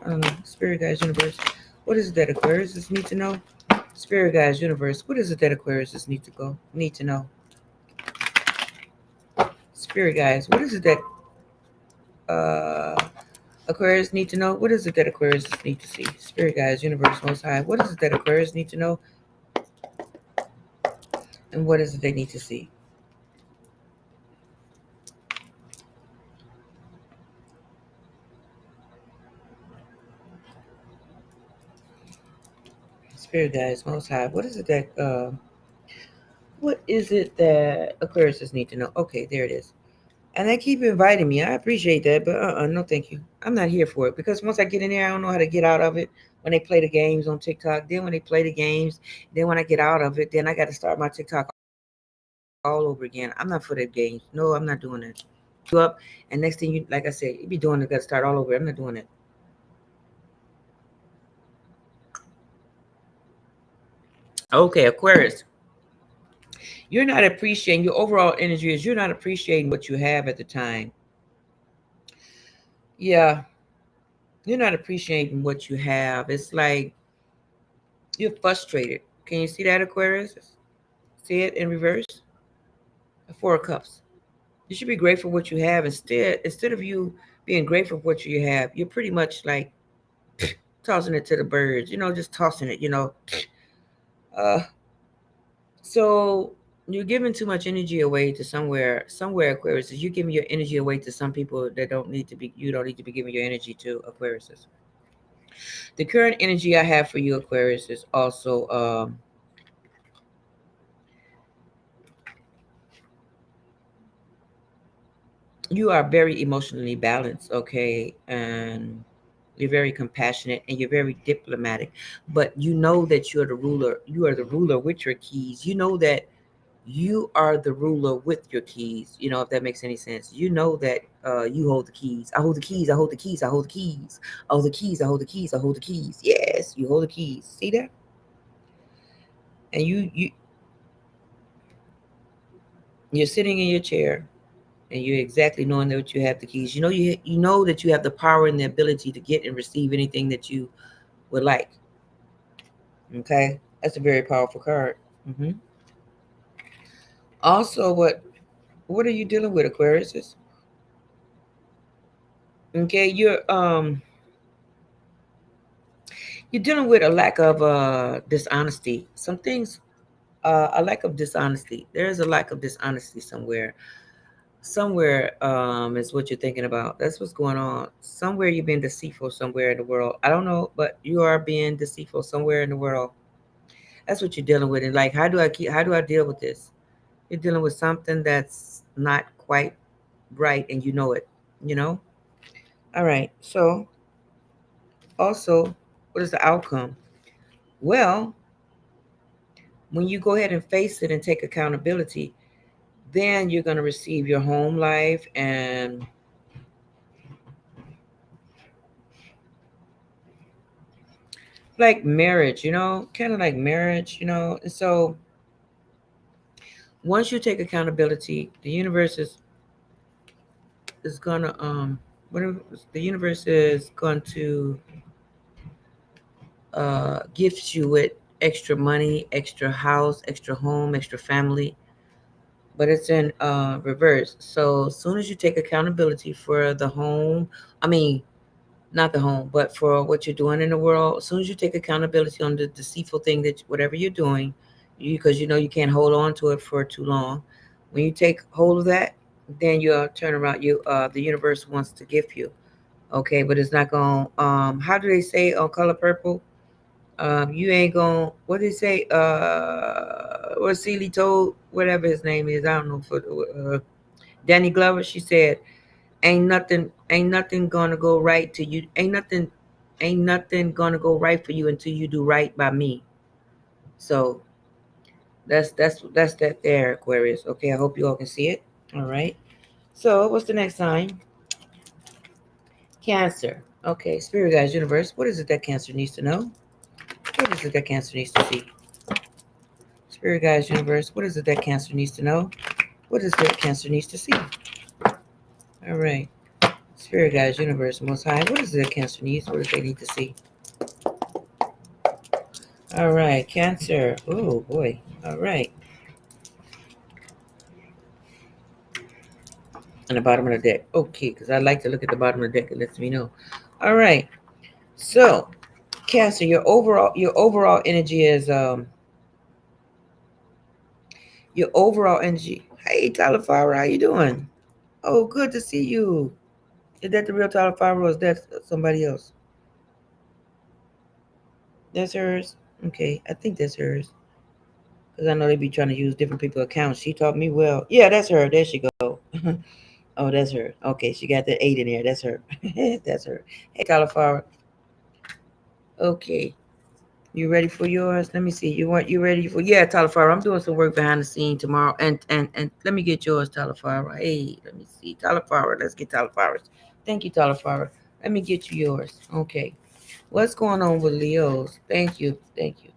I don't know. Spirit guys, universe. What is it that Aquarius need to know? Spirit guys, universe. What is it that Aquarius need to know? Spirit guys. What is it that uh Aquarius need to know? What is it that Aquarius need to see? Spirit guys, universe, most high. What is it that Aquarius need to know? And what is it they need to see? Spirit guys, most high. What is it that Aquarius need to know? Okay, there it is. And they keep inviting me. I appreciate that, but no, thank you. I'm not here for it because once I get in there, I don't know how to get out of it. When they play the games on TikTok, then when they play the games, then when I get out of it, then I got to start my TikTok all over again. I'm not for the games. No, I'm not doing it. You up, and next thing you, like I said, you be doing it. Got to start all over. I'm not doing it. Okay, Aquarius, you're not appreciating your overall energy. Is you're not appreciating what you have at the time. Yeah, you're not appreciating what you have. It's like you're frustrated. Can you see that, Aquarius? See it in reverse? The Four of Cups. You should be grateful for what you have. Instead of you being grateful for what you have, you're pretty much like tossing it to the birds, just tossing it, Uh, so you're giving too much energy away to somewhere, Aquarius. You're giving your energy away to some people that you don't need to be giving your energy to, Aquarius. The current energy I have for you, Aquarius, is also you are very emotionally balanced, okay? And you're very compassionate and you're very diplomatic, but you know that you're the ruler. You are the ruler with your keys. You know that you are the ruler with your keys. If that makes any sense. You know that you hold the keys. I hold the keys. I hold the keys. I hold the keys. I hold the keys. I hold the keys. I hold the keys. Yes, you hold the keys. See that? And you're sitting in your chair and you're exactly knowing that you have the keys. You know that you have the power and the ability to get and receive anything that you would like. Okay, that's a very powerful card. hmm Also, what are you dealing with, Aquarius? Okay, you're dealing with a lack of dishonesty. Some things, a lack of dishonesty. There is a lack of dishonesty somewhere. Somewhere is what you're thinking about. That's what's going on. Somewhere you're being deceitful somewhere in the world. I don't know, but you are being deceitful somewhere in the world. That's what you're dealing with. And like, how do I deal with this? You're dealing with something that's not quite right and you know it, you know? All right. So also, what is the outcome? Well, when you go ahead and face it and take accountability, then you're going to receive your home life and like marriage, kind of like marriage. And so once you take accountability, the universe is gonna whatever the universe is going to gift you with extra money, extra house, extra home, extra family, but it's in reverse. So as soon as you take accountability for the home, I mean, not the home, but for what you're doing in the world, as soon as you take accountability on the deceitful thing that whatever you're doing, because you can't hold on to it for too long. When you take hold of that, then you'll turn around. The universe wants to gift you, okay, but it's not going. How do they say on Color Purple? You ain't going. What did they say? What Celie told whatever his name is. I don't know for Danny Glover. She said, ain't nothing gonna go right to you. Ain't nothing gonna go right for you until you do right by me. So that's that there, Aquarius. Okay, I hope you all can see it. All right. So what's the next sign? Cancer. Okay, Spirit Guides Universe. What is it that Cancer needs to know? What is it that Cancer needs to see? Spirit Guides Universe. What is it that Cancer needs to know? What is it that Cancer needs to see? All right. Spirit Guides Universe Most High. What is it that Cancer needs? What does they need to see? All right, Cancer. Oh boy. All right. On the bottom of the deck. Okay, because I like to look at the bottom of the deck. It lets me know. All right. So, Cancer, your overall energy is your overall energy. Hey, Tyler Farrar, how you doing? Oh, good to see you. Is that the real Tyler Farrar or is that somebody else? That's hers. Okay, I think that's hers. Because I know they be trying to use different people's accounts. She taught me well. Yeah, that's her. There she go. Oh, that's her. Okay, she got the 8 in there. That's her. That's her. Hey, Califara. Okay, you ready for yours? Let me see. You ready for? Yeah, Califara. I'm doing some work behind the scene tomorrow, and let me get yours, Califara. Hey, let me see, Califara. Let's get Califara's. Thank you, Califara. Let me get you yours. Okay. What's going on with Leo's? Thank you. Thank you.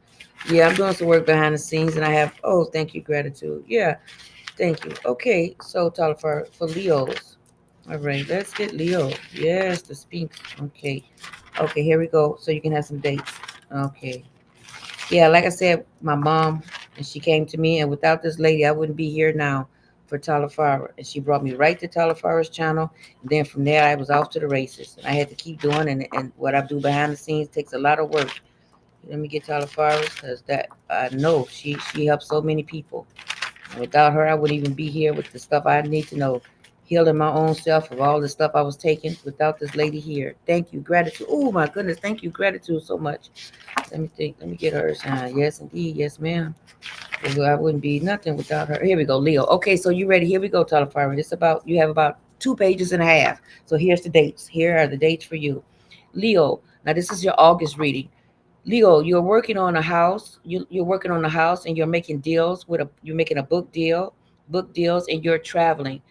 Yeah, I'm doing some work behind the scenes, and I have. Oh, thank you, gratitude. Yeah, thank you. Okay, so Califara for Leo's. All right, let's get Leo. Yes, the Sphinx. Okay. Okay, here we go. So you can have some dates. Okay. Yeah, like I said, my mom, and she came to me, and without this lady, I wouldn't be here now for Talafara, and she brought me right to Talafara's channel. And then from there, I was off to the races, and I had to keep doing. And what I do behind the scenes takes a lot of work. Let me get Talafara's because that I know she helps so many people. And without her, I wouldn't even be here with the stuff I need to know. Healing my own self of all the stuff I was taking without this lady here. Thank you, gratitude. Oh my goodness, thank you, gratitude so much. Let me think. Let me get her sign. Yes, indeed. Yes, ma'am. I wouldn't be nothing without her. Here we go, Leo. Okay, so you ready? Here we go, Talafari. It's about you have about 2 pages and a half. So here's the dates. Here are the dates for you, Leo. Now this is your August reading. Leo, you're working on a house. You're working on a house, and you're making deals with a. You're making a book deals, and you're traveling.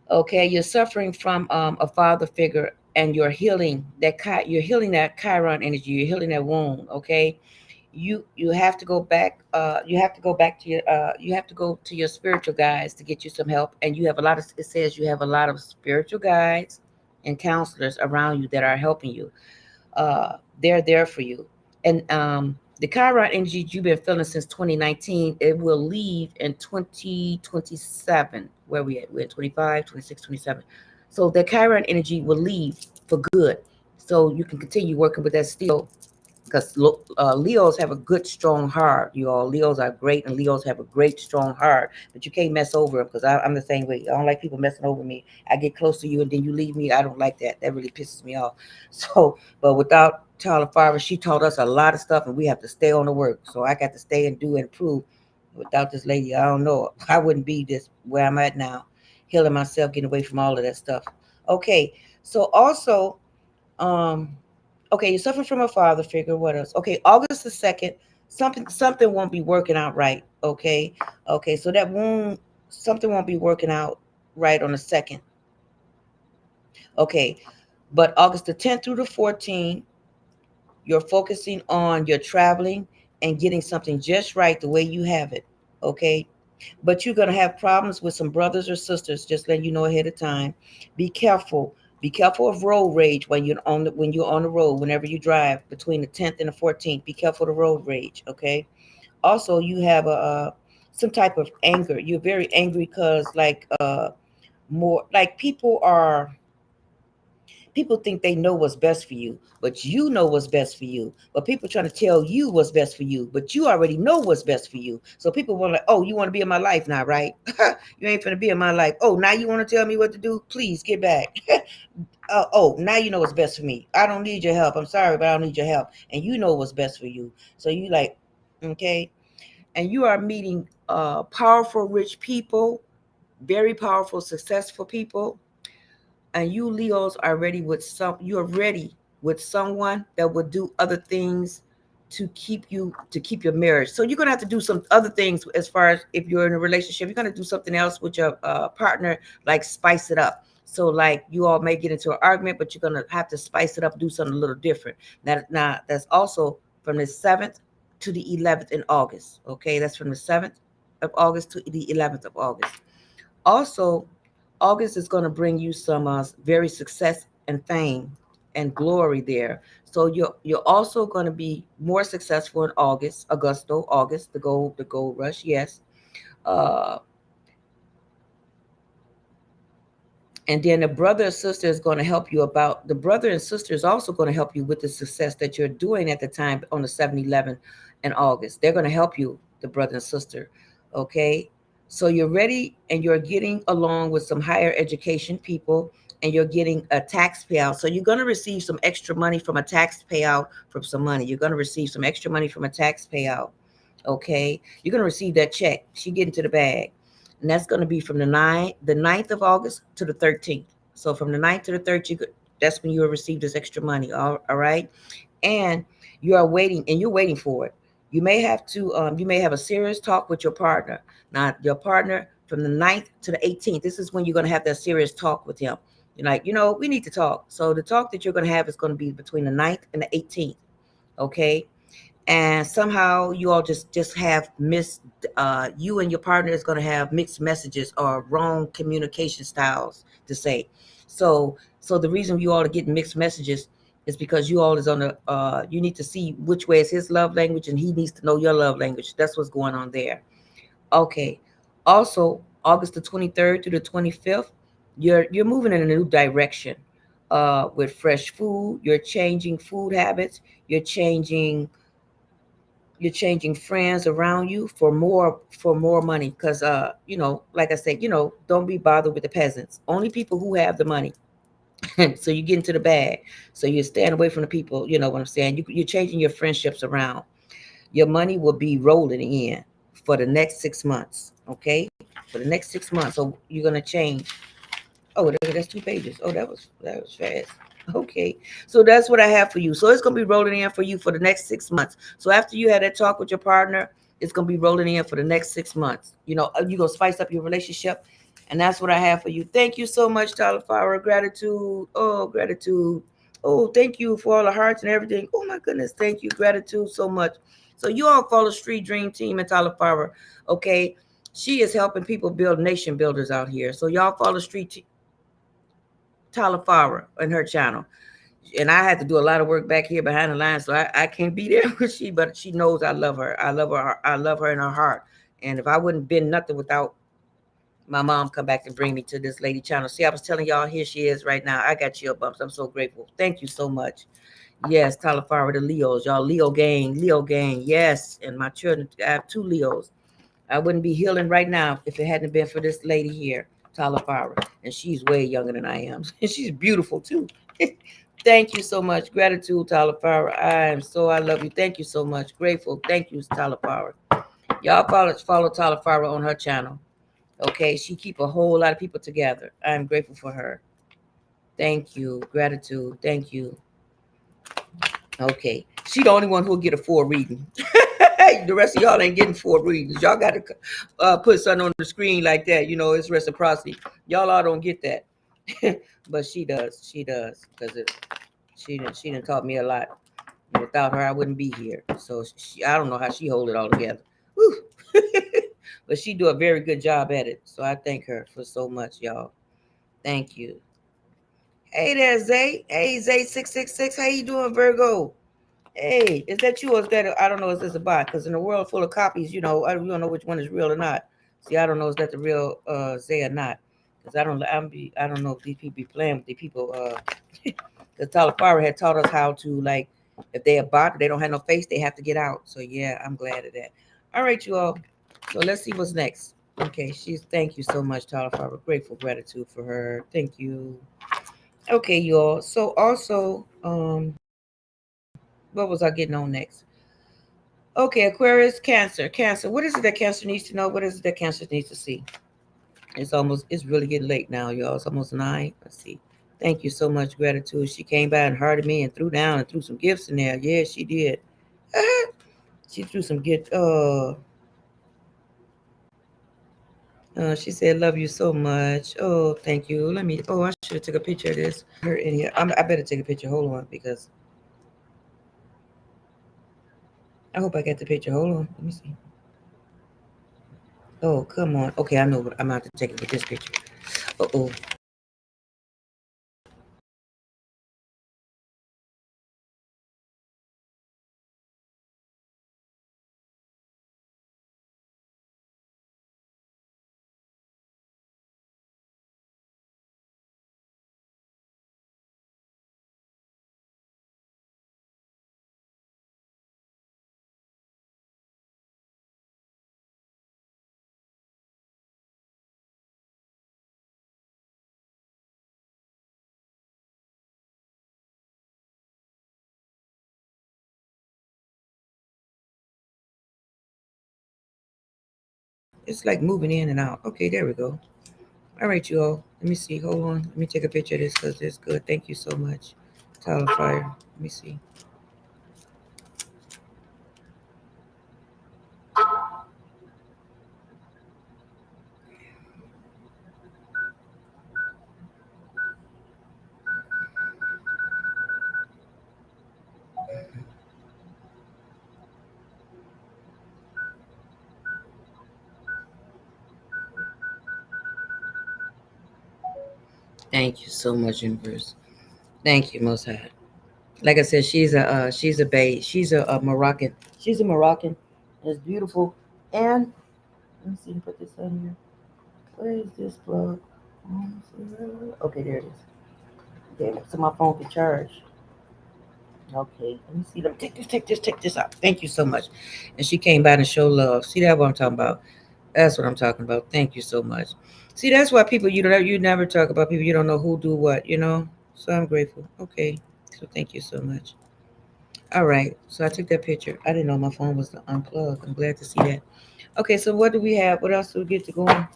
Okay, you're suffering from a father figure, and you're healing that. You're healing that Chiron energy. You're healing that wound. Okay, you have to go back. You have to go back to your. You have to go to your spiritual guides to get you some help, and you have a lot of. It says you have a lot of spiritual guides and counselors around you that are helping you. They're there for you. And the Chiron energy you've been feeling since 2019, it will leave in 2027. Where we at? We're at 25, 26, 27. So the Chiron energy will leave for good. So you can continue working with that still because Leos have a good, strong heart. You all, Leos are great, and Leos have a great, strong heart. But you can't mess over them because I'm the same way. I don't like people messing over me. I get close to you and then you leave me. I don't like that. That really pisses me off. So, but without Tyler Farber, she taught us a lot of stuff, and we have to stay on the work. So I got to stay and do and prove. Without this lady, I don't know. I wouldn't be this where I'm at now, healing myself, getting away from all of that stuff. Okay, so also, um, okay, you suffer from a father figure. What else? Okay, August the 2nd, something won't be working out right. Okay, okay, so that won't something won't be working out right on the 2nd. Okay, but August the 10th through the 14th, you're focusing on your traveling and getting something just right the way you have it. Okay, but you're going to have problems with some brothers or sisters. Just letting you know ahead of time. Be careful. Be careful of road rage when you're on the road. Whenever you drive between the 10th and the 14th, be careful of road rage. Okay. Also, you have a some type of anger. You're very angry because more like people think they know what's best for you, but you know what's best for you. But people trying to tell you what's best for you, but you already know what's best for you. So people want like, oh, you want to be in my life now, right? You ain't finna be in my life. Oh, now you want to tell me what to do? Please get back. Oh, now you know what's best for me. I don't need your help. I'm sorry, but I don't need your help. And you know what's best for you. So you like, okay. And you are meeting powerful, rich people, very powerful, successful people, and you Leos are ready with you're ready with someone that will do other things to keep your marriage. So you're gonna have to do some other things as far as if you're in a relationship. You're gonna do something else with your partner, like spice it up. So like you all may get into an argument, but you're gonna have to spice it up, do something a little different. Now that's also from the 7th to the 11th in August. Okay, that's from the 7th of August to the 11th of August. Also, August is going to bring you some very success and fame and glory there. So you're also going to be more successful in August, the gold rush. Yes. Uh, and then the brother or sister is going to help you about the brother and sister is also going to help you with the success that you're doing at the time on the 7-11 in August. They're going to help you, the brother and sister. Okay, so you're ready and you're getting along with some higher education people, and you're getting a tax payout. So you're going to receive some extra money from a tax payout from some money. You're going to receive some extra money from a tax payout. Okay, you're going to receive that check. She get into the bag, and that's going to be from the 9th of August to the 13th. So from the 9th to the 13th, that's when you will receive this extra money. All right, and you're waiting for it. You may have a serious talk with your partner. Now your partner from the 9th to the 18th, this is when you're going to have that serious talk with him. You're like, we need to talk. So the talk that you're going to have is going to be between the 9th and the 18th. Okay, and somehow you all just have missed you and your partner is going to have mixed messages or wrong communication styles to say. So the reason you all are getting mixed messages is because you all is on the you need to see which way is his love language, and he needs to know your love language. That's what's going on there. Okay, also August the 23rd to the 25th, you're moving in a new direction. With fresh food, you're changing food habits. You're changing friends around you for more money, because like I said, don't be bothered with the peasants. Only people who have the money. So you get into the bag. So you're staying away from the people. You know what I'm saying? You're changing your friendships around. Your money will be rolling in for the next 6 months. Okay, for the next 6 months. So you're gonna change. Oh, that's 2 pages. Oh, that was fast. Okay, so that's what I have for you. So it's gonna be rolling in for you for the next 6 months. So after you had that talk with your partner, it's gonna be rolling in for the next 6 months. You're gonna spice up your relationship, and that's what I have for you. Thank you so much, Tyler Flower. Gratitude. Oh, gratitude. Oh, thank you for all the hearts and everything. Oh my goodness, thank you. Gratitude so much. So you all follow Street Dream Team and Tyler Flower. Okay, she is helping people build nation builders out here. So y'all follow Tyler Farrer and her channel. And I had to do a lot of work back here behind the lines, so I can't be there with she, but she knows I love her. I love her. I love her in her heart. And if I wouldn't been nothing without my mom come back and bring me to this lady channel. See, I was telling y'all, here she is right now. I got chill bumps. I'm so grateful. Thank you so much. Yes, Tyler Farrer, the Leos, y'all. Leo gang. Yes, and my children, I have 2 Leos. I wouldn't be healing right now if it hadn't been for this lady here, Tyler Farrer. And she's way younger than I am. And she's beautiful too. Thank you so much. Gratitude, Tyler Farrer. I love you. Thank you so much. Grateful. Thank you, Tyler Farrer. Y'all follow Tyler Farrer on her channel. Okay, she keep a whole lot of people together. I'm grateful for her. Thank you. Gratitude. Thank you. Okay, she the only one who'll get a 4 reading. The rest of y'all ain't getting 4 readings. Y'all got to put something on the screen like that. It's reciprocity. Y'all all don't get that, but she does. She does, because she done taught me a lot. Without her, I wouldn't be here. So I don't know how she hold it all together. But she do a very good job at it. So I thank her for so much, y'all. Thank you. Hey there, Zay. Hey, Zay666. How you doing, Virgo? Hey, is that you or is that, I don't know, is this a bot? Because in a world full of copies, we don't know which one is real or not. See, I don't know, is that the real Zay or not? Because I don't know if these people be playing with these people. Because Tyler Farrer had taught us how to, like, if they a bot, they don't have no face, they have to get out. So yeah, I'm glad of that. All right, you all. So let's see what's next. Okay, thank you so much, Tyler Farrer. Grateful gratitude for her. Thank you. Okay, you all. So also, what was I getting on next? Okay, Aquarius, Cancer. Cancer. What is it that Cancer needs to know? What is it that Cancer needs to see? It's really getting late now, y'all. It's almost 9. Let's see. Thank you so much, gratitude. She came by and hearted me and threw down and threw some gifts in there. Yeah, she did. She threw some gift. She said, "Love you so much." Oh, thank you. Let me. Oh, I should have took a picture of this. Her in here. I better take a picture. Hold on, because I hope I got the picture. Hold on. Let me see. Oh, come on. Okay, I know what I'm about to take it with this picture. Uh-oh. It's like moving in and out. Okay, there we go. All right, you all. Let me see. Hold on. Let me take a picture of this because it's good. Thank you so much. Tyler Fire. Let me see. Thank you so much, Universe. Thank you, Most High. Like I said, she's a babe. She's a Moroccan. She's a Moroccan. It's beautiful. And let me see. Put this on here. Where is this plug? Okay, there it is. Okay, so my phone can charge. Okay, let me see. Let me take this out. Thank you so much. And she came by to show love. See that what I'm talking about? That's what I'm talking about. Thank you so much. See, that's why people you never talk about people you don't know who do what. So I'm grateful. Okay, so thank you so much. All right, so I took that picture. I didn't know my phone was unplugged. I'm glad to see that. Okay, so what do we have? What else do we get to go on?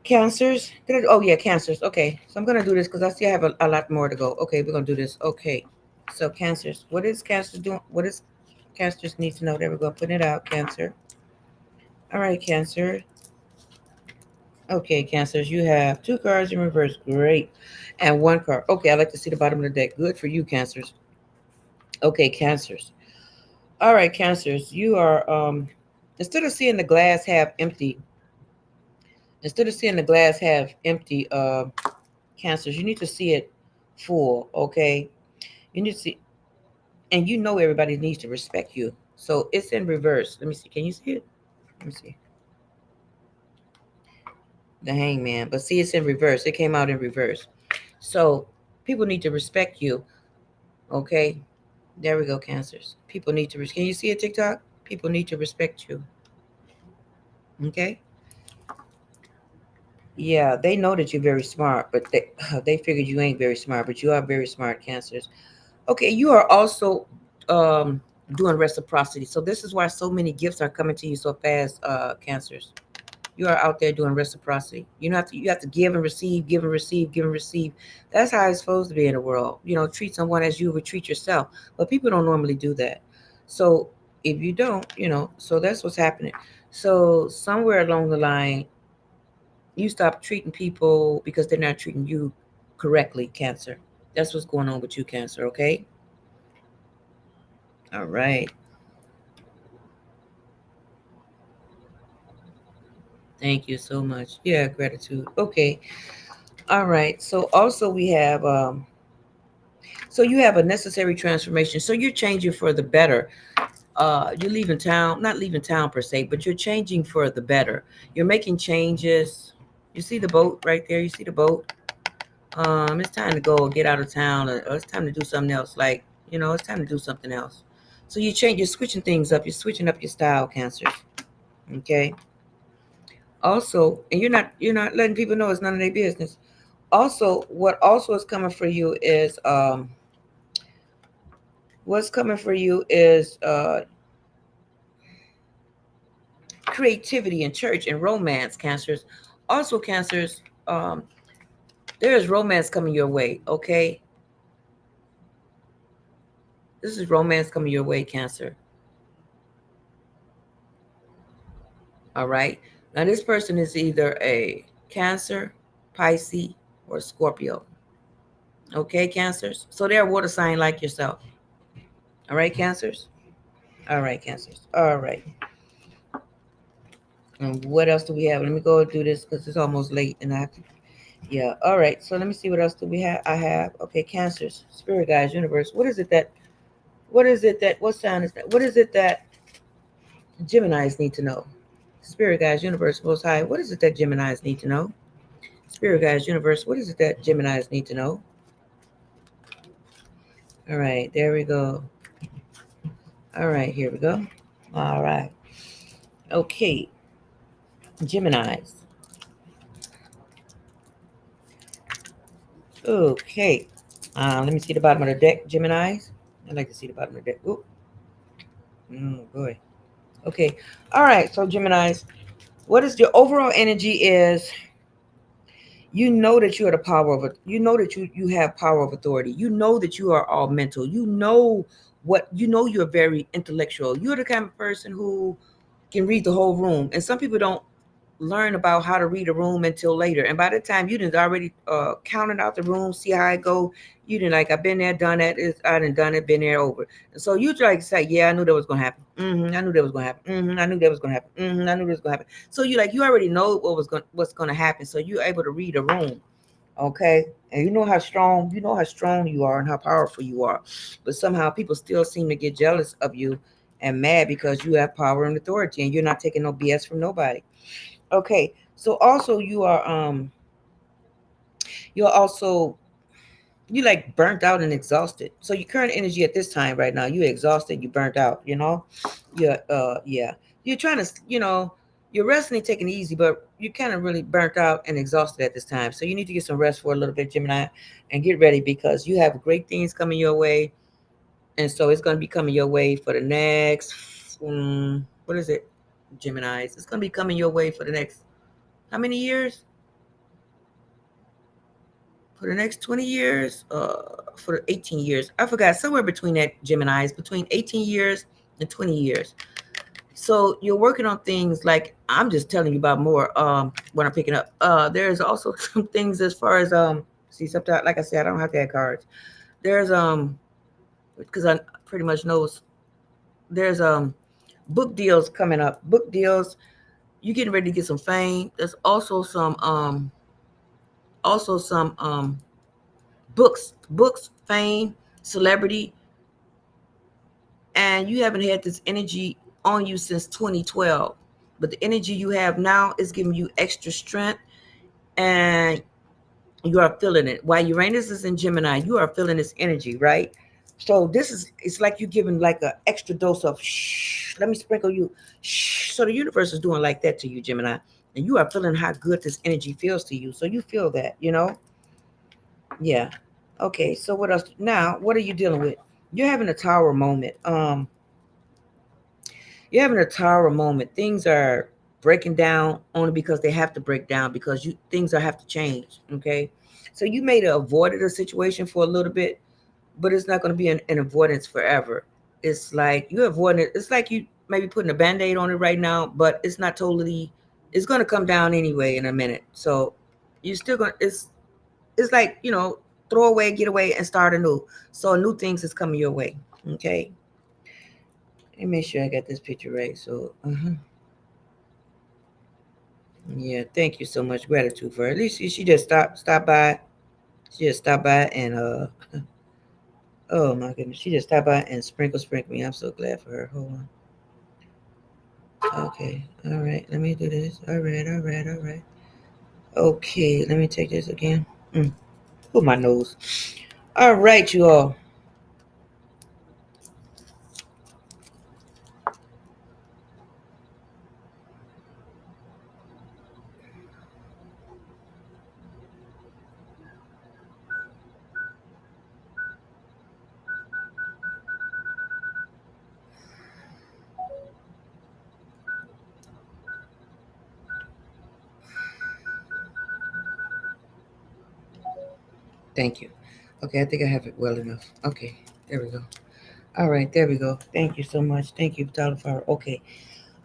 Cancers. Oh yeah, cancers. Okay, so I'm gonna do this because I see I have a lot more to go. Okay, we're gonna do this. Okay, so cancers. What is cancer doing? What is cancers need to know? There we go. Putting it out. Cancer. All right, cancer. Okay, cancers. You have two cards in reverse. Great, and one card. Okay, I like to see the bottom of the deck. Good for you, cancers. Okay, cancers. All right, cancers. You are instead of seeing the glass half empty, instead of seeing the glass half empty, cancers, you need to see it full. Okay, you need to see, and you know everybody needs to respect you. So it's in reverse. Let me see. Can you see it? Let me see. The hangman, but see, it's in reverse. It came out in reverse. So people need to respect you. Okay, there we go, cancers. People need to. Can you see it, TikTok? People need to respect you. Okay. Yeah, they know that you're very smart, but they figured you ain't very smart, but you are very smart, cancers. Okay, you are also um doing reciprocity. So this is why so many gifts are coming to you so fast, cancers. You are out there doing reciprocity. You have to give and receive, give and receive, give and receive. That's how it's supposed to be in the world. Treat someone as you would treat yourself. But people don't normally do that. So if you don't, so that's what's happening. So somewhere along the line, you stop treating people because they're not treating you correctly, Cancer. That's what's going on with you, Cancer, okay? All right. Thank you so much. Yeah, gratitude. Okay. All right. So also we have so you have a necessary transformation. So you're changing for the better. You're leaving town, not leaving town per se, but you're changing for the better. You're making changes. You see the boat right there? You see the boat? It's time to go get out of town, or it's time to do something else. Like, it's time to do something else. So you're switching things up. You're switching up your style, cancers. Okay. Also, and you're not letting people know it's none of their business. Also, what also is coming for you is what's coming for you is creativity in church and romance, cancers. Also, cancers, there is romance coming your way. Okay, this is romance coming your way, Cancer. All right. Now, this person is either a Cancer, Pisces, or Scorpio. Okay, Cancers. So they're a water sign like yourself. All right, Cancers. All right, Cancers. All right. And what else do we have? Let me go and do this because it's almost late and I have to. Yeah. All right. So let me see what else do we have. I have. Okay, Cancers, Spirit Guides, Universe. What is it that? What is it that? What sound is that? What is it that Geminis need to know? Spirit Guides, Universe, Most High. What is it that Geminis need to know? Spirit Guides, Universe. What is it that Geminis need to know? All right, there we go. All right, here we go. All right. Okay, Geminis. Okay. Let me see the bottom of the deck, Geminis. I like to see the bottom of the deck. Oh, boy. Okay. All right. So Geminis, what is your overall energy is you know that you are the power of it. You know that you have power of authority. You know that you are all mental. You're very intellectual. You're the kind of person who can read the whole room. And some people don't learn about how to read a room until later. And by the time you didn't already counted out the room, see how I go, you didn't like, I've been there, done that. I done done it, been there, over. And so you like say, yeah, I knew that was gonna happen. I knew that was gonna happen. I knew that was gonna happen. I knew that was gonna happen. So you already know what's gonna happen. So you're able to read a room. Okay. And you know how strong you are and how powerful you are. But somehow people still seem to get jealous of you and mad because you have power and authority and you're not taking no BS from nobody. Okay, so also you're also you like burnt out and exhausted. So your current energy at this time right now, you're exhausted, you burnt out, you know? Yeah. You're trying to, you're resting and taking it easy, but you're kind of really burnt out and exhausted at this time. So you need to get some rest for a little bit, Gemini, and get ready because you have great things coming your way. And so it's going to be coming your way for the next, what is it, Geminis? It's going to be coming your way for the next, how many years? For the next 20 years, for 18 years. I forgot, somewhere between that, Geminis, between 18 years and 20 years. So you're working on things like, I'm just telling you about more what I'm picking up. There's also some things as far as, see, sometimes, like I said, I don't have to add cards. There's, because I pretty much knows, there's, book deals coming up. Book deals, you getting ready to get some fame. There's also some, books, fame, celebrity, and you haven't had this energy on you since 2012. But the energy you have now is giving you extra strength, and you are feeling it. While Uranus is in Gemini, you are feeling this energy, right? So it's like you're giving like an extra dose of shh, let me sprinkle you. Shh. So the universe is doing like that to you, Gemini. And you are feeling how good this energy feels to you. So you feel that. Yeah. Okay, so what else? Now, what are you dealing with? You're having a tower moment. You're having a tower moment. Things are breaking down only because they have to break down because things are have to change. Okay, so you may have avoided a situation for a little bit, but it's not going to be an avoidance forever. It's like you avoiding it. It's like you maybe putting a band-aid on it right now, but it's not totally. It's going to come down anyway in a minute. So you're still going. It's like throw away, get away, and start anew. So new things is coming your way. Okay. Let me make sure I got this picture right. So, yeah, thank you so much. Gratitude for her. At least she just stopped by. She just stopped by and oh my goodness, she just stopped by and sprinkle me. I'm so glad for her. Hold on. Okay, all right. Let me do this. All right. Okay, let me take this again. Put my nose. All right, you all. Thank you. Okay, I think I have it well enough. Okay, there we go. All right, there we go. Thank you so much. Thank you, Tyler Fire. Okay.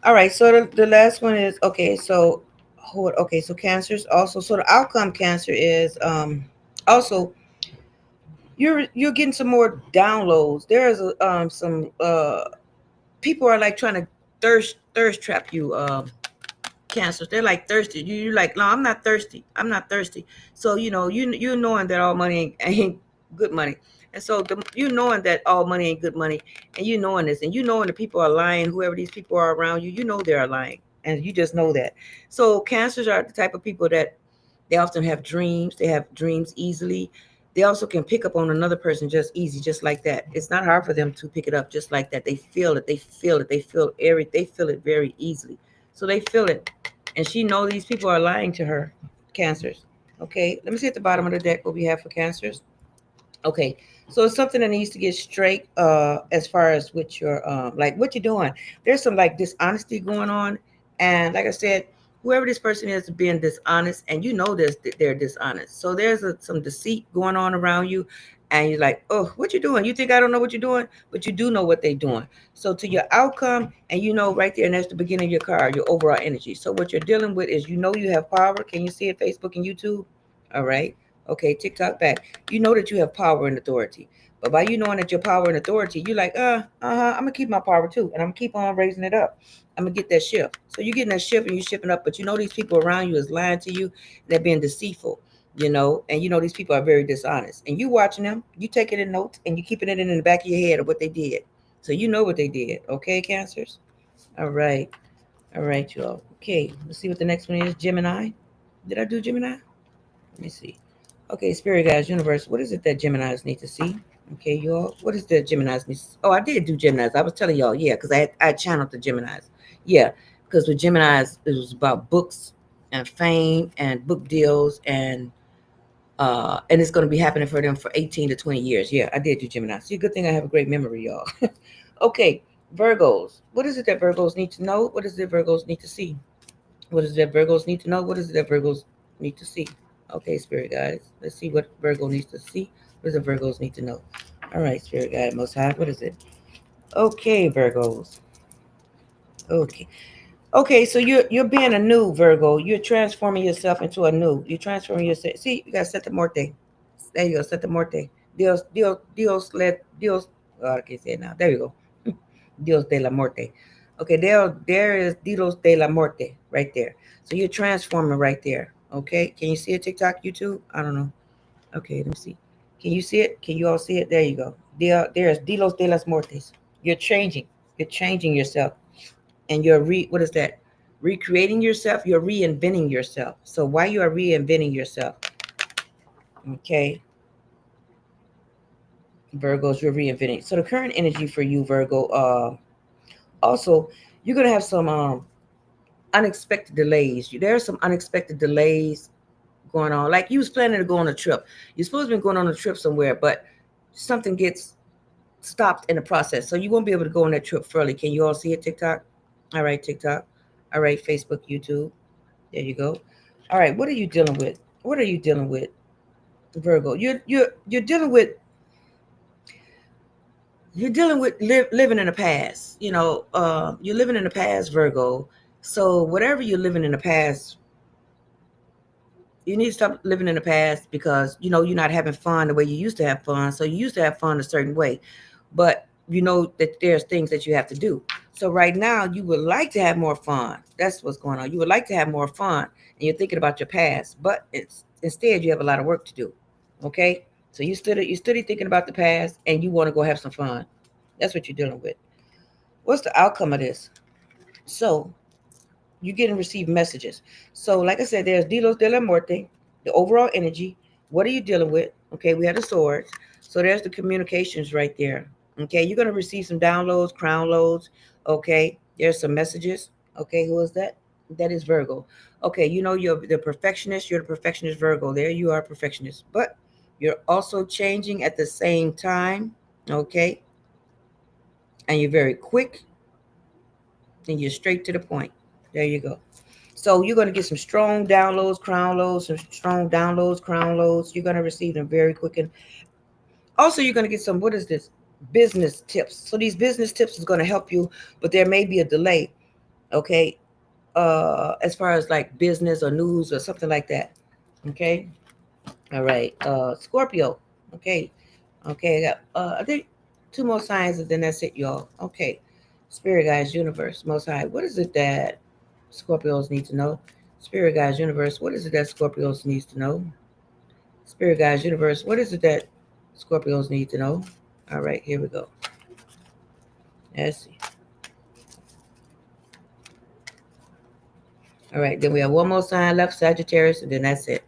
All right, so the last one is okay. So hold. Okay, so cancers also. So the outcome cancer is also you're getting some more downloads. There is some people are like trying to thirst trap you. Cancers, they're like thirsty. You're like, no, I'm not thirsty. I'm not thirsty. So you knowing that all money ain't good money, and so you knowing that all money ain't good money, and you knowing this, and you knowing the people are lying. Whoever these people are around you, you know they are lying, and you just know that. So cancers are the type of people that they often have dreams. They have dreams easily. They also can pick up on another person just easy, just like that. It's not hard for them to pick it up just like that. They feel it. They feel it. They feel it very easily. So they feel it. And she know these people are lying to her. Cancers. Okay. Let me see at the bottom of the deck what we have for cancers. Okay. So it's something that needs to get straight as far as with your like what you're doing. There's some like dishonesty going on. And like I said, whoever this person is being dishonest, and you know this they're dishonest. So there's some deceit going on around you, and you're like, oh, what you doing? You think I don't know what you're doing? But you do know what they're doing. So to your outcome, and you know right there, and that's the beginning of your card, your overall energy. So what you're dealing with is you have power. Can you see it? Facebook and YouTube? All right. Okay, TikTok back. You know that you have power and authority. But by you knowing that your power and authority, you're like, I'm gonna keep my power too, and I'm gonna keep on raising it up. I'm gonna get that shift. So you're getting that shift and you're shifting up, but you know these people around you is lying to you, they're being deceitful, and you know these people are very dishonest. And you watching them, you taking in notes and you keeping it in the back of your head of what they did. So you know what they did, okay, cancers? All right, you all. Okay, let's see what the next one is. Gemini. Did I do Gemini? Let me see. Okay, Spirit Guides, Universe. What is it that Geminis need to see? Okay, y'all. What is the Geminis need to see? Oh, I did do Geminis. I was telling y'all, yeah, because I channeled the Geminis. Yeah, because with Geminis, it was about books and fame and book deals and it's going to be happening for them for 18 to 20 years. Yeah, I did do Gemini. See, good thing I have a great memory, y'all. Okay, Virgos. What is it that Virgos need to know? What is it Virgos need to see? What is it that Virgos need to know? What is it that Virgos need to see? Okay, Spirit guides. Let's see what Virgo needs to see. What does the Virgos need to know? All right, Spirit guide, Most High. What is it? Okay, Virgos. Okay. Okay, so you're being a new Virgo. You're transforming yourself into a new. You're transforming yourself. See, you got Santa Morte. There you go, Santa Morte. Dios. Oh, I can't say it now. There you go. Dios de la Muerte. Okay, there is Dios de la Muerte right there. So you're transforming right there. Okay, can you see it? TikTok, YouTube? I don't know. Okay, let me see. Can you see it? Can you all see it? There you go. There's Dios de las Muertes. You're changing. You're changing yourself, and what is that? Recreating yourself. You're reinventing yourself. So why you are reinventing yourself? Okay, Virgos, you're reinventing. So the current energy for you, Virgo, also you're gonna have some unexpected delays. There are some unexpected delays going on. Like you was planning to go on a trip. You're supposed to be going on a trip somewhere, but something gets stopped in the process. So you won't be able to go on that trip fully. Can you all see it, TikTok? All right, TikTok. All right, Facebook, YouTube. There you go. All right, what are you dealing with? What are you dealing with, Virgo? You're dealing with living in the past. You're living in the past, Virgo. So whatever you're living in the past, you need to stop living in the past because you're not having fun the way you used to have fun. So you used to have fun a certain way, but you know that there's things that you have to do. So right now you would like to have more fun. That's what's going on. You would like to have more fun, and you're thinking about your past, but instead you have a lot of work to do. Okay, so you study thinking about the past, and you want to go have some fun. That's what you're dealing with. What's the outcome of this? So you get and receive messages. So, like I said, there's Dilos de la Muerte, the overall energy. What are you dealing with? Okay, we have the swords. So there's the communications right there. Okay, you're gonna receive some downloads, crown loads. Okay, there's some messages. Okay, who is that? That is Virgo. Okay, you're the perfectionist. You're the perfectionist Virgo. There you are, perfectionist. But you're also changing at the same time. Okay, and you're very quick and you're straight to the point. There you go. So you're going to get some strong downloads, crown loads, some strong downloads, crown loads. You're going to receive them very quick. And also you're going to get some, what is this? Business tips. So these business tips is going to help you, but there may be a delay. Okay. As far as like business or news or something like that. Okay. All right. Scorpio. Okay. Okay. I got, I think two more signs and then that's it, y'all. Okay. Spirit guides, universe, most high. What is it that Scorpios need to know? Spirit guides, universe. What is it that Scorpios needs to know? Spirit guides, universe. What is it that Scorpios need to know? All right, here we go. Let's see. All right, then we have one more sign left, Sagittarius, and then that's it.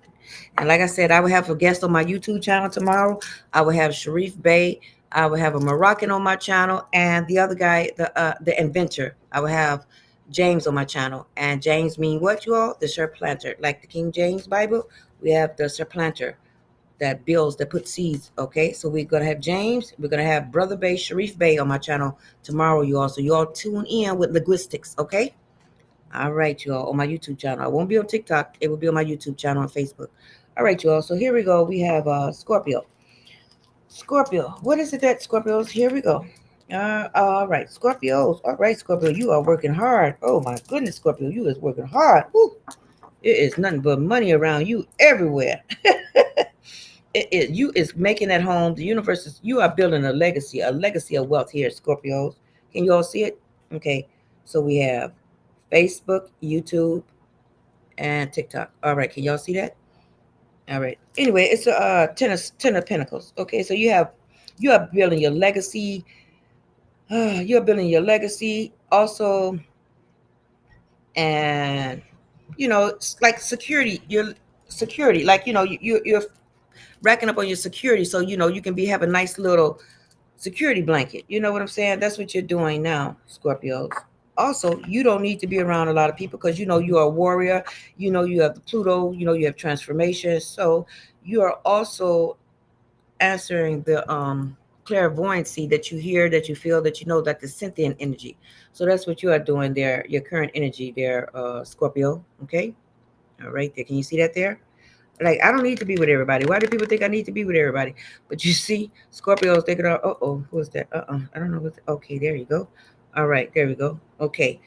And like I said, I will have a guest on my YouTube channel tomorrow. I will have Sharif Bey. I will have a Moroccan on my channel, and the other guy, the inventor. I will have James on my channel. And James mean what, you all? The supplanter, like the King James Bible. We have the supplanter that builds, that puts seeds. Okay, so we're gonna have James. We're gonna have Brother Bey, Sharif Bey on my channel tomorrow, you all. So you all tune in with linguistics. Okay. All right, you all, on my YouTube channel. I won't be on TikTok. It will be on my YouTube channel on Facebook. All right, you all. So here we go. We have Scorpio. Scorpio. What is it that Scorpios? Here we go. All right, Scorpios. All right, Scorpio. You are working hard. Oh my goodness, Scorpio. You is working hard. Woo. It is nothing but money around you everywhere. You is making that home. The universe is. You are building a legacy of wealth here, Scorpios. Can you all see it? Okay. So we have Facebook, YouTube, and TikTok. All right, can y'all see that? All right. Anyway, it's a ten of Pentacles. Okay, so you are building your legacy. You're building your legacy. Also, and it's like security. Your security, like you're racking up on your security, so you can be have a nice little security blanket. You know what I'm saying? That's what you're doing now, Scorpios. Also, you don't need to be around a lot of people because you are a warrior. You have the Pluto. You have transformation. So you are also answering the clairvoyancy that you hear, that you feel, that that the Cynthian energy. So that's what you are doing there. Your current energy there, Scorpio. Okay. All right. There. Can you see that there? Like, I don't need to be with everybody. Why do people think I need to be with everybody? But you see, Scorpios thinking, who's that? I don't know what. Okay, there you go. All right, there we go. Okay,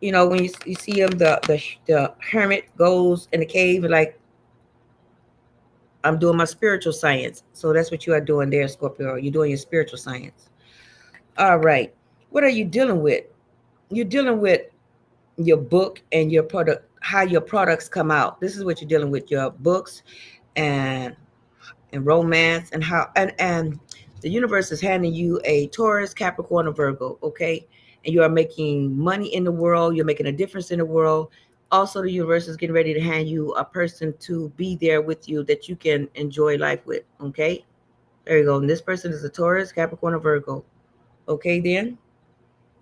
when you see him, the hermit goes in the cave, like, I'm doing my spiritual science. So that's what you are doing there, Scorpio. You're doing your spiritual science. All right, what are you dealing with? You're dealing with your book and your product, how your products come out. This is what you're dealing with, your books and romance, and how and the universe is handing you a Taurus, Capricorn, or Virgo. Okay, and you are making money in the world. You're making a difference in the world. Also, the universe is getting ready to hand you a person to be there with you that you can enjoy life with. Okay, there you go. And this person is a Taurus, Capricorn, or Virgo. Okay, then.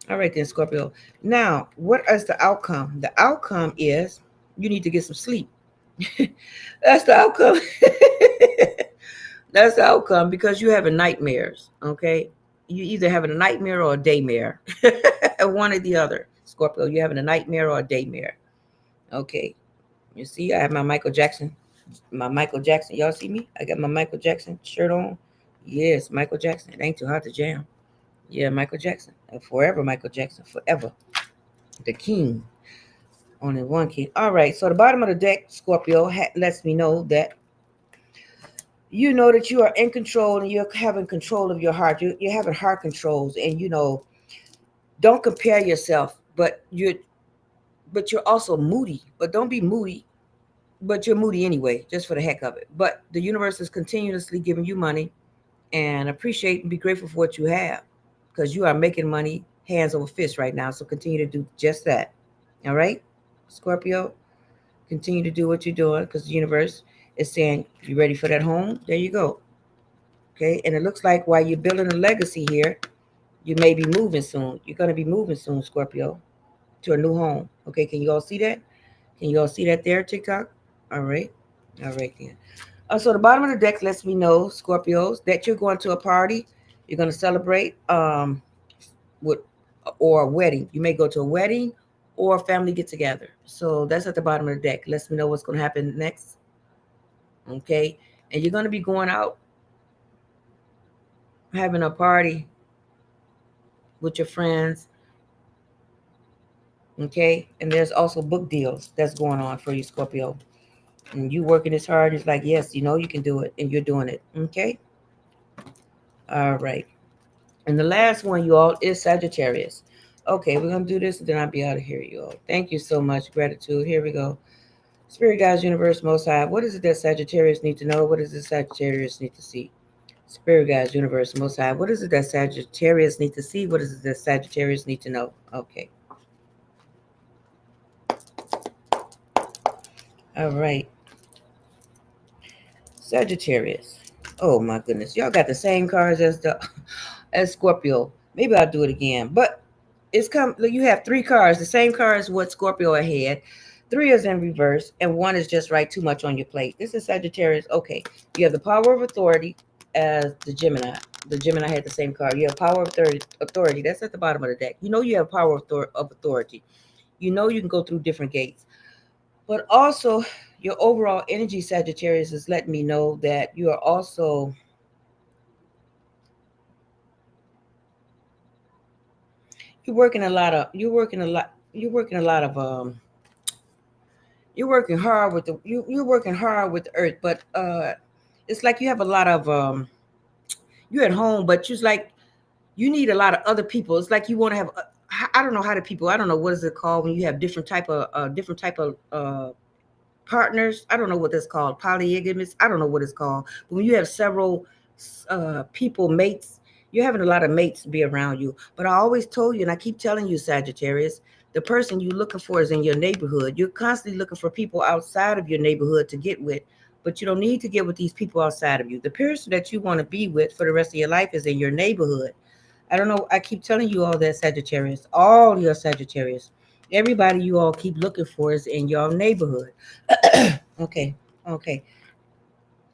All right, then, Scorpio. Now, what is the outcome? The outcome is you need to get some sleep. That's the outcome. That's the outcome, because you having nightmares. Okay, you either having a nightmare or a daymare. One or the other, Scorpio. You having a nightmare or a daymare. Okay, you see, I have my Michael Jackson. My Michael Jackson. Y'all see me? I got my Michael Jackson shirt on. Yes, Michael Jackson. It ain't too hard to jam. Yeah, Michael Jackson. Forever Michael Jackson. Forever. The king. Only one king. All right. So the bottom of the deck, Scorpio, lets me know that you know that you are in control, and you're having control of your heart. You're having heart controls, and don't compare yourself, but you're also moody. But don't be moody, but you're moody anyway, just for the heck of it. But the universe is continuously giving you money, and appreciate and be grateful for what you have, because you are making money hands over fist right now. So continue to do just that. All right, Scorpio, continue to do what you're doing, because the universe is saying, you ready for that home? There you go. Okay, and it looks like while you're building a legacy here, you may be moving soon. You're going to be moving soon, Scorpio, to a new home. Okay, can you all see that? Can you all see that there, TikTok? All right. All right, then. So the bottom of the deck lets me know, Scorpios, that you're going to a party. You're going to celebrate with, or a wedding. You may go to a wedding or a family get together. So that's at the bottom of the deck. Lets me know what's going to happen next. Okay, and you're going to be going out, having a party with your friends. Okay, and there's also book deals that's going on for you, Scorpio. And you working as hard. It's like, yes, you can do it, and you're doing it. Okay. All right. And the last one, you all, is Sagittarius. Okay, we're gonna do this, and then I'll be out of here, you all. Thank you so much. Gratitude. Here we go. Spirit guides, universe, most high. What is it that Sagittarius need to know? What does the Sagittarius need to see? Spirit guides, universe, most high. What is it that Sagittarius need to see? What is it that Sagittarius need to know? Okay. All right. Sagittarius. Oh my goodness. Y'all got the same cards as Scorpio. Maybe I'll do it again. But you have three cards, the same cards what Scorpio had. Three is in reverse, and one is just right, too much on your plate. This is Sagittarius. Okay. You have the power of authority as the Gemini. The Gemini had the same card. You have power of authority. That's at the bottom of the deck. You have power of authority. You can go through different gates. But also, your overall energy, Sagittarius, is letting me know that you are also you're working a lot of you're working a lot you're working a lot of you're working hard with you're working hard with the earth, but it's like you have a lot of you're at home, but you're like you need a lot of other people. It's like you want to have I don't know how to people. I don't know what is it called when you have different type of partners. I don't know what that's called. Polygamous. I don't know what it's called. But when you have several people, mates, you're having a lot of mates be around you. But I always told you, and I keep telling you, Sagittarius, The person you're looking for is in your neighborhood. You're constantly looking for people outside of your neighborhood to get with, but you don't need to get with these people outside of you. The person that you want to be with for the rest of your life is in your neighborhood. I don't know. I keep telling you all that, Sagittarius, all your Sagittarius, everybody you all keep looking for is in your neighborhood. Okay. Okay.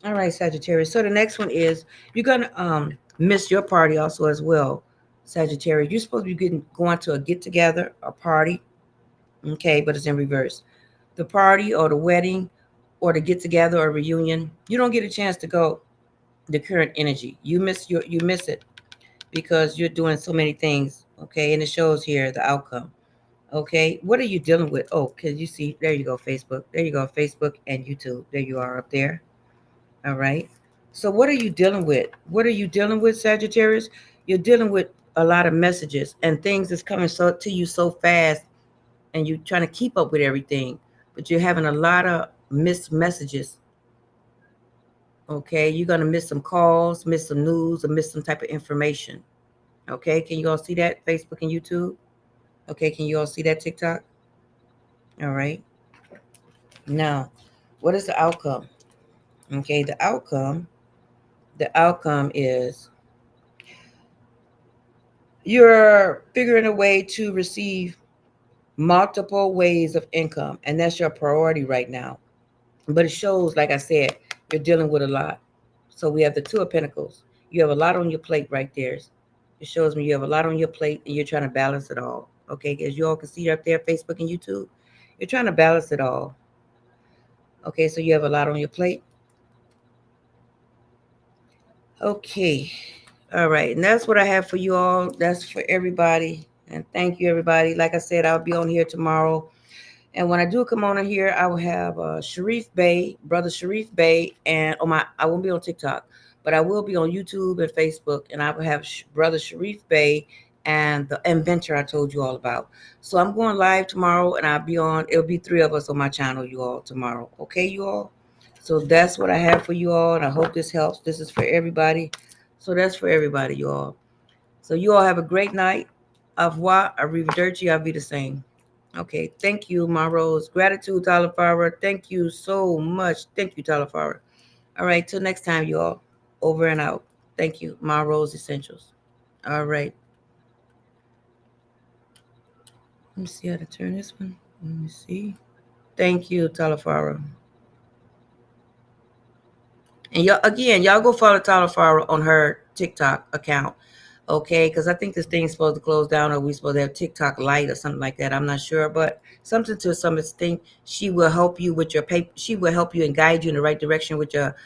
All right, Sagittarius. So the next one is you're gonna miss your party also as well, Sagittarius. You're supposed to be going to a get together, a party, okay, but it's in reverse. The party or the wedding or the get together or reunion, you don't get a chance to go. The current energy, you miss it because you're doing so many things, okay, and it shows here the outcome. Okay, what are you dealing with? Oh, can you see? There you go, Facebook. There you go, Facebook and YouTube. There you are up there. All right. So what are you dealing with? What are you dealing with, Sagittarius? You're dealing with a lot of messages and things that's coming so to you so fast, and you're trying to keep up with everything, but you're having a lot of missed messages. Okay, you're gonna miss some calls, miss some news, or miss some type of information. Okay, can you all see that? Facebook and YouTube. Okay, can you all see that TikTok? All right. Now, what is the outcome? Okay, the outcome is you're figuring a way to receive multiple ways of income, and that's your priority right now. But it shows, like I said, you're dealing with a lot. So we have the Two of Pentacles. You have a lot on your plate right there. It shows me you have a lot on your plate and you're trying to balance it all. Okay, as you all can see up there, Facebook and YouTube, you're trying to balance it all. Okay, so you have a lot on your plate. Okay, all right, and that's what I have for you all. That's for everybody, and thank you, everybody. Like I said, I'll be on here tomorrow. And when I do come on in here, I will have Sharif Bey, brother Sharif Bey, and I won't be on TikTok, but I will be on YouTube and Facebook, and I will have brother Sharif Bey and the inventor I told you all about. So I'm going live tomorrow, and I'll be on. It'll be 3 of us on my channel, you all, tomorrow. Okay, you all. So that's what I have for you all, and I hope this helps. This is for everybody. So that's for everybody, you all. So you all have a great night. Au revoir, arrivederci, I'll be the same. Okay, thank you, my rose. Gratitude, Talafara. Thank you so much. Thank you, Talafara. All right, till next time, you all. Over and out. Thank you, my rose essentials. All right. Let me see how to turn this one. Let me see. Thank you, Talafara. And y'all go follow Talafara on her TikTok account. Okay, because I think this thing's supposed to close down, or we supposed to have TikTok Lite or something like that. I'm not sure, but something to some extent, she will help you with your paper. She will help you and guide you in the right direction with your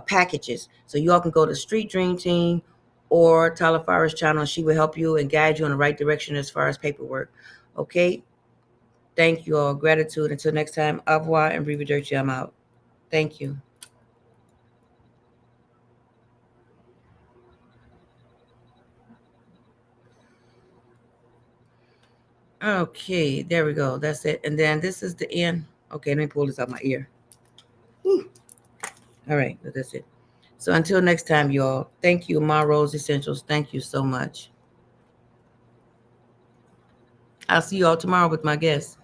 packages. So you all can go to Street Dream Team or Talafara's channel. She will help you and guide you in the right direction as far as paperwork. Okay, thank you all. Gratitude. Until next time, au revoir and arrivederci. I'm out. Thank you. Okay, there we go. That's it. And then this is the end. Okay, let me pull this out my ear. Whew. All right, that's it. So until next time, y'all, thank you, my Rose Essentials. Thank you so much. I'll see you all tomorrow with my guests.